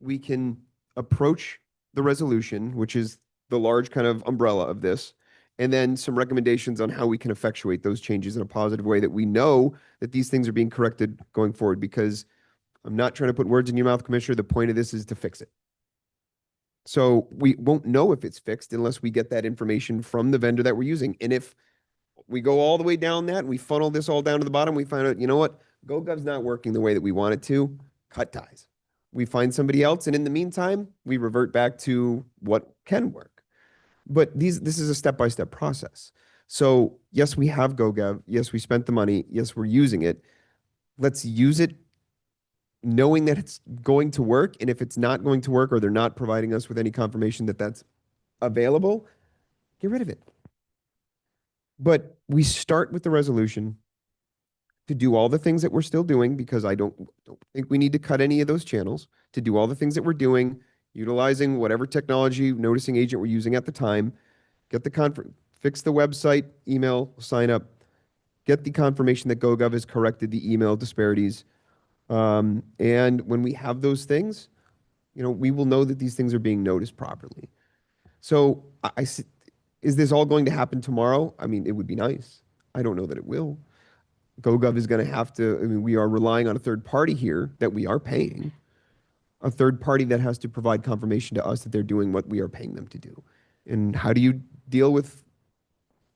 we can approach the resolution, which is the large kind of umbrella of this, and then some recommendations on how we can effectuate those changes in a positive way that we know that these things are being corrected going forward, because I'm not trying to put words in your mouth, Commissioner. The point of this is to fix it. So we won't know if it's fixed unless we get that information from the vendor that we're using. And if we go all the way down that and we funnel this all down to the bottom, we find out, you know what, GoGov's not working the way that we want it to, cut ties. We find somebody else, and in the meantime, we revert back to what can work. But this is a step-by-step process. So yes, we have GoGov. Yes, we spent the money. Yes, we're using it. Let's use it knowing that it's going to work. And if it's not going to work, or they're not providing us with any confirmation that that's available, get rid of it. But we start with the resolution to do all the things that we're still doing, because I don't think we need to cut any of those channels, to do all the things that we're doing, utilizing whatever technology noticing agent we're using at the time, get the fix the website, email, sign up, get the confirmation that GoGov has corrected the email disparities. And when we have those things, we will know that these things are being noticed properly. So is this all going to happen tomorrow? I mean, it would be nice. I don't know that it will. GoGov is going to have to, we are relying on a third party here that we are paying, a third party that has to provide confirmation to us that they're doing what we are paying them to do. And how do you deal with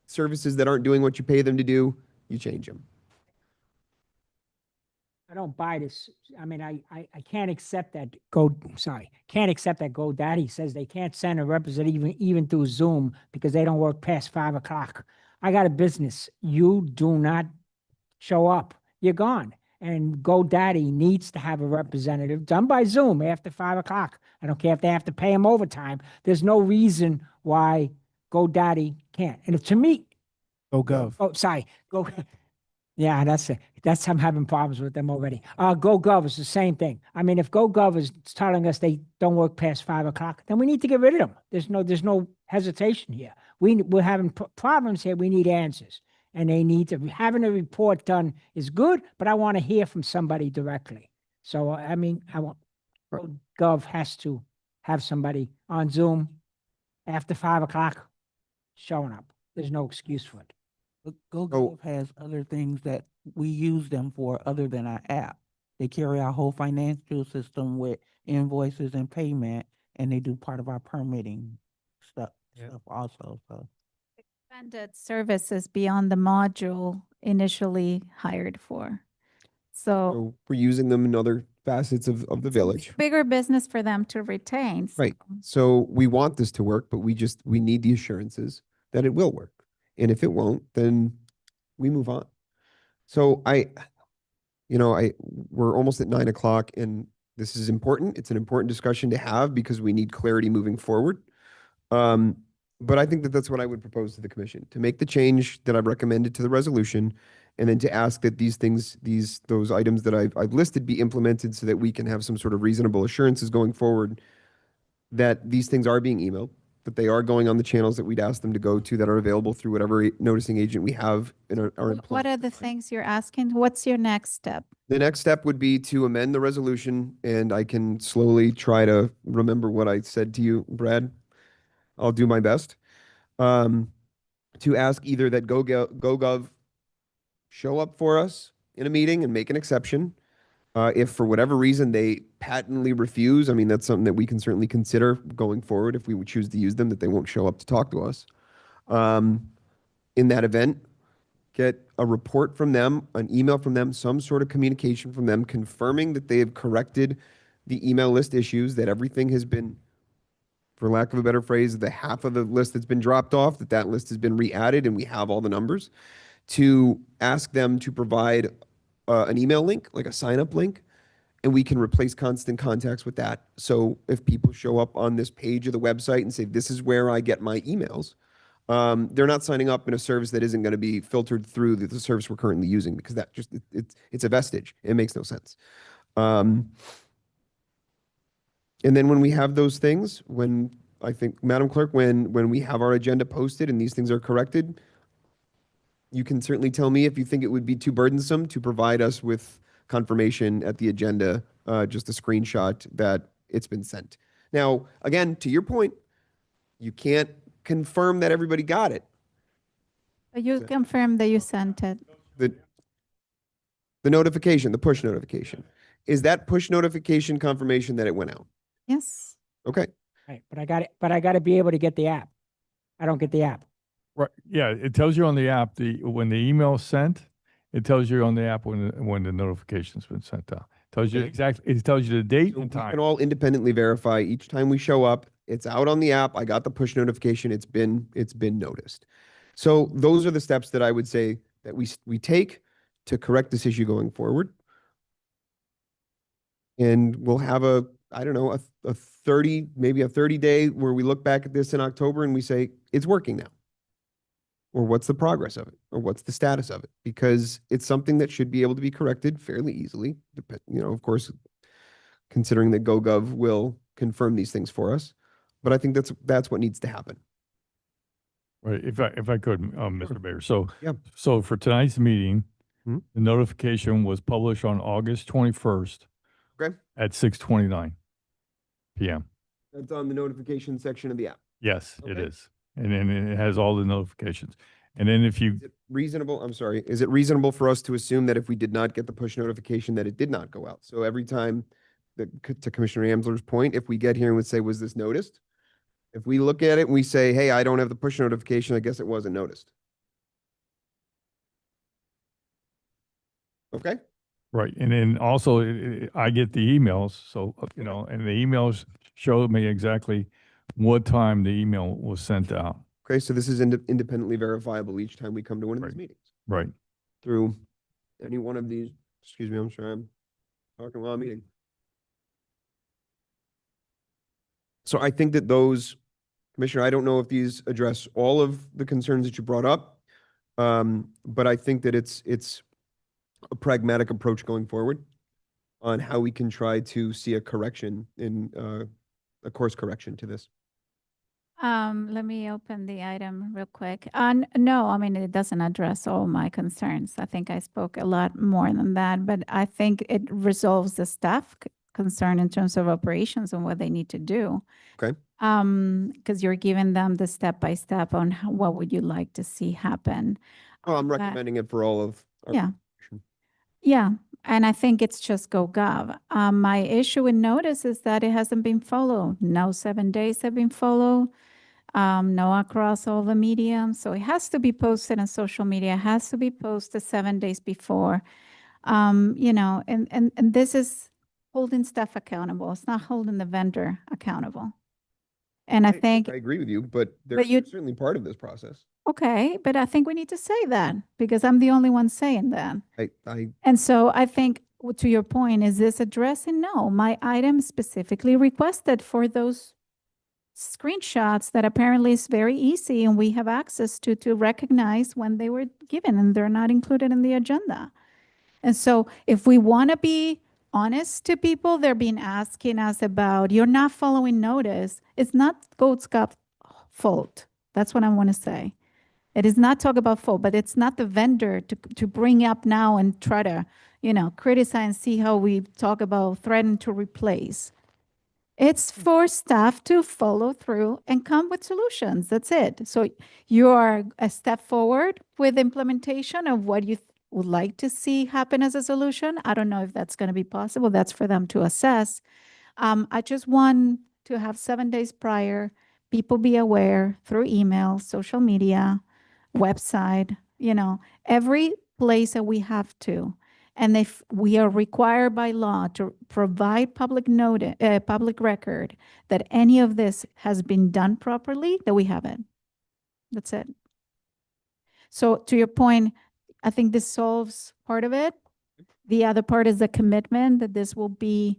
services that aren't doing what you pay them to do? You change them. I don't buy this. I mean, I can't accept that can't accept that GoDaddy says they can't send a representative even through Zoom because they don't work past 5 o'clock. I got a business. You do not show up, you're gone. And GoDaddy needs to have a representative done by Zoom after 5 o'clock. I don't care if they have to pay them overtime. There's no reason why GoDaddy can't. And to me, GoGov. Yeah, that's I'm having problems with them already. GoGov is the same thing. I mean, if GoGov is telling us they don't work past 5 o'clock, then we need to get rid of them. There's no hesitation here. We're having problems here. We need answers. And they need to, having a report done is good, but I want to hear from somebody directly. So, I mean, Gov has to have somebody on Zoom after 5 o'clock showing up. There's no excuse for it. But GoGov has other things that we use them for other than our app. They carry our whole financial system with invoices and payment, and they do part of our permitting stuff also, so. Expanded services beyond the module initially hired for. So we're using them in other facets of the village. Bigger business for them to retain. Right. So we want this to work, but we need the assurances that it will work. And if it won't, then we move on. So we're almost at 9 o'clock, and this is important. It's an important discussion to have because we need clarity moving forward. But I think that that's what I would propose to the commission, to make the change that I've recommended to the resolution, and then to ask that those items that I've listed be implemented so that we can have some sort of reasonable assurances going forward that these things are being emailed, that they are going on the channels that we'd ask them to go to, that are available through whatever noticing agent we have in our What are the things you're asking? What's your next step? The next step would be to amend the resolution, and I can slowly try to remember what I said to you, Brad. I'll do my best. To ask either that GoGov show up for us in a meeting and make an exception. If for whatever reason they patently refuse, I mean, that's something that we can certainly consider going forward if we would choose to use them, that they won't show up to talk to us. In that event, get a report from them, an email from them, some sort of communication from them confirming that they have corrected the email list issues, that everything has been for lack of a better phrase, the half of the list that's been dropped off, that list has been re-added and we have all the numbers, to ask them to provide an email link, like a sign-up link, and we can replace constant contacts with that. So if people show up on this page of the website and say, this is where I get my emails, they're not signing up in a service that isn't going to be filtered through the service we're currently using, because that just, it's a vestige. It makes no sense. And then when we have those things, when I think, Madam Clerk, when we have our agenda posted and these things are corrected, you can certainly tell me if you think it would be too burdensome to provide us with confirmation at the agenda, just a screenshot that it's been sent. Now, again, to your point, you can't confirm that everybody got it. But you confirm that you sent it. The notification, the push notification. Is that push notification confirmation that it went out? Yes. Okay. Right, but I got to be able to get the app. I don't get the app. Right, yeah, it tells you on the app, when the email is sent, it tells you on the app when the notification's been sent out. Tells you Okay. exactly, it tells you the date So we and can time. all independently verify each time we show up. It's out on the app. I got the push notification. It's been noticed. So those are the steps that I would say that we take to correct this issue going forward. And we'll have I don't know, a 30, maybe a 30-day where we look back at this in October and we say, it's working now. Or what's the progress of it? Or what's the status of it? Because it's something that should be able to be corrected fairly easily. Of course, considering that GoGov will confirm these things for us. But I think that's what needs to happen. Right, if I could, Mr. Mayor. So, Yeah. so for tonight's meeting, Hmm? the notification was published on August 21st. Okay. At 6:29 PM. That's on the notification section of the app. Yes, it Okay. is. And then it has all the notifications. And then if you, Is it reasonable, I'm sorry, is it reasonable for us to assume that if we did not get the push notification, that it did not go out? So every time, to Commissioner Amsler's point, if we get here and would say, was this noticed? If we look at it and we say, hey, I don't have the push notification, I guess it wasn't noticed. Okay? right, and then also I get the emails, so, and the emails show me exactly what time the email was sent out. Okay, so this is independently verifiable each time we come to one of these Right. meetings Right, through any one of these. Excuse me, I'm sorry, I'm talking while I'm eating. So I think that those, Commissioner, I don't know if these address all of the concerns that you brought up, but I think that it's a pragmatic approach going forward on how we can try to see a correction in a course correction to this. Let me open the item real quick. No, I mean, it doesn't address all my concerns. I think I spoke a lot more than that, but I think it resolves the staff concern in terms of operations and what they need to do. Okay. Because you're giving them the step-by-step on what would you like to see happen. Oh, I'm That- recommending it for all of our. Yeah. Yeah, and I think it's just GoGov. My issue with notice is that it hasn't been followed. No 7 days have been followed. No across all the mediums. So it has to be posted on social media, has to be posted 7 days before. And this is holding staff accountable. It's not holding the vendor accountable. And I think, I agree with you, but they're But you- certainly part of this process. okay, but I think we need to say that because I'm the only one saying that. I And so I think, to your point, is this addressing? No, my item specifically requested for those screenshots that apparently is very easy and we have access to recognize when they were given and they're not included in the agenda. And so if we want to be honest to people, they're being asking us about, you're not following notice. It's not GoGov's fault. That's what I want to say. It is not talk about fault, but it's not the vendor to bring up now and try to, criticize and see how we talk about threatening to replace. It's for staff to follow through and come with solutions. That's it. So you are a step forward with implementation of what you would like to see happen as a solution. I don't know if that's going to be possible. That's for them to assess. I just want to have 7 days prior, people be aware through email, social media, website, every place that we have to. And if we are required by law to provide public notice, public record that any of this has been done properly, that we haven't. That's it. So to your point, I think this solves part of it. The other part is the commitment that this will be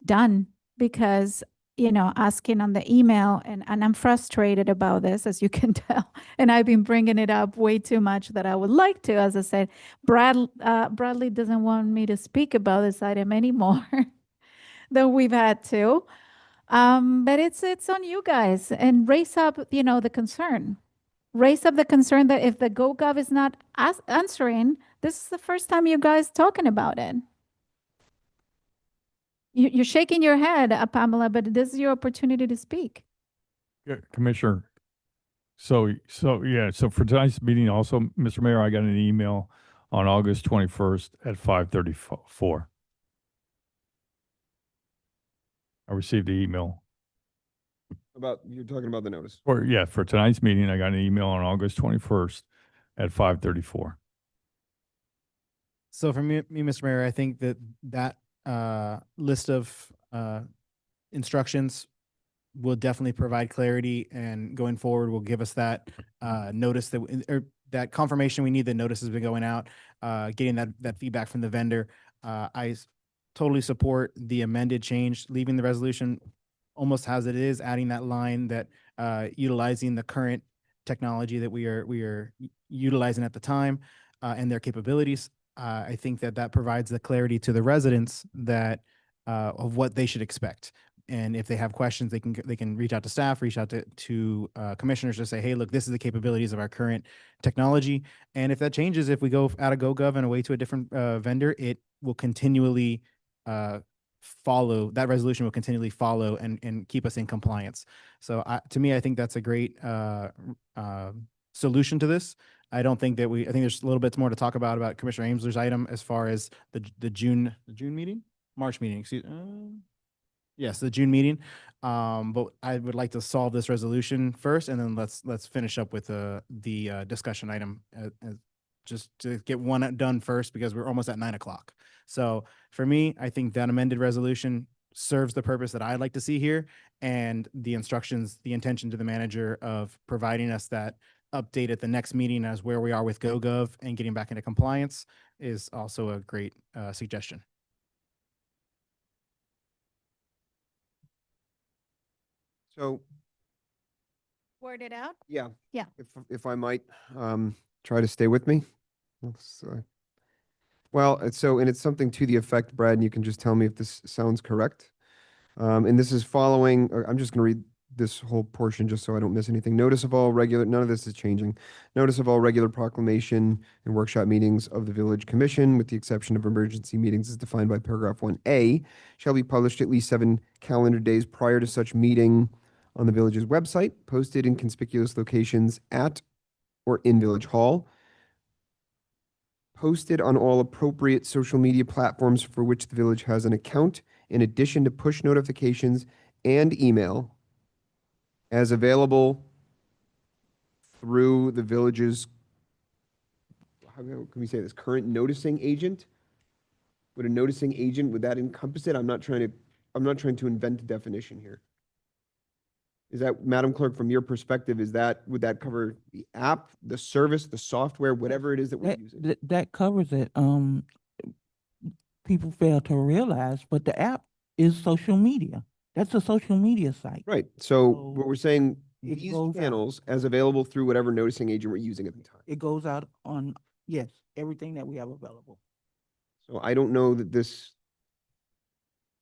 done because, asking on the email, and I'm frustrated about this, as you can tell, and I've been bringing it up way too much that I would like to. As I said, Bradley doesn't want me to speak about this item anymore than we've had to. But it's on you guys, and raise up, the concern. Raise up the concern that if the GoGov is not answering, this is the first time you guys talking about it. You're shaking your head, Pamela, but this is your opportunity to speak. Yeah, Commissioner. So for tonight's meeting also, Mr. Mayor, I got an email on August 21st at 5:34. I received the email. You're talking about the notice. For tonight's meeting, I got an email on August 21st at 5:34. So for me, Mr. Mayor, I think that list of instructions will definitely provide clarity, and going forward will give us that notice or that confirmation we need. The notice has been going out, getting that feedback from the vendor. I totally support the amended change, leaving the resolution almost as it is, adding that line that utilizing the current technology that we are utilizing at the time and their capabilities. I think that provides the clarity to the residents that of what they should expect. And if they have questions, they can reach out to staff, reach out to commissioners to say, hey, look, this is the capabilities of our current technology. And if that changes, if we go out of GoGov and away to a different vendor, it will continually follow, that resolution will continually follow and keep us in compliance. So to me, I think that's a great solution to this. I don't think that I think there's a little bit more to talk about Commissioner Amesler's item as far as the June meeting, March meeting, excuse yes, the June meeting. But I would like to solve this resolution first, and then let's finish up with the discussion item just to get one done first, because we're almost at 9 o'clock. So for me, I think that amended resolution serves the purpose that I'd like to see here, and the instructions, the intention to the manager of providing us that update at the next meeting as where we are with GoGov and getting back into compliance is also a great suggestion. So, Word it out. yeah. Yeah. If I might, try to stay with me. Well, it's something to the effect, Brad, and you can just tell me if this sounds correct. And this is following, I'm just going to read this whole portion just so I don't miss anything. Notice of all regular, none of this is changing. Notice of all regular proclamation and workshop meetings of the Village Commission, with the exception of emergency meetings as defined by paragraph 1A, shall be published at least 7 calendar days prior to such meeting on the village's website, posted in conspicuous locations at or in Village Hall, posted on all appropriate social media platforms for which the village has an account, in addition to push notifications and email, as available through the village's, how can we say this, current noticing agent? Would a noticing agent, would that encompass it? I'm not trying to invent a definition here. Is that, Madam Clerk, from your perspective, would that cover the app, the service, the software, whatever it is that we're using? That covers it. People fail to realize, but the app is social media. That's a social media site. Right. So So what we're saying, it these goes out. channels as available through whatever noticing agent we're using at the time. It goes out on, yes, everything that we have available. So I don't know that does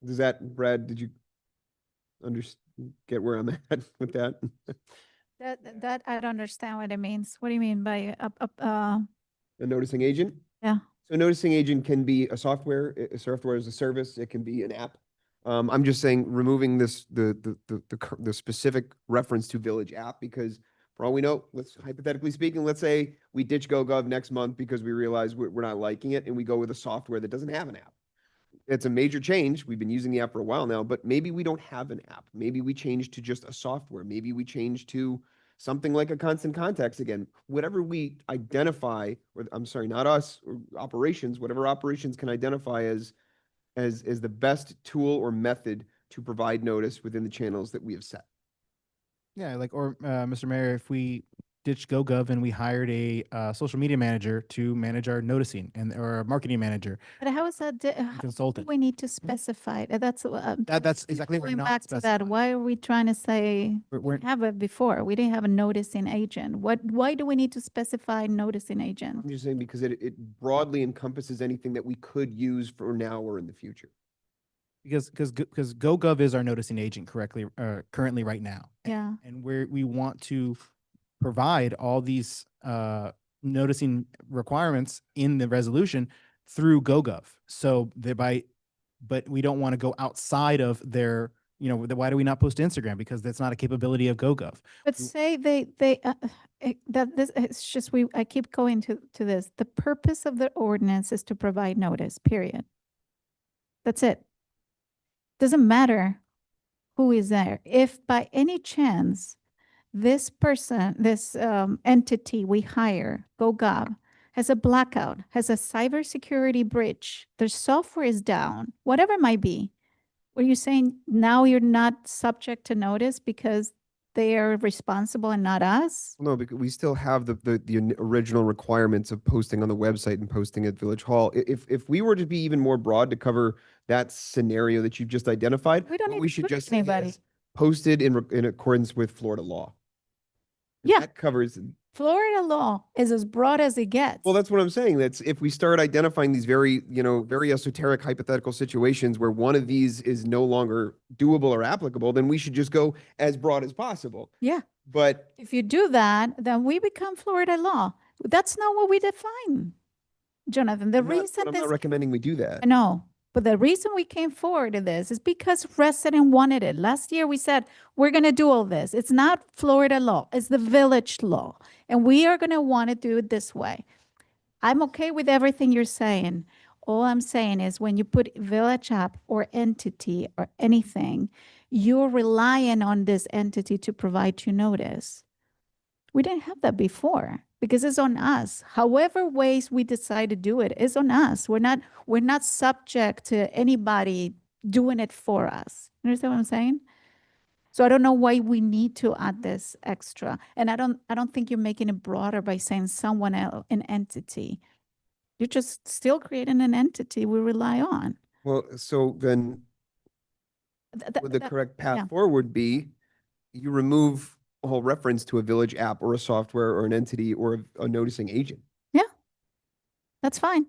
that, Brad, did you get where I'm at with that? That I don't understand what it means. What do you mean by A noticing agent? Yeah. So a noticing agent can be a software as a service. It can be an app. I'm just saying, removing the specific reference to Village app, because for all we know, let's hypothetically speaking, let's say we ditch GoGov next month because we realize we're not liking it, and we go with a software that doesn't have an app. It's a major change. We've been using the app for a while now, but maybe we don't have an app. Maybe we change to just a software. Maybe we change to something like a constant contacts again, whatever we identify, or I'm sorry, not us, or operations, whatever operations can identify as the best tool or method to provide notice within the channels that we have set. Yeah, like, or, Mr. Mayor, if we ditched GoGov and we hired a, social media manager to manage our noticing or a marketing manager, But how is that, how do consultant. we need to specify it? That's, That's exactly what we're going not back to that, specifying. why are we trying to say, We're, have it before? We didn't have a noticing agent. Why do we need to specify noticing agent? I'm just saying because it broadly encompasses anything that we could use for now or in the future. because GoGov is our noticing agent currently right now. Yeah. And we want to provide all these noticing requirements in the resolution through GoGov. So thereby, but we don't want to go outside of their, why do we not post to Instagram? Because that's not a capability of GoGov. But say that this, it's just, I keep going to this. The purpose of the ordinance is to provide notice, period. That's it. Doesn't matter who is there. If by any chance, this person, this entity we hire, GoGov, has a blackout, has a cybersecurity breach, their software is down, whatever it might be, were you saying now you're not subject to notice because they are responsible and not us? No, because we still have the original requirements of posting on the website and posting at Village Hall. If we were to be even more broad to cover that scenario that you've just identified, We don't what need we to should put just say anybody. is posted in accordance with Florida law. Yeah. That covers, Florida law is as broad as it gets. well, that's what I'm saying. That's if we start identifying these very, very esoteric hypothetical situations where one of these is no longer doable or applicable, then we should just go as broad as possible. Yeah. But If you do that, then we become Florida law. That's not what we define, Jonathan. The I'm not- reason but I'm not this, recommending we do that. I know, but the reason we came forward to this is because resident wanted it. Last year, we said, we're going to do all this. It's not Florida law, it's the village law. And we are going to want to do it this way. I'm okay with everything you're saying. All I'm saying is when you put village app or entity or anything, you're relying on this entity to provide you notice. We didn't have that before because it's on us. However ways we decide to do it is on us. We're not subject to anybody doing it for us. You understand what I'm saying? So I don't know why we need to add this extra. And I don't think you're making it broader by saying someone else, an entity. You're just still creating an entity we rely on. Well, so then would the correct yeah. path forward be you remove all reference to a village app or a software or an entity or a noticing agent? That's fine.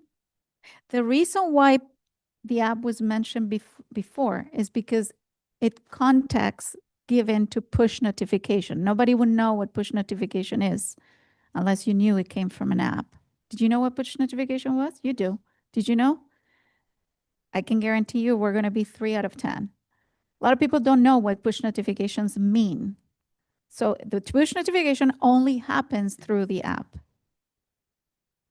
The reason why the app was mentioned before is because it context given to push notification. Nobody would know what push notification is unless you knew it came from an app. Did you know what push notification was? You do. Did you know? I can guarantee you we're going to be 3 out of 10. A lot of people don't know what push notifications mean. So the push notification only happens through the app.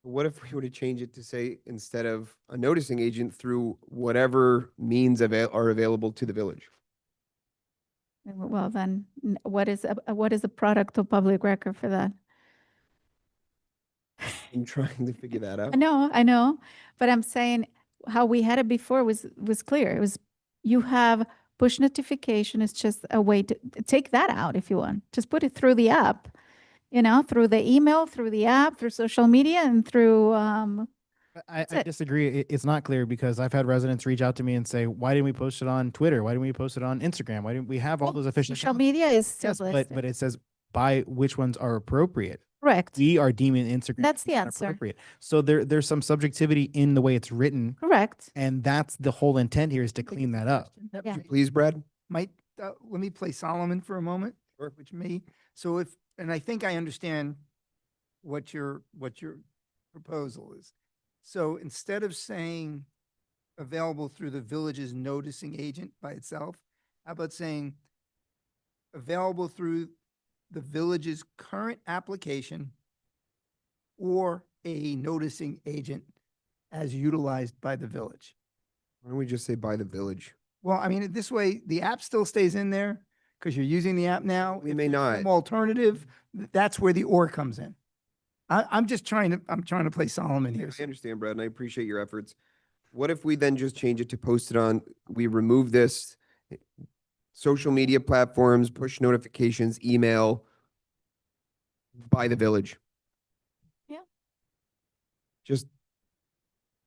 What if we were to change it to say, instead of a noticing agent, through whatever means are available to the village? Well, then what is a product of public record for that? I'm trying to figure that out. I know, but I'm saying how we had it before was clear. It was, you have push notification is just a way to take that out if you want. Just put it through the app, through the email, through the app, through social media, and through, I it. disagree. It's not clear because I've had residents reach out to me and say, why didn't we post it on Twitter? Why didn't we post it on Instagram? Why didn't we have all those official social accounts? media is still Yes, listed. but it says by which ones are appropriate. Correct. We are deeming Instagram That's the not answer. appropriate. So there's some subjectivity in the way it's written, Correct. and that's the whole intent here is to clean that up. Yeah. Please, Brad? Let me play Solomon for a moment, which may, so and I think I understand what your proposal is. So instead of saying available through the village's noticing agent by itself, how about saying available through the village's current application or a noticing agent as utilized by the village? Why don't we just say by the village? Well, I mean, this way, the app still stays in there because you're using the app now. We If may there's some not. alternative, that's where the or comes in. I'm just I'm trying to play Solomon here. I understand, Brad, and I appreciate your efforts. What if we then just change it to post it on, we remove this, social media platforms, push notifications, email by the village? Yeah. Just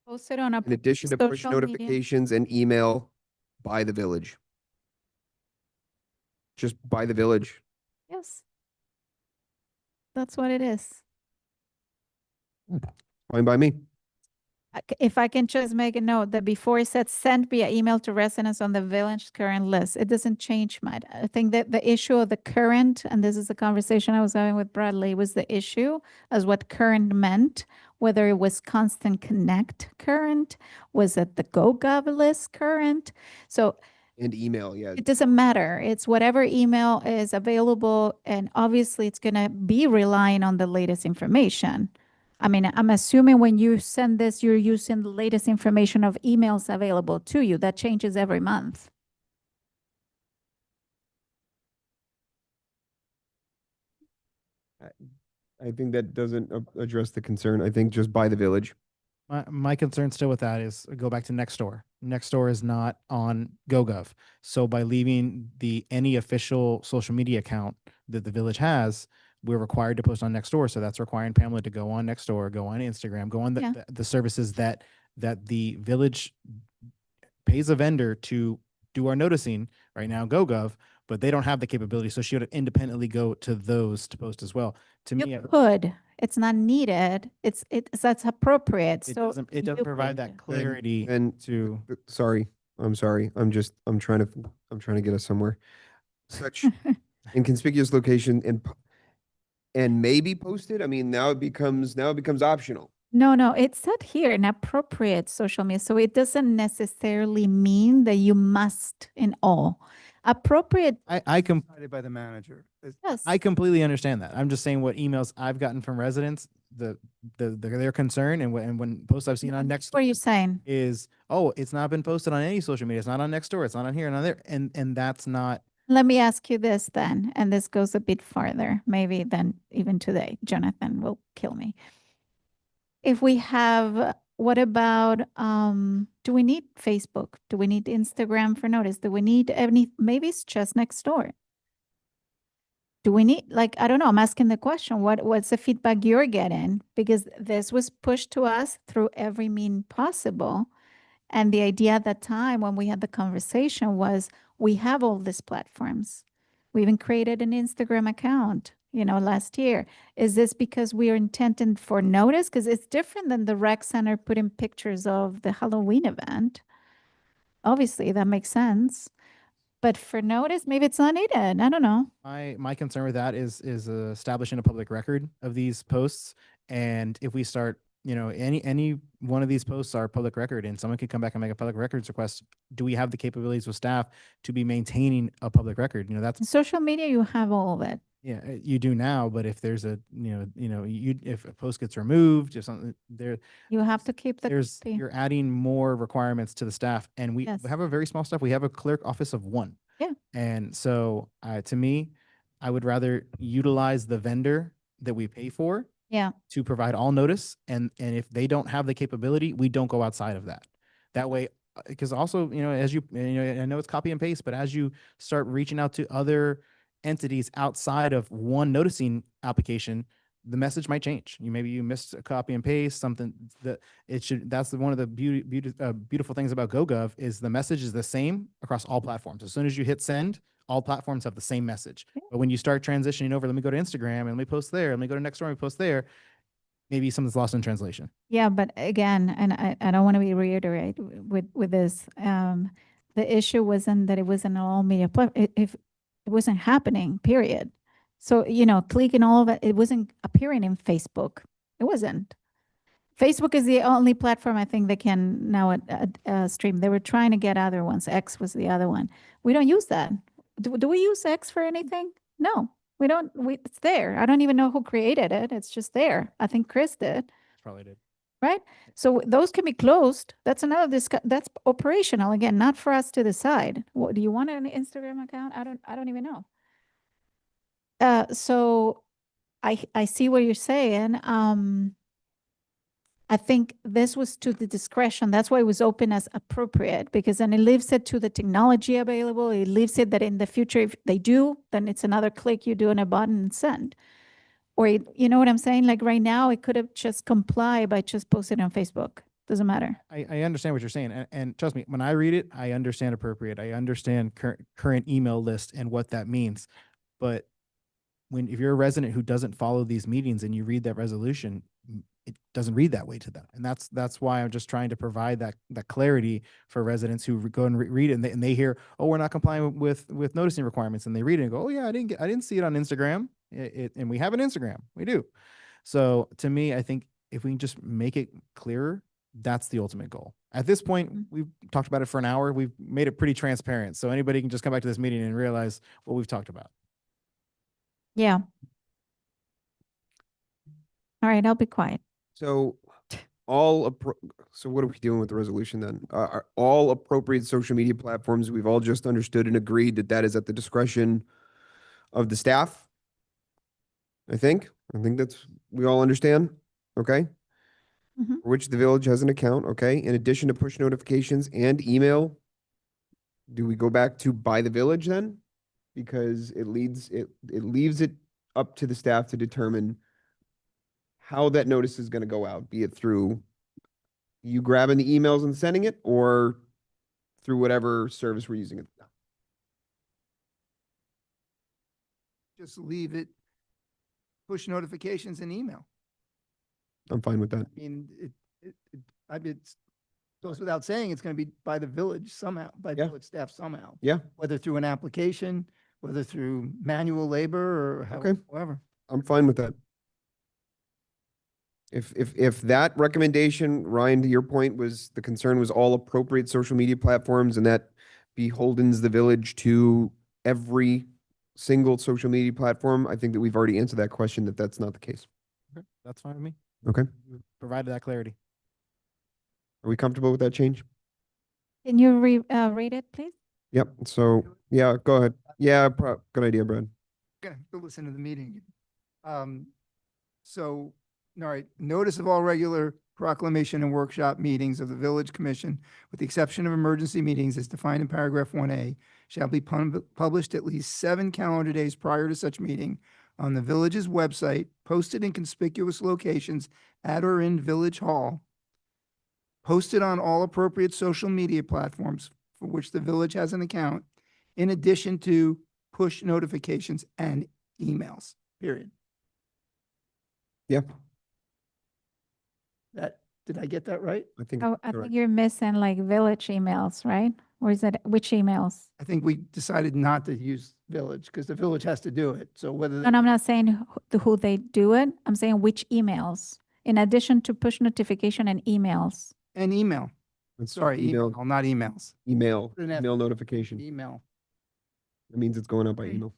Post it on a in addition to push social media. notifications and email by the village. Just by the village. Yes. That's what it is. Fine by me. If I can just make a note that before it said send via email to residents on the village current list, it doesn't change much. I think that the issue of the current, and this is the conversation I was having with Bradley, was the issue as what current meant, whether it was Constant Connect current, was it the GoGov list current? So And email, yeah. it doesn't matter. It's whatever email is available, and obviously it's gonna be relying on the latest information. I mean, I'm assuming when you send this, you're using the latest information of emails available to you. That changes every month. I think that doesn't address the concern. I think just by the village. My concern still with that is go back to Nextdoor. Nextdoor is not on GoGov. So by leaving any official social media account that the village has, we're required to post on Nextdoor. So that's requiring Pamela to go on Nextdoor, go on Instagram, go on Yeah. the services that the village pays a vendor to do our noticing right now, GoGov, but they don't have the capability. So she would independently go to those to post as well. To me, You could. It's not needed. That's appropriate. it So doesn't you provide that could. clarity And to. sorry, I'm sorry. I'm trying to get us somewhere. Such inconspicuous location and maybe posted. I mean, now it becomes optional. No, it said here an appropriate social media. So it doesn't necessarily mean that you must in all. Appropriate, Decided by the manager. yes. I completely understand that. I'm just saying what emails I've gotten from residents, their concern and when posts I've seen on What are you Nextdoor saying? is, oh, it's not been posted on any social media. It's not on Nextdoor. It's not on here, not there. And that's not. Let me ask you this then, and this goes a bit farther, maybe than even today. Jonathan will kill me. If we have, what about, do we need Facebook? Do we need Instagram for notice? Do we need maybe it's just Nextdoor? Do we need, like, I don't know, I'm asking the question, what's the feedback you're getting? Because this was pushed to us through every mean possible. And the idea at that time when we had the conversation was, we have all these platforms. We even created an Instagram account, last year. Is this because we are intended for notice? Because it's different than the rec center putting pictures of the Halloween event. Obviously, that makes sense. But for notice, maybe it's not needed. I don't know. My concern with that is establishing a public record of these posts. And if we start, any one of these posts are public record and someone could come back and make a public records request, do we have the capabilities with staff to be maintaining a public record? That's In social media, you have all of it. yeah, you do now, but if there's if a post gets removed, if something You have to keep the copy. you're adding more requirements to the staff, and we Yes. have a very small staff. We have a clerk office of one. Yeah. And so, to me, I would rather utilize the vendor that we pay for. Yeah. To provide all notice, and if they don't have the capability, we don't go outside of that. That way, because also, as I know it's copy and paste, but as you start reaching out to other entities outside of one noticing application, the message might change. Maybe you missed a copy and paste something that that's one of the beautiful things about GoGov is the message is the same across all platforms. As soon as you hit send, all platforms have the same message. Yeah. But when you start transitioning over, let me go to Instagram and let me post there, let me go to Nextdoor and post there, maybe something's lost in translation. Yeah, but again, and I don't want to be reiterate with this. The issue wasn't that it wasn't all media if it wasn't happening, period. So, clicking all of it, it wasn't appearing in Facebook. It wasn't. Facebook is the only platform I think that can now stream. They were trying to get other ones. X was the other one. We don't use that. Do we use X for anything? No, we don't. It's there. I don't even know who created it. It's just there. I think Chris did. Probably did. right? So those can be closed. That's another that's operational, again, not for us to decide. What, do you want an Instagram account? I don't even know. So I see what you're saying. I think this was to the discretion. That's why it was open as appropriate, because then it leaves it to the technology available. It leaves it that in the future, if they do, then it's another click, you do on a button and send. Or, you know what I'm saying? Like right now, it could have just complied by just posting on Facebook. Doesn't matter. I understand what you're saying. And trust me, when I read it, I understand appropriate. I understand current email list and what that means. But if you're a resident who doesn't follow these meetings and you read that resolution, it doesn't read that way to them. And that's why I'm just trying to provide that clarity for residents who go and read it and they hear, oh, we're not complying with noticing requirements. And they read it and go, oh yeah, I didn't see it on Instagram. And we have an Instagram. We do. So to me, I think if we can just make it clearer, that's the ultimate goal. At this point, we've talked about it for an hour. We've made it pretty transparent. So anybody can just come back to this meeting and realize what we've talked about. Yeah. All right, I'll be quiet. So so what are we doing with the resolution then? Are all appropriate social media platforms, we've all just understood and agreed that that is at the discretion of the staff? I think that's, we all understand, okay? Mhm. For which the village has an account, okay? In addition to push notifications and email, do we go back to by the village then? Because it leaves it up to the staff to determine how that notice is going to go out, be it through you grabbing the emails and sending it, or through whatever service we're using it. Just leave it, push notifications and email. I'm fine with that. I mean, it goes without saying, it's going to be by the village somehow, by Yeah. village staff somehow, Yeah, whether through an application, whether through manual labor or Okay. however. I'm fine with that. If that recommendation, Ryan, to your point, was the concern was all appropriate social media platforms and that beholdens the village to every single social media platform, I think that we've already answered that question, that that's not the case. Okay, that's fine with me. Okay. We've provided that clarity. Are we comfortable with that change? Can you read it, please? Yep. So, yeah, go ahead. Yeah, good idea, Brad. Gonna have to listen to the meeting. So, all right, notice of all regular proclamation and workshop meetings of the village commission, with the exception of emergency meetings as defined in paragraph 1A, shall be published at least 7 calendar days prior to such meeting on the village's website, posted in conspicuous locations at or in Village Hall, posted on all appropriate social media platforms for which the village has an account, in addition to push notifications and emails, period. Yeah, Did I get that right? I think. Oh, I correct. think you're missing like village emails, right? Or is it, which emails? I think we decided not to use village because the village has to do it. So whether, And I'm not saying who they do it. I'm saying which emails, in addition to push notification and emails. and email, It's sorry, email, not emails, email Put an F. notification. email. It means it's going out by Okay. email.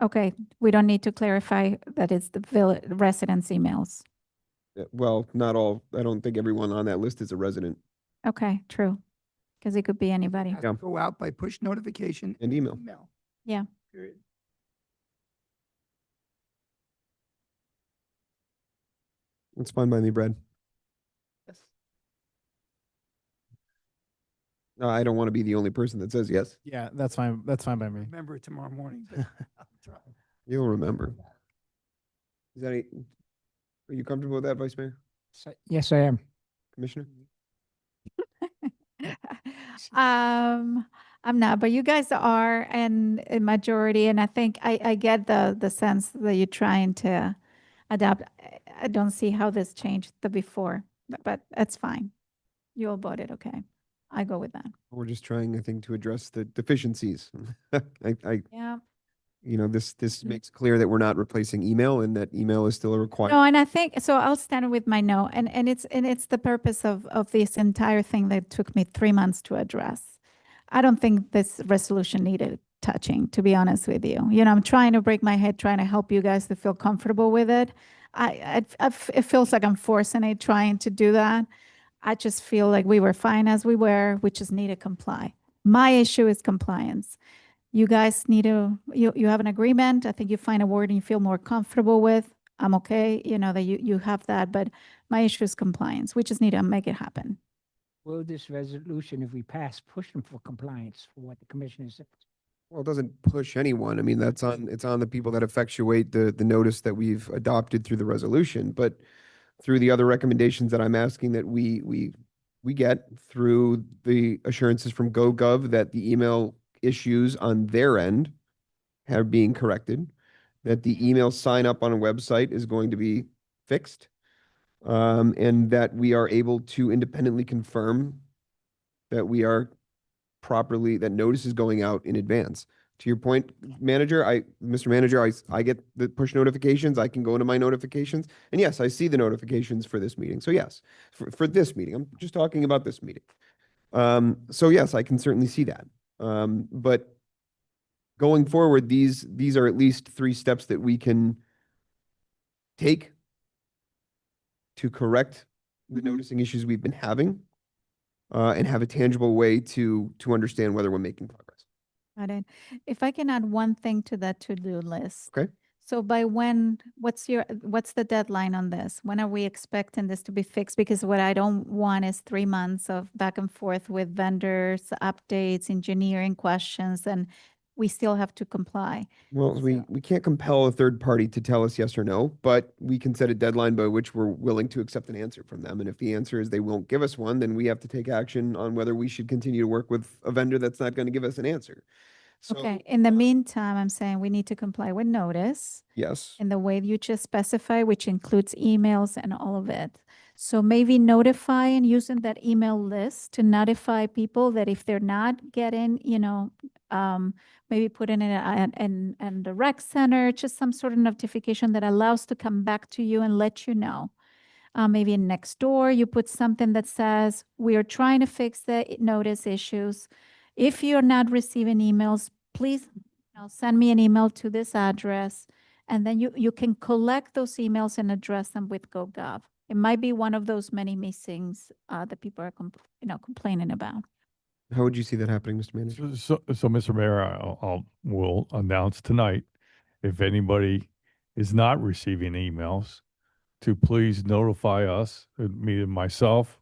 Okay, we don't need to clarify that it's the village residents' emails. Well, not all, I don't think everyone on that list is a resident, Okay, true. Because it could be anybody. Has to go out by push notification. and email. Email. Yeah. Period. It's fine by me, Brad. Yes. No, I don't want to be the only person that says yes. Yeah, that's fine. That's fine by me. Remember it tomorrow morning. but I'll try. You'll remember. Is that, are you comfortable with that, Vice Mayor, Yes, I am. Commissioner? I'm not, but you guys are and a majority, and I think I get the sense that you're trying to adapt. I don't see how this changed the before, but that's fine. You all voted, okay. I go with that. We're just trying, I think, to address the deficiencies. Yeah. You know, this makes clear that we're not replacing email and that email is still a No, requirement. and I think, so I'll stand with my no, and it's the purpose of this entire thing that took me 3 months to address. I don't think this resolution needed touching, to be honest with you. You know, I'm trying to break my head, trying to help you guys to feel comfortable with it. it feels like I'm forcing it, trying to do that. I just feel like we were fine as we were. We just need to comply. My issue is compliance. You guys need to, you have an agreement. I think you find a word and you feel more comfortable with. I'm okay, you know, that you have that, but my issue is compliance. We just need to make it happen. Will this resolution, if we pass, push them for compliance for what the commissioner said? Well, it doesn't push anyone. I mean, it's on the people that effectuate the notice that we've adopted through the resolution, but through the other recommendations that I'm asking that we get through the assurances from GoGov that the email issues on their end are being corrected, that the email sign up on a website is going to be fixed, and that we are able to independently confirm that we are properly, that notice is going out in advance. To your point, Mr. Manager, I get the push notifications. I can go into my notifications. And yes, I see the notifications for this meeting. So yes, for this meeting, I'm just talking about this meeting. So yes, I can certainly see that. But going forward, these are at least 3 steps that we can take to correct the noticing issues we've been having, and have a tangible way to understand whether we're making progress. Got it. If I can add one thing to that to-do list. Okay. So by when, what's the deadline on this? When are we expecting this to be fixed? Because what I don't want is 3 months of back and forth with vendors, updates, engineering questions, and we still have to comply. Well, So- we can't compel a third party to tell us yes or no, but we can set a deadline by which we're willing to accept an answer from them. And if the answer is they won't give us one, then we have to take action on whether we should continue to work with a vendor that's not going to give us an answer. So, Okay, in the meantime, I'm saying we need to comply with notice yes, in the way you just specify, which includes emails and all of it. So maybe notify and using that email list to notify people that if they're not getting, maybe put in and the rec center, just some sort of notification that allows to come back to you and let you know. Maybe in next door, you put something that says, we are trying to fix the notice issues. If you're not receiving emails, please send me an email to this address. And then you can collect those emails and address them with GoGov. It might be one of those many missings that people are complaining about. how would you see that happening, Mr. Manager? So Mr. Mayor, will announce tonight, if anybody is not receiving emails, to please notify us, me and myself,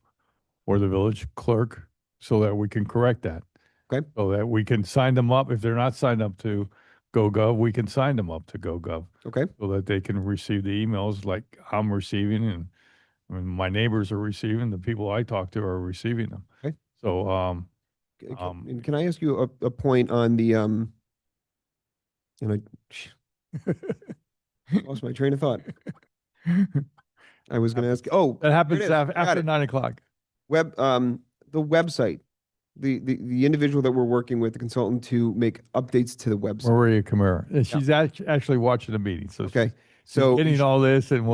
or the village clerk, so that we can correct that. Okay. So that we can sign them up. If they're not signed up to GoGov, we can sign them up to GoGov, Okay, so that they can receive the emails like I'm receiving, and I mean, my neighbors are receiving, the people I talk to are receiving them. Okay. So, and can I ask you a point on the, and I lost my train of thought. I was going to ask, oh, that happens There it is. Got after it. 9 o'clock. the website, the individual that we're working with, the consultant to make updates to the website. Maria Camara. And she's actually watching the meeting. So Okay, she's so getting all this, and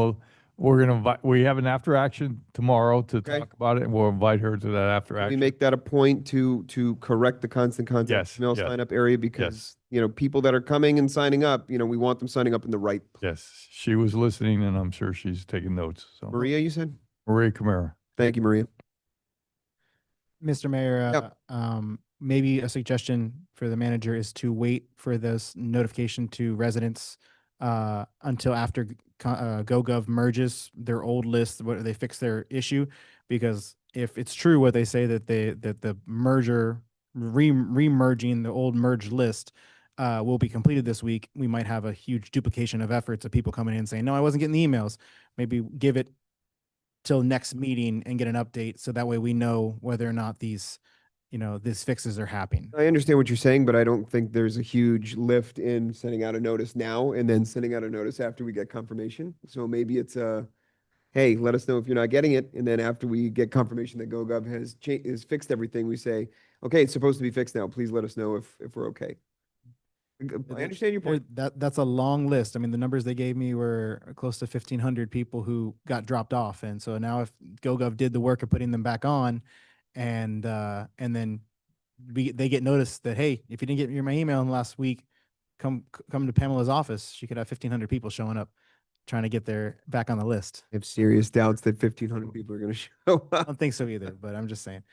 we're going to invite, we have an after action tomorrow to Okay. talk about it, and we'll invite her to that after can we action. make that a point to correct the constant contact Yes, email yes, sign up area? Because, people that are coming and signing up, we want them signing up in the right. Yes, she was listening, and I'm sure she's taking notes. So Maria, you said? Maria Camara. Thank you, Maria. Mr. Mayor, Yep. maybe a suggestion for the manager is to wait for this notification to residents until after GoGov merges their old list, what they fix their issue. Because if it's true what they say that the merger, re-merging the old merged list will be completed this week, we might have a huge duplication of efforts of people coming in saying, no, I wasn't getting the emails. Maybe give it till next meeting and get an update, so that way we know whether or not these fixes are happening. I understand what you're saying, but I don't think there's a huge lift in sending out a notice now and then sending out a notice after we get confirmation. So maybe it's hey, let us know if you're not getting it. And then after we get confirmation that GoGov has fixed everything, we say, okay, it's supposed to be fixed now. Please let us know if we're okay. I understand your point. That's a long list. I mean, the numbers they gave me were close to 1,500 people who got dropped off. And so now if GoGov did the work of putting them back on, and then they get notice that, hey, if you didn't get my email in the last week, come to Pamela's office. She could have 1,500 people showing up. trying to get their back on the list. I have serious doubts that 1,500 people are going to show I up. don't think so either, but I'm just saying.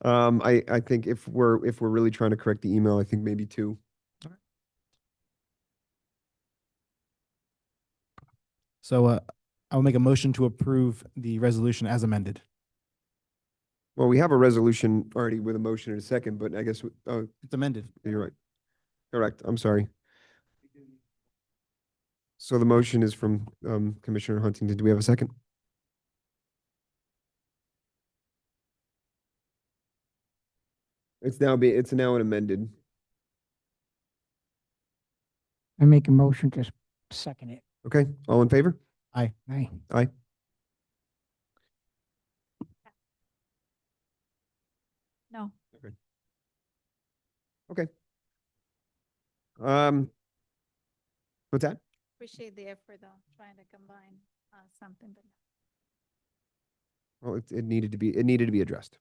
I think if we're really trying to correct the email, I think maybe 2. So I'll make a motion to approve the resolution as amended. Well, we have a resolution already with a motion and a second, but I guess, oh, It's amended. you're right. Correct. I'm sorry. So the motion is from Commissioner Huntington. Do we have a second? It's now an amended. I make a motion to second it. Okay, all in favor? Aye. Aye. No. Okay. What's that? Appreciate the effort though, trying to combine something, but. Well, it needed to be addressed.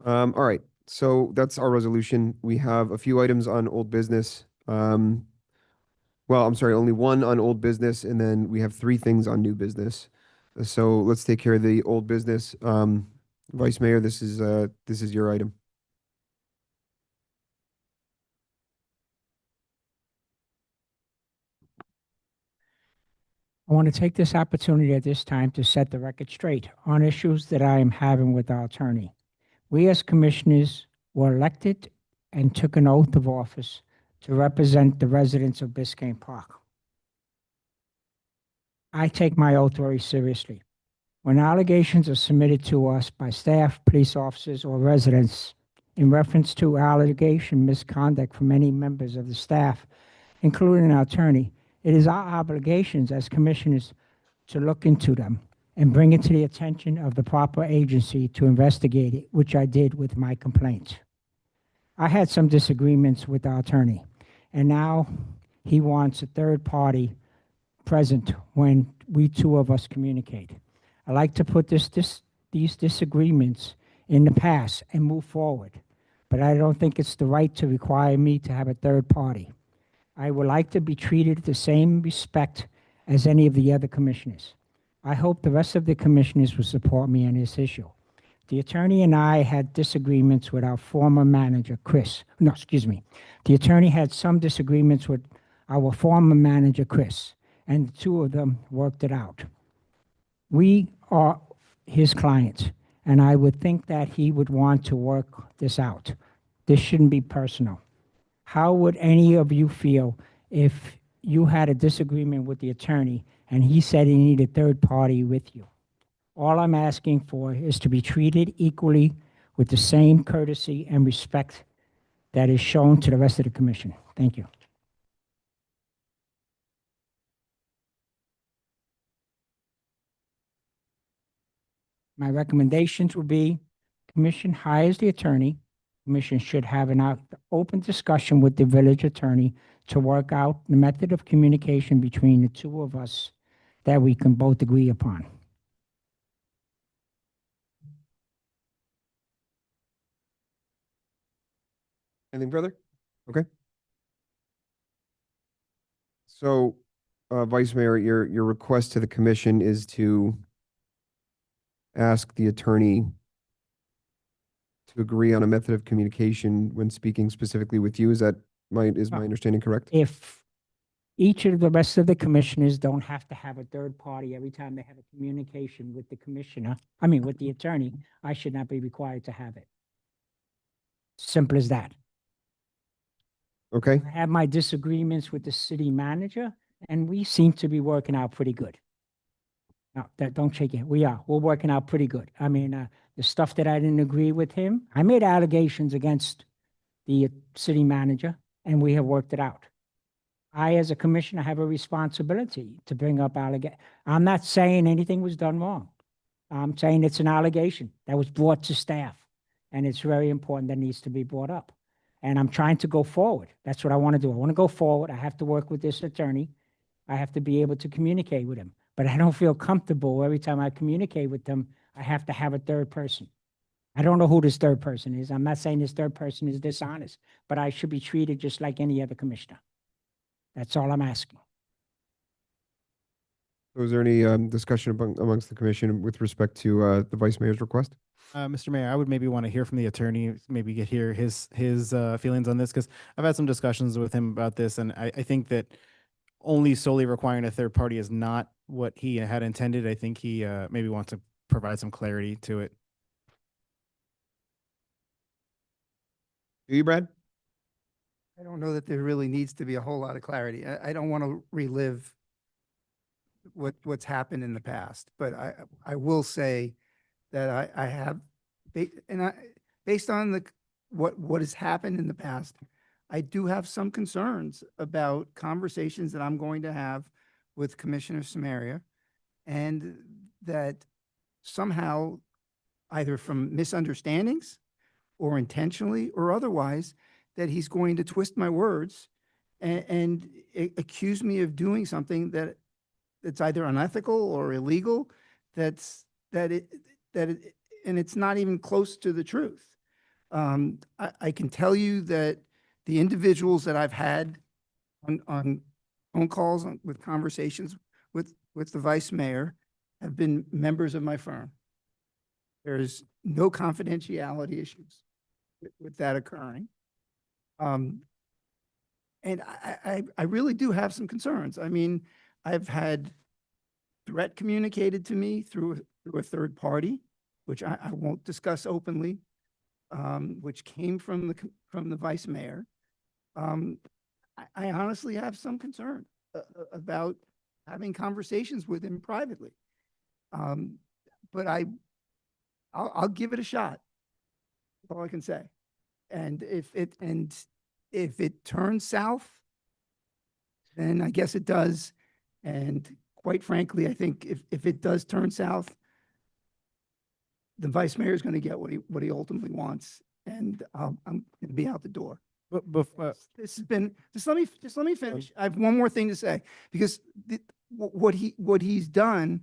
All right, so that's our resolution. We have a few items on old business. Well, I'm sorry, only one on old business, and then we have 3 things on new business. So let's take care of the old business. Vice Mayor, this is your item. I want to take this opportunity at this time to set the record straight on issues that I am having with our attorney. We as commissioners were elected and took an oath of office to represent the residents of Biscayne Park. I take my oath very seriously. When allegations are submitted to us by staff, police officers, or residents in reference to allegation misconduct from any members of the staff, including our attorney, it is our obligations as commissioners to look into them and bring it to the attention of the proper agency to investigate it, which I did with my complaint. I had some disagreements with our attorney, and now he wants a third party present when we 2 of us communicate. I like to put these disagreements in the past and move forward, but I don't think it's the right to require me to have a third party. I would like to be treated with the same respect as any of the other commissioners. I hope the rest of the commissioners will support me on this issue. The attorney and I had disagreements with our former manager, Chris. No, excuse me. The attorney had some disagreements with our former manager, Chris, and the 2 of them worked it out. We are his clients, and I would think that he would want to work this out. This shouldn't be personal. How would any of you feel if you had a disagreement with the attorney and he said he needed a third party with you? All I'm asking for is to be treated equally with the same courtesy and respect that is shown to the rest of the commission. Thank you. My recommendations would be commission hires the attorney. Commission should have an open discussion with the village attorney to work out the method of communication between the 2 of us that we can both agree upon. Anything further? Okay. So, Vice Mayor, your request to the commission is to ask the attorney to agree on a method of communication when speaking specifically with you. Is my understanding correct? If each of the rest of the commissioners don't have to have a third party every time they have a communication with the with the attorney, I should not be required to have it. Simple as that. Okay, I have my disagreements with the city manager, and we seem to be working out pretty good. No, don't shake it. We're working out pretty good. The stuff that I didn't agree with him, I made allegations against the city manager, and we have worked it out. I, as a commissioner, have a responsibility to bring up allegations. I'm not saying anything was done wrong. I'm saying it's an allegation that was brought to staff, and it's very important that needs to be brought up. And I'm trying to go forward. That's what I want to do. I want to go forward. I have to work with this attorney. I have to be able to communicate with him. But I don't feel comfortable every time I communicate with them, I have to have a third person. I don't know who this third person is. I'm not saying this third person is dishonest, but I should be treated just like any other commissioner. That's all I'm asking. Was there any discussion amongst the commission with respect to the vice mayor's request? Mr. Mayor, I would maybe want to hear from the attorney, maybe hear his feelings on this, because I've had some discussions with him about this, and I think that only solely requiring a third party is not what he had intended. I think he maybe wants to provide some clarity to it. Do you, Brad? I don't know that there really needs to be a whole lot of clarity. I don't want to relive what's happened in the past, but I will say that I have, based on what has happened in the past, I do have some concerns about conversations that I'm going to have with Commissioner Samaria, and that somehow, either from misunderstandings or intentionally or otherwise, that he's going to twist my words and accuse me of doing something that's either unethical or illegal, and it's not even close to the truth. I can tell you that the individuals that I've had on phone calls, with conversations with the vice mayor, have been members of my firm. There's no confidentiality issues with that occurring. And I really do have some concerns. I mean, I've had threat communicated to me through a third party, which I won't discuss openly, which came from the vice mayor. I honestly have some concern about having conversations with him privately. But I'll give it a shot. That's all I can say. And if it turns south, then I guess it does. And quite frankly, I think if it does turn south, the vice mayor is going to get what he ultimately wants, and I'm going to be out the door. But This has been, just let me finish. I have one more thing to say, because what he's done,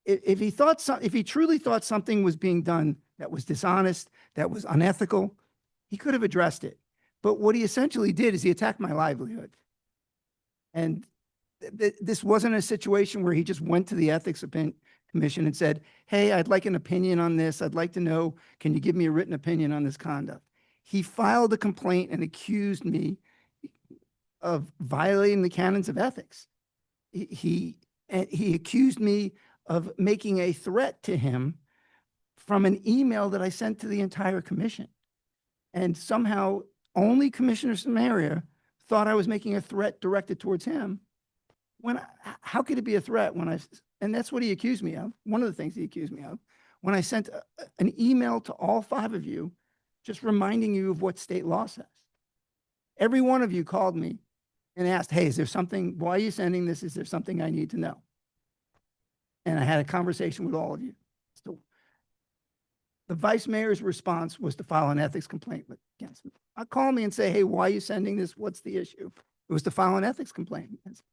if he truly thought something was being done that was dishonest, that was unethical, he could have addressed it. But what he essentially did is he attacked my livelihood. And this wasn't a situation where he just went to the Ethics Commission and said, hey, I'd like an opinion on this. I'd like to know, can you give me a written opinion on this conduct? He filed a complaint and accused me of violating the canons of ethics. He accused me of making a threat to him from an email that I sent to the entire commission. And somehow only Commissioner Samaria thought I was making a threat directed towards him. How could it be a threat and that's what he accused me of. One of the things he accused me of, when I sent an email to all 5 of you, just reminding you of what state law says. Every one of you called me and asked, hey, is there something, why are you sending this? Is there something I need to know? And I had a conversation with all of you. So the vice mayor's response was to file an ethics complaint against me. Call me and say, hey, why are you sending this? What's the issue? It was to file an ethics complaint against me.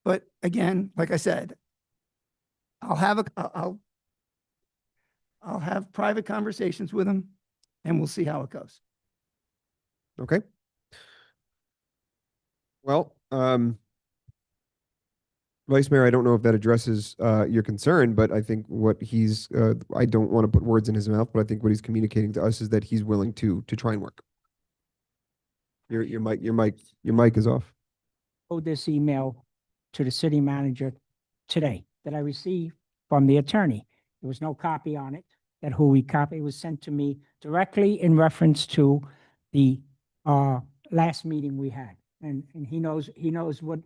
But again, like I said, I'll have private conversations with him, and we'll see how it goes. Okay. Well, Vice Mayor, I don't know if that addresses your concern, but I think what I don't want to put words in his mouth, but I think what he's communicating to us is that he's willing to try and work. Your mic is off. This email to the city manager today that I received from the attorney. There was no copy on it, that who we copied. It was sent to me directly in reference to the last meeting we had. And he knows what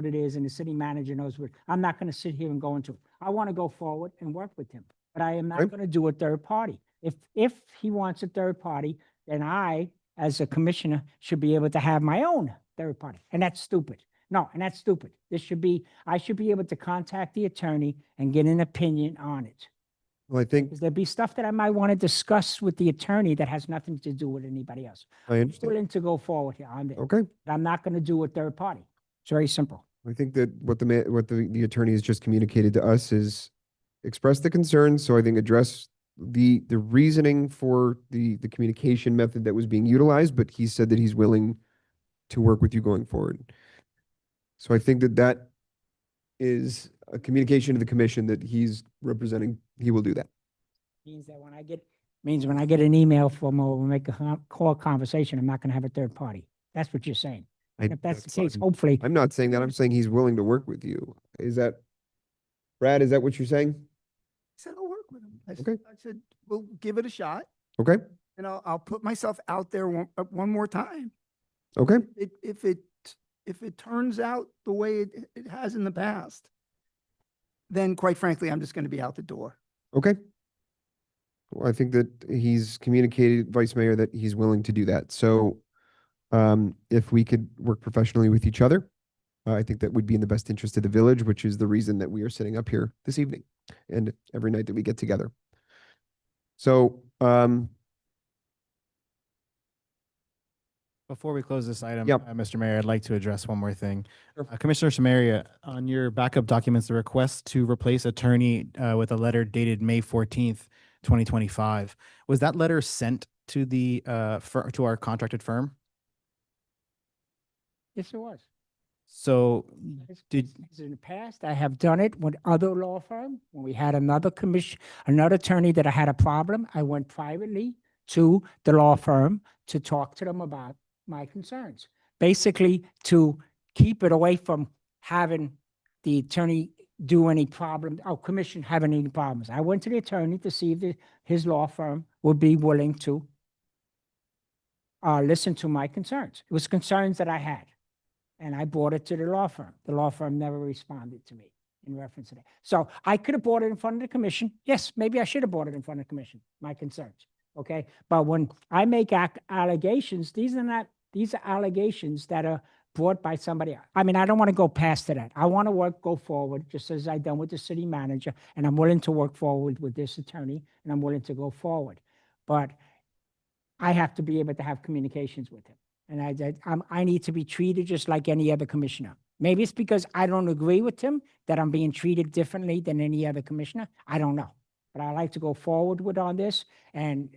it is, and the city manager knows what. I'm not going to sit here and go into it. I want to go forward and work with him, but I am not Right. going to do a third party. If he wants a third party, then I, as a commissioner, should be able to have my own third party, and that's stupid. No, and that's stupid. I should be able to contact the attorney and get an opinion on it. Well, I think Because there'd be stuff that I might want to discuss with the attorney that has nothing to do with anybody else. I I'm understand. willing to go forward here on it. Okay. But I'm not going to do a third party. It's very simple. I think that what the attorney has just communicated to us is express the concerns. So I think address the reasoning for the communication method that was being utilized, but he said that he's willing to work with you going forward. So I think that is a communication to the commission that he's representing, he will do that. Means that means when I get an email from or make a call conversation, I'm not gonna have a third party. That's what you're saying. And if that's the case, fine. hopefully, I'm not saying that. I'm saying he's willing to work with you. Is that, Brad, is that what you're saying? I said, I'll work with him. Okay. I said, we'll give it a shot Okay, and I'll put myself out there one more time. okay. If it turns out the way it has in the past, then quite frankly, I'm just going to be out the door. Okay. Well, I think that he's communicated, Vice Mayor, that he's willing to do that. So if we could work professionally with each other, I think that would be in the best interest of the village, which is the reason that we are sitting up here this evening and every night that we get together. So, Before we close this item, Yep. Mr. Mayor, I'd like to address one more thing. Sure. Commissioner Samaria, on your backup documents, the request to replace attorney with a letter dated May 14th, 2025. Was that letter sent to the to our contracted firm? yes, it was. So It's- did, it's in the past, I have done it with other law firm. When we had another another attorney that I had a problem, I went privately to the law firm to talk to them about my concerns. Basically, to keep it away from having the attorney do any problem, commission having any problems. I went to the attorney to see if his law firm would be willing to listen to my concerns. It was concerns that I had. And I brought it to the law firm. The law firm never responded to me in reference to that. So I could have brought it in front of the commission. Yes, maybe I should have brought it in front of the commission, my concerns. Okay, but when I make allegations, these are allegations that are brought by somebody else. I mean, I don't want to go past to that. I want to go forward, just as I done with the city manager, and I'm willing to work forward with this attorney, and I'm willing to go forward. But I have to be able to have communications with him. And I need to be treated just like any other commissioner. Maybe it's because I don't agree with him that I'm being treated differently than any other commissioner. I don't know. But I like to go forward with on this and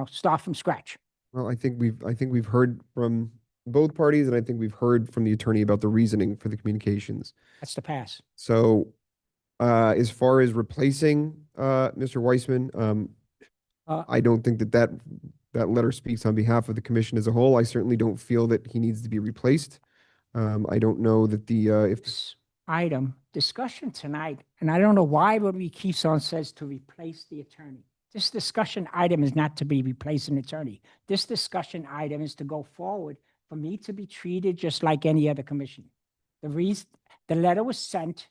start from scratch. well, I think we've heard from both parties, and I think we've heard from the attorney about the reasoning for the communications. That's the pass. So, as far as replacing, Mr. Weissman, I don't think that letter speaks on behalf of the commission as a whole. I certainly don't feel that he needs to be replaced. I don't know that This item, discussion tonight, and I don't know why, but we keeps on says to replace the attorney. This discussion item is not to be replacing attorney. This discussion item is to go forward for me to be treated just like any other commission. The letter was sent,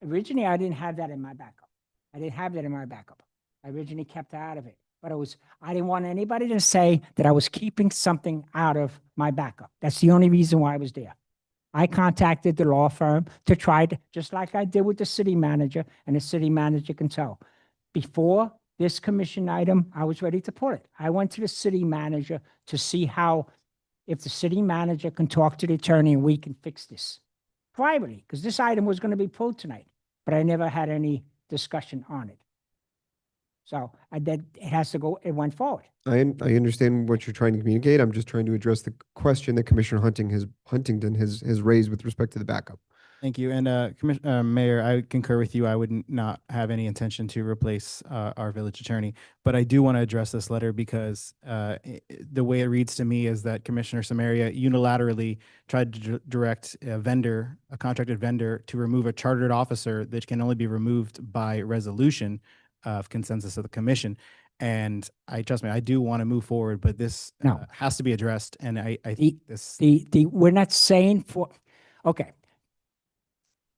originally I didn't have that in my backup. I originally kept out of it. But I didn't want anybody to say that I was keeping something out of my backup. That's the only reason why I was there. I contacted the law firm to try to, just like I did with the city manager, and the city manager can tell. Before this commission item, I was ready to put it. I went to the city manager to see if the city manager can talk to the attorney and we can fix this privately, because this item was going to be pulled tonight, but I never had any discussion on it. So it has to go, it went forward. I understand what you're trying to communicate. I'm just trying to address the question that Commissioner Huntington has raised with respect to the backup. thank you. And Mayor, I concur with you. I would not have any intention to replace our village attorney. But I do want to address this letter because the way it reads to me is that Commissioner Samaria unilaterally tried to direct a contracted vendor to remove a chartered officer that can only be removed by resolution of consensus of the commission. And trust me, I do want to move forward, but this No. has to be addressed. And I think this. We're not saying okay.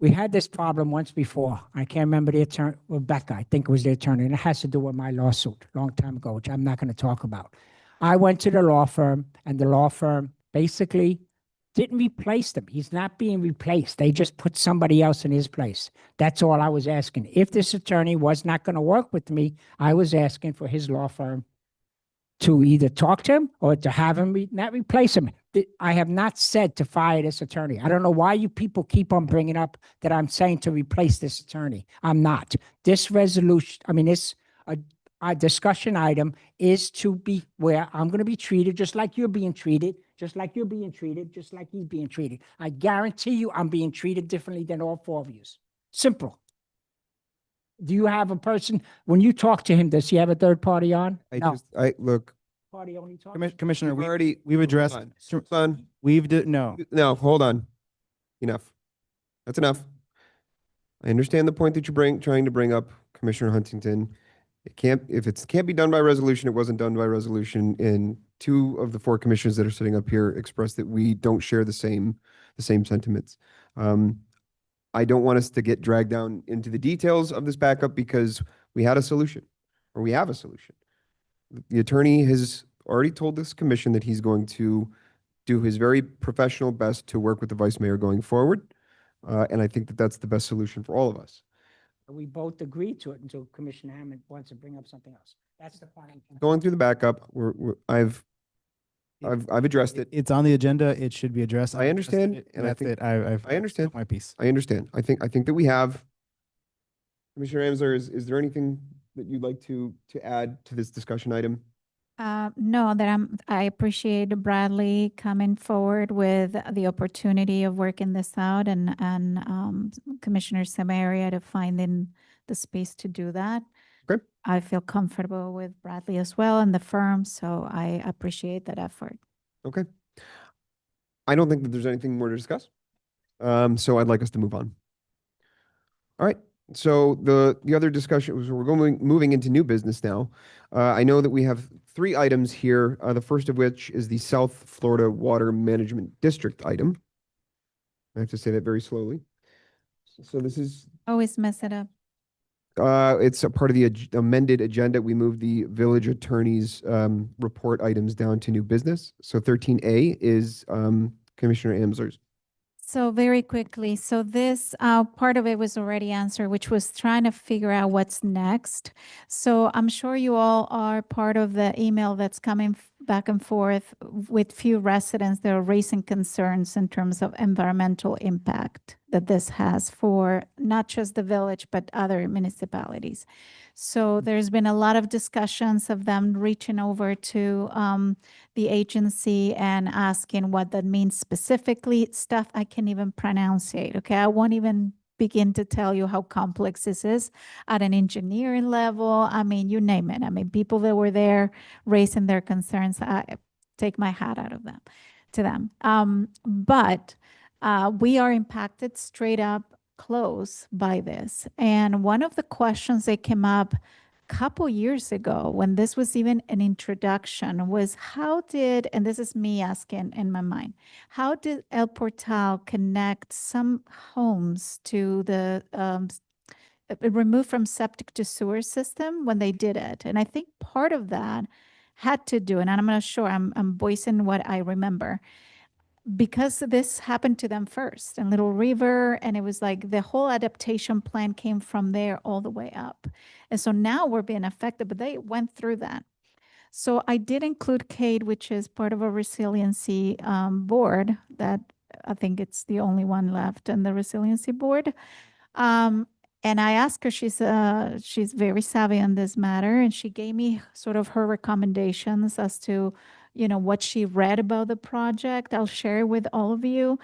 We had this problem once before. I can't remember the attorney, Rebecca, I think it was the attorney, and it has to do with my lawsuit a long time ago, which I'm not going to talk about. I went to the law firm, and the law firm basically didn't replace them. He's not being replaced. They just put somebody else in his place. That's all I was asking. If this attorney was not going to work with me, I was asking for his law firm to either talk to him or to have him not replace him. I have not said to fire this attorney. I don't know why you people keep on bringing up that I'm saying to replace this attorney. I'm not. This resolution, Our discussion item is to be where I'm going to be treated just like you're being treated, just like you're being treated, just like he's being treated. I guarantee you I'm being treated differently than all four of you. Simple. Do you have a person, when you talk to him, does he have a third party on? No. Look, Party only talk? Commissioner, we've already. we've addressed, Hold on. Son, no. no, hold on. Enough. That's enough. I understand the point that you're trying to bring up, Commissioner Huntington. If it can't be done by resolution, it wasn't done by resolution. And two of the four commissioners that are sitting up here expressed that we don't share the same sentiments. I don't want us to get dragged down into the details of this backup because we had a solution, or we have a solution. The attorney has already told this commission that he's going to do his very professional best to work with the vice mayor going forward. And I think that that's the best solution for all of us. We both agreed to it until Commissioner Hammond wants to bring up something else. That's the point. Going through the backup, I've addressed it. It's on the agenda. It should be addressed. I I've addressed understand, it, and I that's think- it. I've I understand. put my piece. I understand. I think that we have. Commissioner Amsler, is there anything that you'd like to add to this discussion item? No, I appreciate Bradley coming forward with the opportunity of working this out and Commissioner Samaria to finding the space to do that. Okay. I feel comfortable with Bradley as well and the firm, so I appreciate that effort. Okay. I don't think that there's anything more to discuss. So I'd like us to move on. All right. So the other discussion was moving into new business now. I know that we have 3 items here. The first of which is the South Florida Water Management District item. I have to say that very slowly. So this is Always mess it up. it's a part of the amended agenda. We moved the village attorney's report items down to new business. So 13A is Commissioner Amsler's. So very quickly, so this part of it was already answered, which was trying to figure out what's next. So I'm sure you all are part of the email that's coming back and forth with few residents that are raising concerns in terms of environmental impact that this has for not just the village, but other municipalities. So there's been a lot of discussions of them reaching over to the agency and asking what that means specifically, stuff I can't even pronunciate, okay? I won't even begin to tell you how complex this is at an engineering level. I mean, you name it. I mean, people that were there raising their concerns, I take my hat out of them, to them. But we are impacted straight up close by this. And one of the questions that came up couple years ago when this was even an introduction was how did, and this is me asking in my mind, how did El Portal connect some homes to the remove from septic to sewer system when they did it? And I think part of that had to do, and I'm not sure, I'm voicing what I remember, because this happened to them first in Little River, and it was like the whole adaptation plan came from there all the way up. And so now we're being affected, but they went through that. So I did include Kate, which is part of a resiliency board that I think it's the only one left in the resiliency board. And I asked her, she's very savvy on this matter, and she gave me sort of her recommendations as to, you know, what she read about the project. I'll share it with all of you.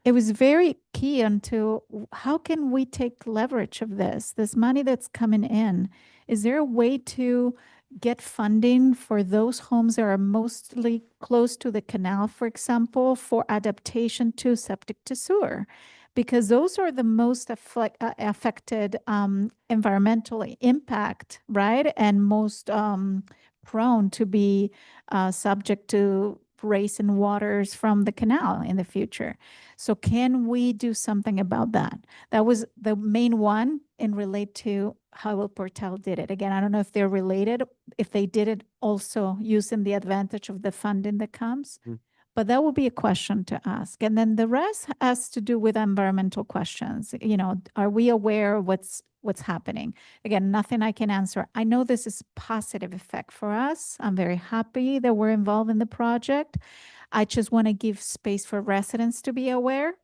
It was very key onto how can we take leverage of this money that's coming in? Is there a way to get funding for those homes that are mostly close to the canal, for example, for adaptation to septic to sewer? Because those are the most affected environmentally impact, right? And most prone to be subject to raising waters from the canal in the future. So can we do something about that? That was the main one in relate to how El Portal did it. Again, I don't know if they're related, if they did it also using the advantage of the funding that comes. But that would be a question to ask. And then the rest has to do with environmental questions. You know, are we aware of what's happening? Again, nothing I can answer. I know this is positive effect for us. I'm very happy that we're involved in the project. I just want to give space for residents to be aware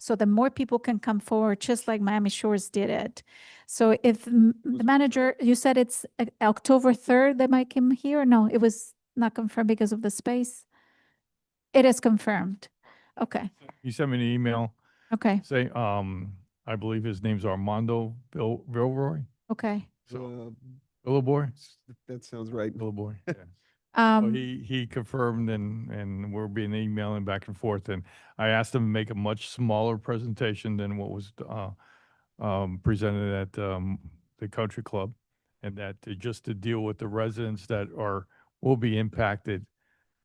so that more people can come forward, just like Miami Shores did it. So if the manager, you said it's October 3rd that might come here? No, it was not confirmed because of the space. It is confirmed. Okay, He sent me an email okay, saying, I believe his name's Armando Vilroy, okay. so Villoboy, That sounds right. Villoboy, yeah. So Um, he confirmed and we're being emailing back and forth, and I asked him to make a much smaller presentation than what was presented at the country club, and that just to deal with the residents that will be impacted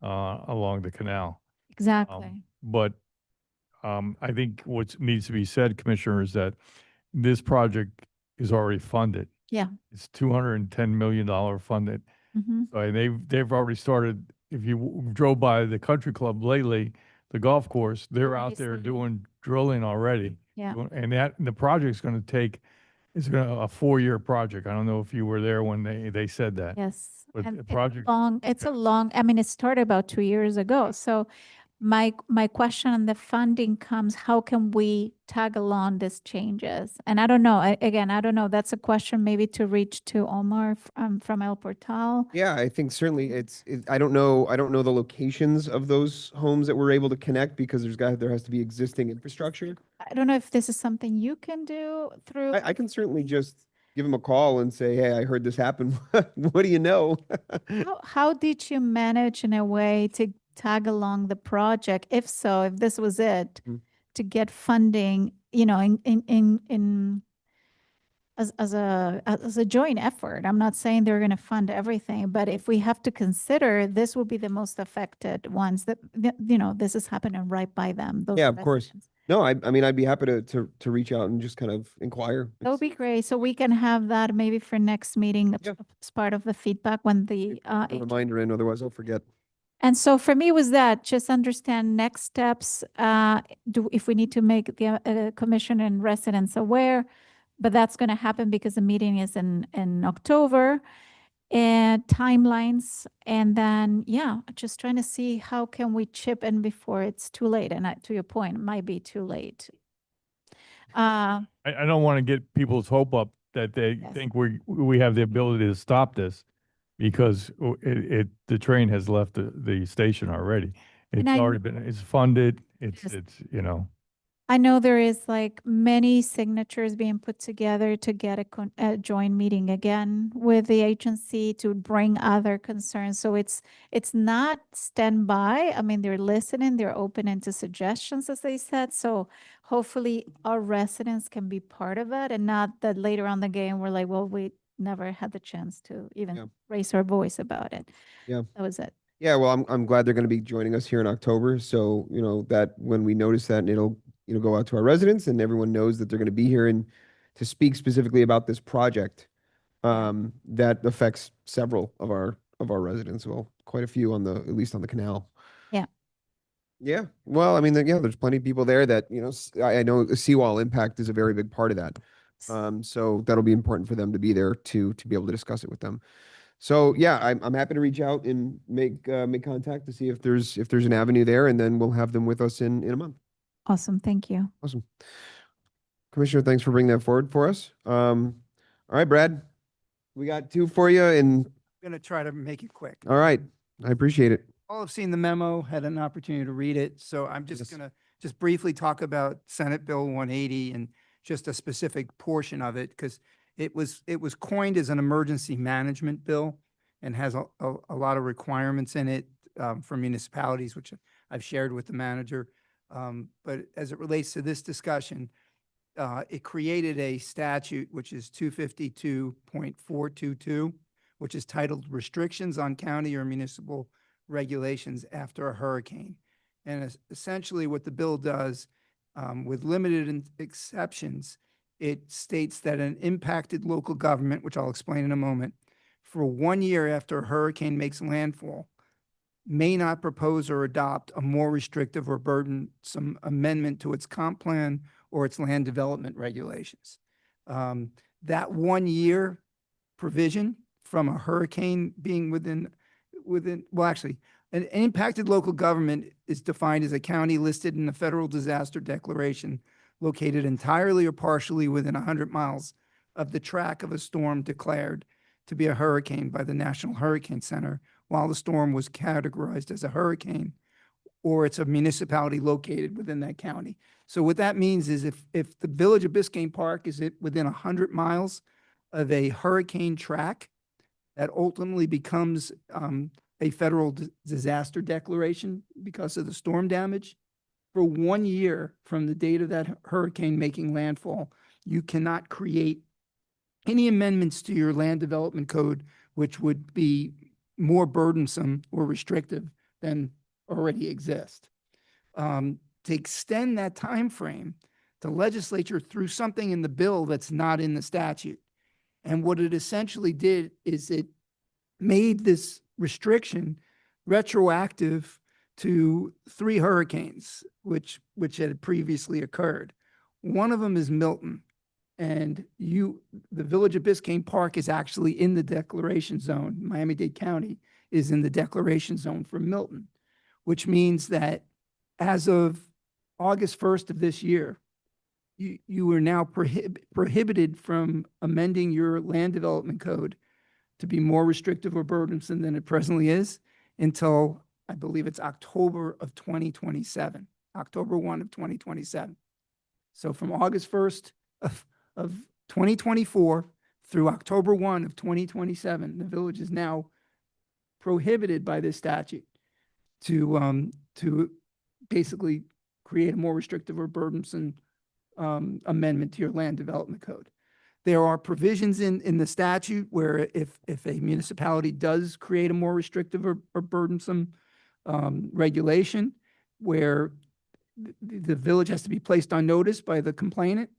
along the canal. exactly. But I think what needs to be said, Commissioner, is that this project is already funded. Yeah. It's $210 million funded. Mhm. So and they've already started, if you drove by the country club lately, the golf course, they're out there Nicely. doing drilling already. Yeah. And the project's going to take, it's going to a 4-year project. I don't know if you were there when they said that. Yes. But And the it's project- it's a long, I mean, it started about 2 years ago. So my question on the funding comes, how can we tag along these changes? And I don't know, again, I don't know. That's a question maybe to reach to Omar from El Portal. Yeah, I think certainly I don't know the locations of those homes that we're able to connect because there has to be existing infrastructure. I don't know if this is something you can do through. I can certainly just give him a call and say, hey, I heard this happen. What do you know? How did you manage in a way to tag along the project? If so, if this was it, Mm. to get funding, in as a joint effort. I'm not saying they're going to fund everything, but if we have to consider, this will be the most affected ones that, this is happening right by them. those Yeah, of course. residents. No, I mean, I'd be happy to reach out and just kind of inquire. That would be great. So we can have that maybe for next meeting Yeah. as part of the feedback when the A reminder in, otherwise I'll forget. And so for me was that just understand next steps, if we need to make the commission and residents aware, but that's going to happen because the meeting is in October, and timelines. And then, yeah, just trying to see how can we chip in before it's too late. And to your point, it might be too late. I don't want to get people's hope up that they Yes. think we have the ability to stop this because the train has left the station already. It's I- already it's funded. Yes. It's I know there is like many signatures being put together to get a joint meeting again with the agency to bring other concerns. So it's not standby. I mean, they're listening, they're open into suggestions, as they said. So hopefully our residents can be part of it, and not that later on the game we're like, well, we never had the chance to even Yeah. raise our voice about it. Yeah. That was it. Yeah, well, I'm glad they're going to be joining us here in October. So, that when we notice that, and it'll, go out to our residents and everyone knows that they're going to be here and to speak specifically about this project. That affects several of our residents. Well, quite a few at least on the canal. Yeah. Yeah. Well, I mean, there's plenty of people there that, I know the seawall impact is a very big part of that. So that'll be important for them to be there to be able to discuss it with them. So yeah, I'm happy to reach out and make contact to see if there's an avenue there, and then we'll have them with us in a month. Awesome. Thank you. Awesome. Commissioner, thanks for bringing that forward for us. All right, Brad, we got 2 for you, and I'm going to try to make it quick. all right, I appreciate it. All have seen the memo, had an opportunity to read it, so I'm Yes. just going to just briefly talk about Senate Bill 180 and just a specific portion of it, because it was coined as an emergency management bill and has a lot of requirements in it for municipalities, which I've shared with the manager. But as it relates to this discussion, it created a statute, which is 252.422, which is titled Restrictions on County or Municipal Regulations After a Hurricane. And essentially what the bill does, with limited exceptions, it states that an impacted local government, which I'll explain in a moment, for 1 year after a hurricane makes landfall, may not propose or adopt a more restrictive or burdensome amendment to its comp plan or its land development regulations. That 1 year provision from a hurricane being within, well, actually, An impacted local government is defined as a county listed in the federal disaster declaration located entirely or partially within 100 miles of the track of a storm declared to be a hurricane by the National Hurricane Center while the storm was categorized as a hurricane, or it's a municipality located within that county. So what that means is if the Village of Biscayne Park is within 100 miles of a hurricane track, that ultimately becomes a federal disaster declaration because of the storm damage. For 1 year from the date of that hurricane making landfall, you cannot create any amendments to your land development code, which would be more burdensome or restrictive than already exist. To extend that time frame, the legislature threw something in the bill that's not in the statute. And what it essentially did is it made this restriction retroactive to 3 hurricanes, which had previously occurred. One of them is Milton. And the Village of Biscayne Park is actually in the declaration zone. Miami-Dade County is in the declaration zone for Milton, which means that as of August 1st of this year, you are now prohibited from amending your land development code to be more restrictive or burdensome than it presently is until, I believe it's October of 2027, October 1 of 2027. So from August 1st of 2024 through October 1 of 2027, the village is now prohibited by this statute to basically create a more restrictive or burdensome amendment to your land development code. There are provisions in the statute where if a municipality does create a more restrictive or burdensome regulation, where the village has to be placed on notice by the complainant,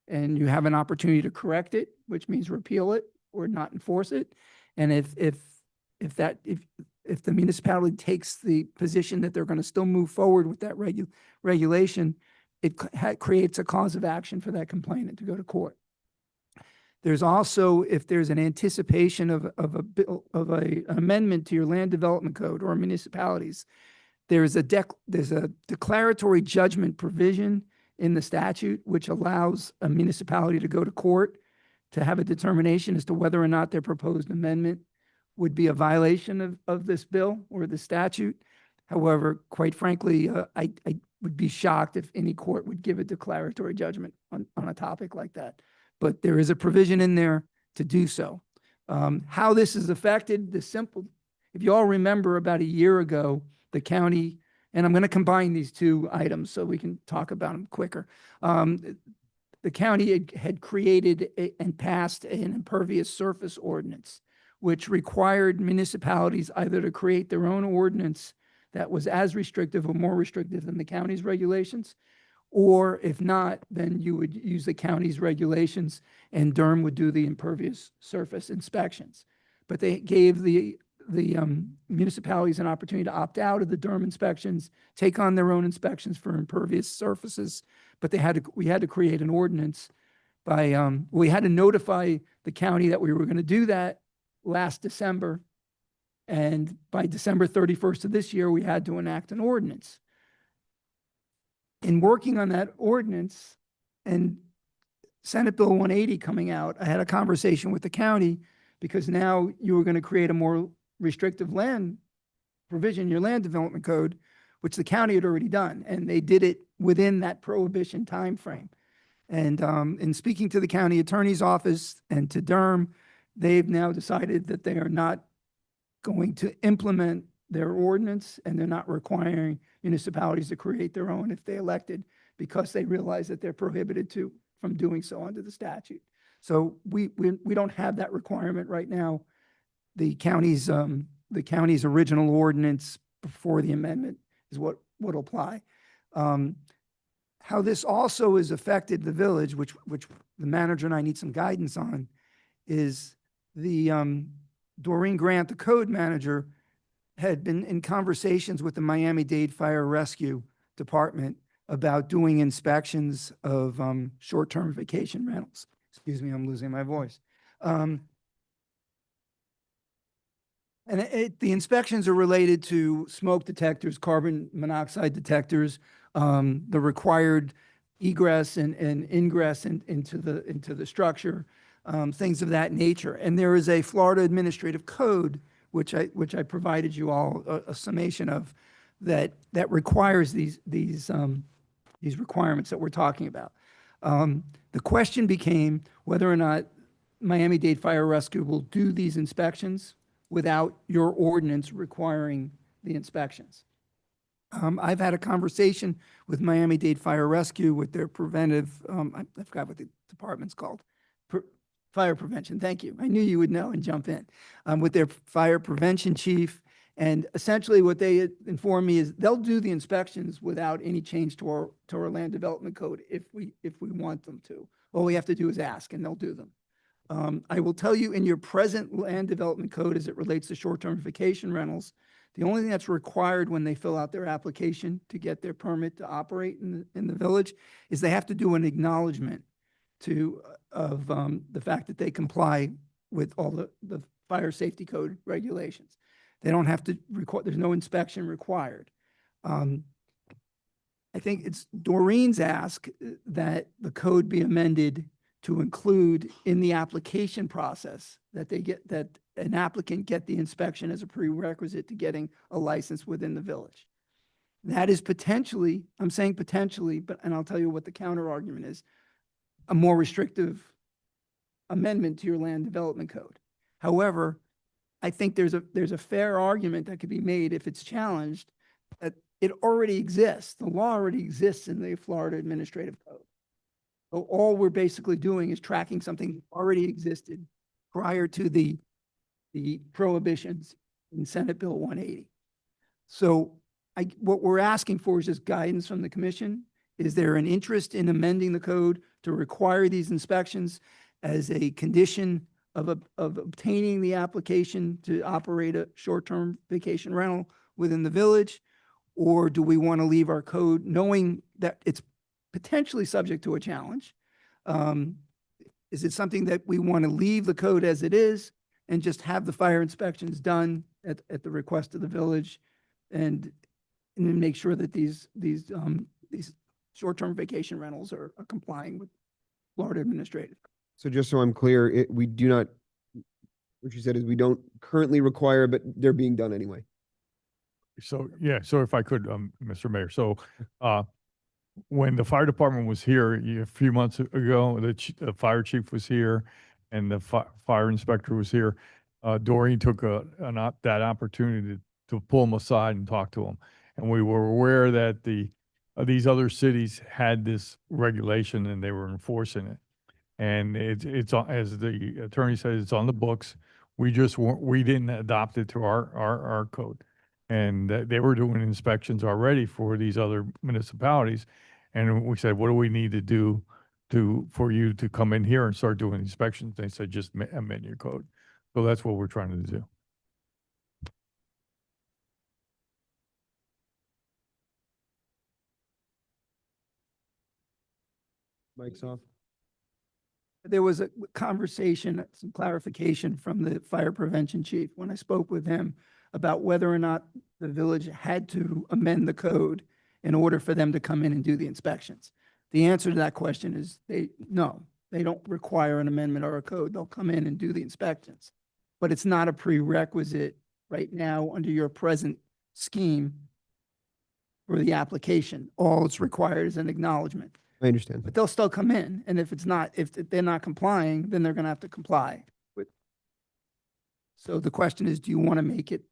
and you have an opportunity to correct it, which means repeal it or not enforce it. And if the municipality takes the position that they're going to still move forward with that regulation, it creates a cause of action for that complainant to go to court. There's also, if there's an anticipation of an amendment to your land development code or municipalities, there's a declaratory judgment provision in the statute which allows a municipality to go to court to have a determination as to whether or not their proposed amendment would be a violation of this bill or the statute. However, quite frankly, I would be shocked if any court would give a declaratory judgment on a topic like that. But there is a provision in there to do so. How this is affected, if you all remember about a year ago, the county, and I'm going to combine these 2 items so we can talk about them quicker. The county had created and passed an impervious surface ordinance, which required municipalities either to create their own ordinance that was as restrictive or more restrictive than the county's regulations, or if not, then you would use the county's regulations and Durham would do the impervious surface inspections. But they gave the municipalities an opportunity to opt out of the Durham inspections, take on their own inspections for impervious surfaces. But we had to create an ordinance we had to notify the county that we were going to do that last December. And by December 31st of this year, we had to enact an ordinance. In working on that ordinance and Senate Bill 180 coming out, I had a conversation with the county because now you were going to create a more restrictive land provision in your land development code, which the county had already done. And they did it within that prohibition timeframe. And in speaking to the county attorney's office and to Durham, they've now decided that they are not going to implement their ordinance and they're not requiring municipalities to create their own if they elected, because they realize that they're prohibited from doing so under the statute. So we don't have that requirement right now. The county's original ordinance before the amendment is what would apply. How this also has affected the village, which the manager and I need some guidance on, is Doreen Grant, the code manager, had been in conversations with the Miami-Dade Fire Rescue Department about doing inspections of short-term vacation rentals. Excuse me, I'm losing my voice. And the inspections are related to smoke detectors, carbon monoxide detectors, the required egress and ingress into the structure, things of that nature. And there is a Florida Administrative Code, which I provided you all a summation of, that requires these requirements that we're talking about. The question became whether or not Miami-Dade Fire Rescue will do these inspections without your ordinance requiring the inspections. I've had a conversation with Miami-Dade Fire Rescue with their preventive, I forgot what the department's called. Fire prevention, thank you. I knew you would know and jump in. With their fire prevention chief. And essentially what they informed me is they'll do the inspections without any change to our land development code if we want them to. All we have to do is ask and they'll do them. I will tell you, in your present land development code as it relates to short-term vacation rentals, the only thing that's required when they fill out their application to get their permit to operate in the village is they have to do an acknowledgement of the fact that they comply with all the fire safety code regulations. They don't have to record, there's no inspection required. I think it's Doreen's ask that the code be amended to include in the application process that an applicant get the inspection as a prerequisite to getting a license within the village. That is potentially, I'm saying potentially, and I'll tell you what the counter argument is, a more restrictive amendment to your land development code. However, I think there's a fair argument that could be made if it's challenged that it already exists. The law already exists in the Florida Administrative Code. So all we're basically doing is tracking something that already existed prior to the prohibitions in Senate Bill 180. So what we're asking for is just guidance from the commission. Is there an interest in amending the code to require these inspections as a condition of obtaining the application to operate a short-term vacation rental within the village? Or do we want to leave our code knowing that it's potentially subject to a challenge? Is it something that we want to leave the code as it is and just have the fire inspections done at the request of the village and then make sure that these short-term vacation rentals are complying with Florida Administrative? So just so I'm clear, we do not, what you said is we don't currently require, but they're being done anyway. So, yeah, so if I could, Mr. Mayor, so, when the fire department was here a few months ago, the fire chief was here and the fire inspector was here. Doreen took that opportunity to pull them aside and talk to them. And we were aware that these other cities had this regulation and they were enforcing it. And it's as the attorney said, it's on the books. We didn't adopt it to our code. And they were doing inspections already for these other municipalities. And we said, what do we need to do for you to come in here and start doing inspections? They said, just amend your code. So that's what we're trying to do. Mike's off. There was a conversation, some clarification from the fire prevention chief when I spoke with him about whether or not the village had to amend the code in order for them to come in and do the inspections. The answer to that question is no, they don't require an amendment or a code. They'll come in and do the inspections. But it's not a prerequisite right now under your present scheme for the application. All it's required is an acknowledgement. I understand. But they'll still come in, and if they're not complying, then they're gonna have to comply with. So the question is, do you want to make it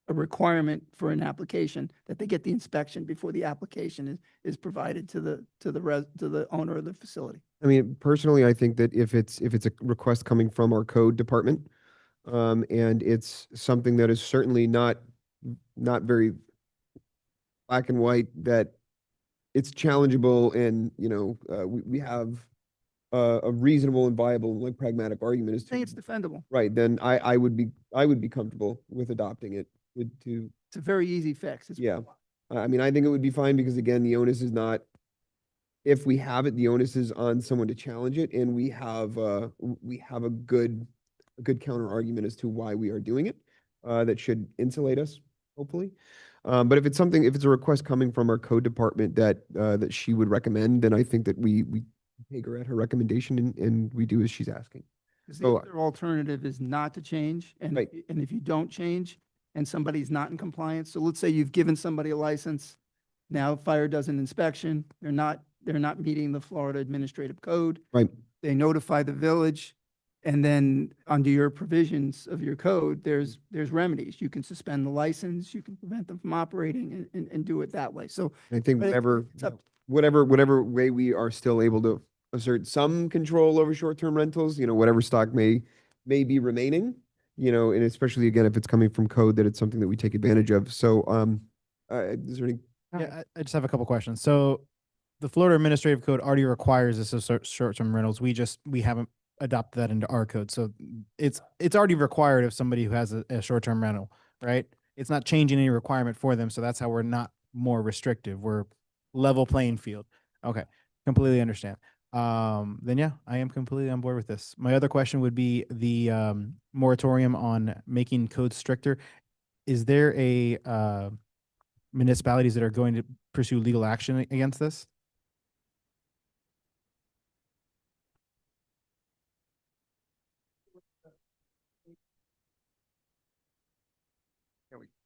a requirement for an application that they get the inspection before the application is provided to the owner of the facility? I mean, personally, I think that if it's a request coming from our code department, and it's something that is certainly not very black and white, that it's challengeable and, we have a reasonable and viable, like, pragmatic argument as I think to, it's defendable. right, then I would be comfortable with adopting it to, It's a very easy fix. yeah. I mean, I think it would be fine because, again, the onus is not, if we have it, the onus is on someone to challenge it, and we have a good counter argument as to why we are doing it. that should insulate us, hopefully. But if it's something, if it's a request coming from our code department that, that she would recommend, then I think that we take her at her recommendation and we do as she's asking. 'Cause So- the other alternative is not to change, and, Right. and if you don't change and somebody's not in compliance, so let's say you've given somebody a license, now fire does an inspection, they're not meeting the Florida Administrative Code, Right. they notify the village, and then under your provisions of your code, there's remedies. You can suspend the license, you can prevent them from operating and do it that way. So I think But it- whatever, it's up- whatever way we are still able to assert some control over short-term rentals, whatever stock may be remaining, and especially again, if it's coming from code, that it's something that we take advantage of. So, is there any? Yeah, I just have a couple questions. So the Florida Administrative Code already requires this of short-term rentals. We haven't adopted that into our code. So it's already required of somebody who has a short-term rental, right? It's not changing any requirement for them. So that's how we're not more restrictive. We're level playing field. Okay, completely understand. Then yeah, I am completely on board with this. My other question would be the moratorium on making codes stricter. Is there a municipalities that are going to pursue legal action against this?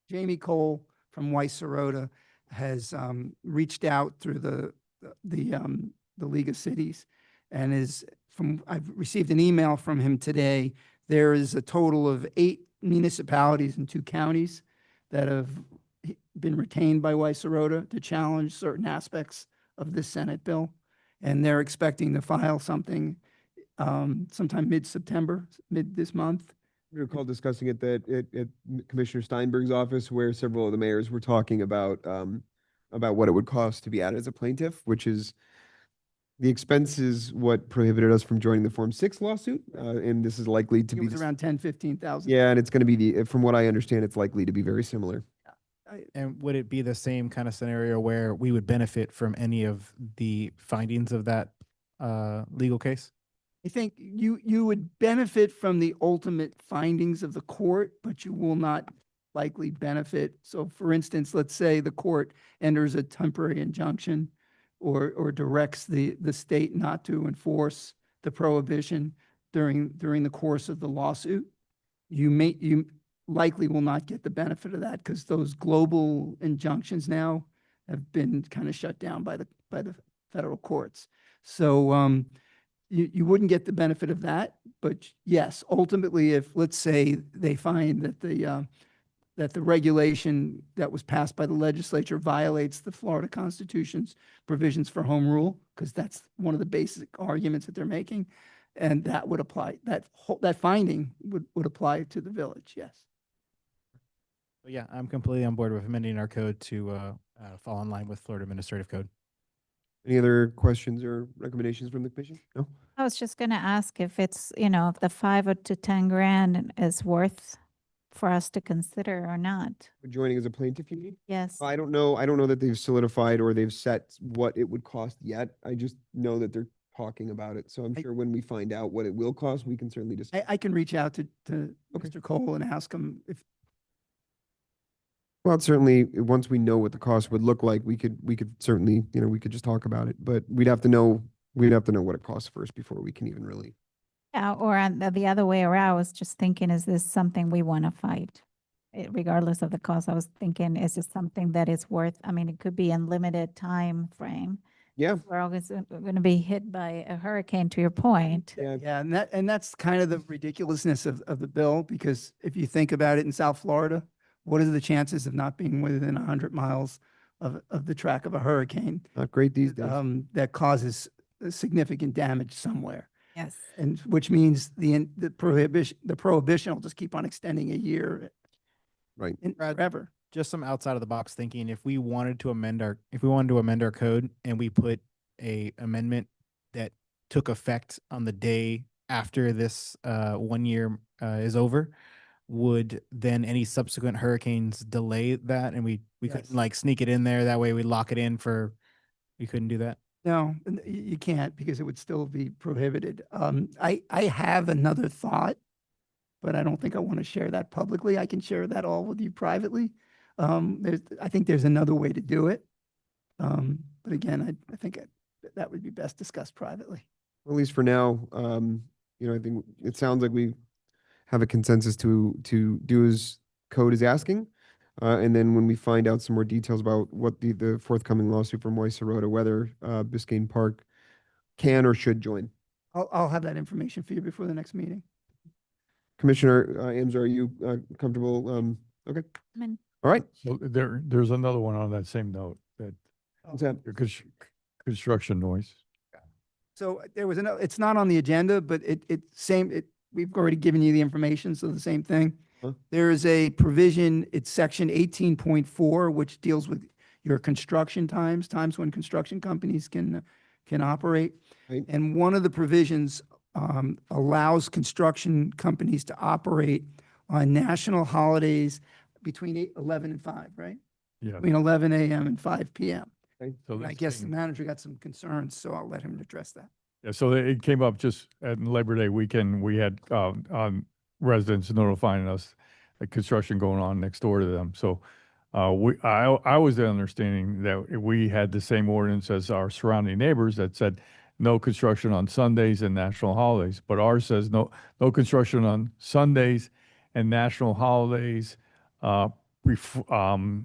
Jamie Cole from Weiss Serota has reached out through the League of Cities and I've received an email from him today. There is a total of 8 municipalities and 2 counties that have been retained by Weiss Serota to challenge certain aspects of this Senate bill. And they're expecting to file something sometime mid-September, mid this month. We recall discussing it at Commissioner Steinberg's office, where several of the mayors were talking about what it would cost to be added as a plaintiff, which is the expense is what prohibited us from joining the Form 6 lawsuit, and this is likely to It be. was around 10, 15,000. Yeah, and it's going to be from what I understand, it's likely to be very similar. And would it be the same kind of scenario where we would benefit from any of the findings of that legal case? I think you would benefit from the ultimate findings of the court, but you will not likely benefit. So for instance, let's say the court enters a temporary injunction or directs the state not to enforce the prohibition during the course of the lawsuit. You likely will not get the benefit of that because those global injunctions now have been kind of shut down by the federal courts. So you wouldn't get the benefit of that, but yes, ultimately, if let's say they find that the regulation that was passed by the legislature violates the Florida Constitution's provisions for home rule, because that's one of the basic arguments that they're making, and that would apply. That finding would apply to the village. Yes. But yeah, I'm completely on board with amending our code to fall in line with Florida Administrative Code. Any other questions or recommendations from the commission? No? I was just going to ask if it's, if the 5 to 10 grand is worth for us to consider or not. Joining as a plaintiff, you mean? Yes. I don't know that they've solidified or they've set what it would cost yet. I just know that they're talking about it. So I'm sure when we find out what it will cost, we can certainly discuss. I can reach out to Mr. Cole and ask him if Well, certainly, once we know what the cost would look like, we could certainly, we could just talk about it, but we'd have to know what it costs first before we can even really. Yeah, or on the other way around, I was just thinking, is this something we want to fight? Regardless of the cost, I was thinking, is this something that is worth, it could be in limited time frame. Yeah. We're always going to be hit by a hurricane, to your point. Yeah. Yeah, and that's kind of the ridiculousness of the bill, because if you think about it in South Florida, what are the chances of not being within 100 miles of the track of a hurricane Not great these days. that causes significant damage somewhere? Yes. And which means the prohibition will just keep on extending a year. Right. And Brad, forever. Just some outside of the box thinking, if we wanted to amend our code and we put a amendment that took effect on the day after this 1 year is over, would then any subsequent hurricanes delay that? And we Yes. couldn't like sneak it in there. That way we lock it in we couldn't do that. No, you can't, because it would still be prohibited. I have another thought. but I don't think I want to share that publicly. I can share that all with you privately. I think there's another way to do it. But again, I think that would be best discussed privately. At least for now, I think it sounds like we have a consensus to do as code is asking. And then when we find out some more details about what the forthcoming lawsuit from Moise Sirota, whether Biscayne Park can or should join. I'll have that information for you before the next meeting. Commissioner Amzer, are you comfortable? Okay, I'm in. all right. So there's another one on that same note, that What's that? construction noise. So there was it's not on the agenda, but we've already given you the information, so the same thing. Huh? There is a provision, it's section 18.4, which deals with your construction times when construction companies can operate. Right. And one of the provisions allows construction companies to operate on national holidays between 11 and 5, right? Yeah. Between 11 a.m. and 5 p.m. So And I this guess the thing- manager got some concerns, so I'll let him address that. Yeah, so it came up just at Labor Day weekend. We had residents notifying us that construction going on next door to them. So I was the understanding that we had the same ordinance as our surrounding neighbors that said no construction on Sundays and national holidays. But ours says no construction on Sundays and national holidays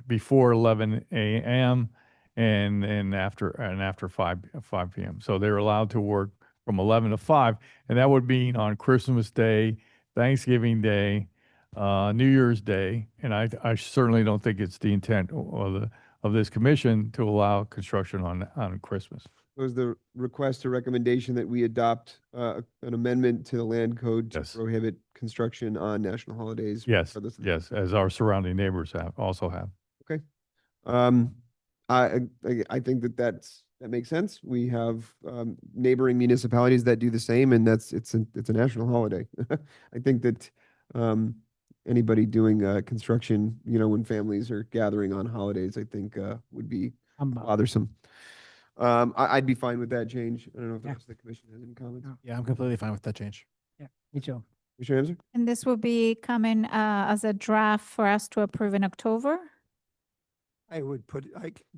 before 11 a.m. and after 5 p.m. So they're allowed to work from 11 to 5, and that would mean on Christmas Day, Thanksgiving Day, New Year's Day, and I certainly don't think it's the intent of this commission to allow construction on Christmas. Was the request or recommendation that we adopt an amendment to the land code to Yes. prohibit construction on national holidays? Yes, regardless of- yes, as our surrounding neighbors also have. I think that makes sense. We have neighboring municipalities that do the same, and it's a national holiday. I think that anybody doing construction, when families are gathering on holidays, I think would be bothersome. I'd be fine with that change. I don't know if the Yeah. rest of the commission has any comments. No. Yeah, I'm completely fine with that change. Yeah, me too. Commissioner Amzer? And this will be coming as a draft for us to approve in October? I would put,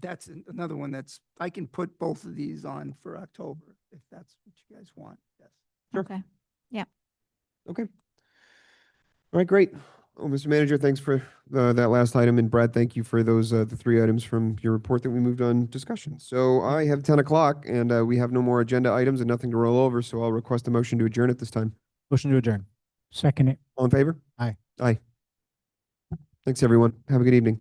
that's another one I can put both of these on for October, if that's what you guys want. Yes. Sure. Okay. Okay. All right, great. Well, Mr. Manager, thanks for that last item. And Brad, thank you for those, the 3 items from your report that we moved on discussion. So I have 10 o'clock and we have no more agenda items and nothing to roll over. So I'll request a motion to adjourn at this time. Motion to adjourn. Second it. All in favor? Aye. Aye. Thanks, everyone. Have a good evening.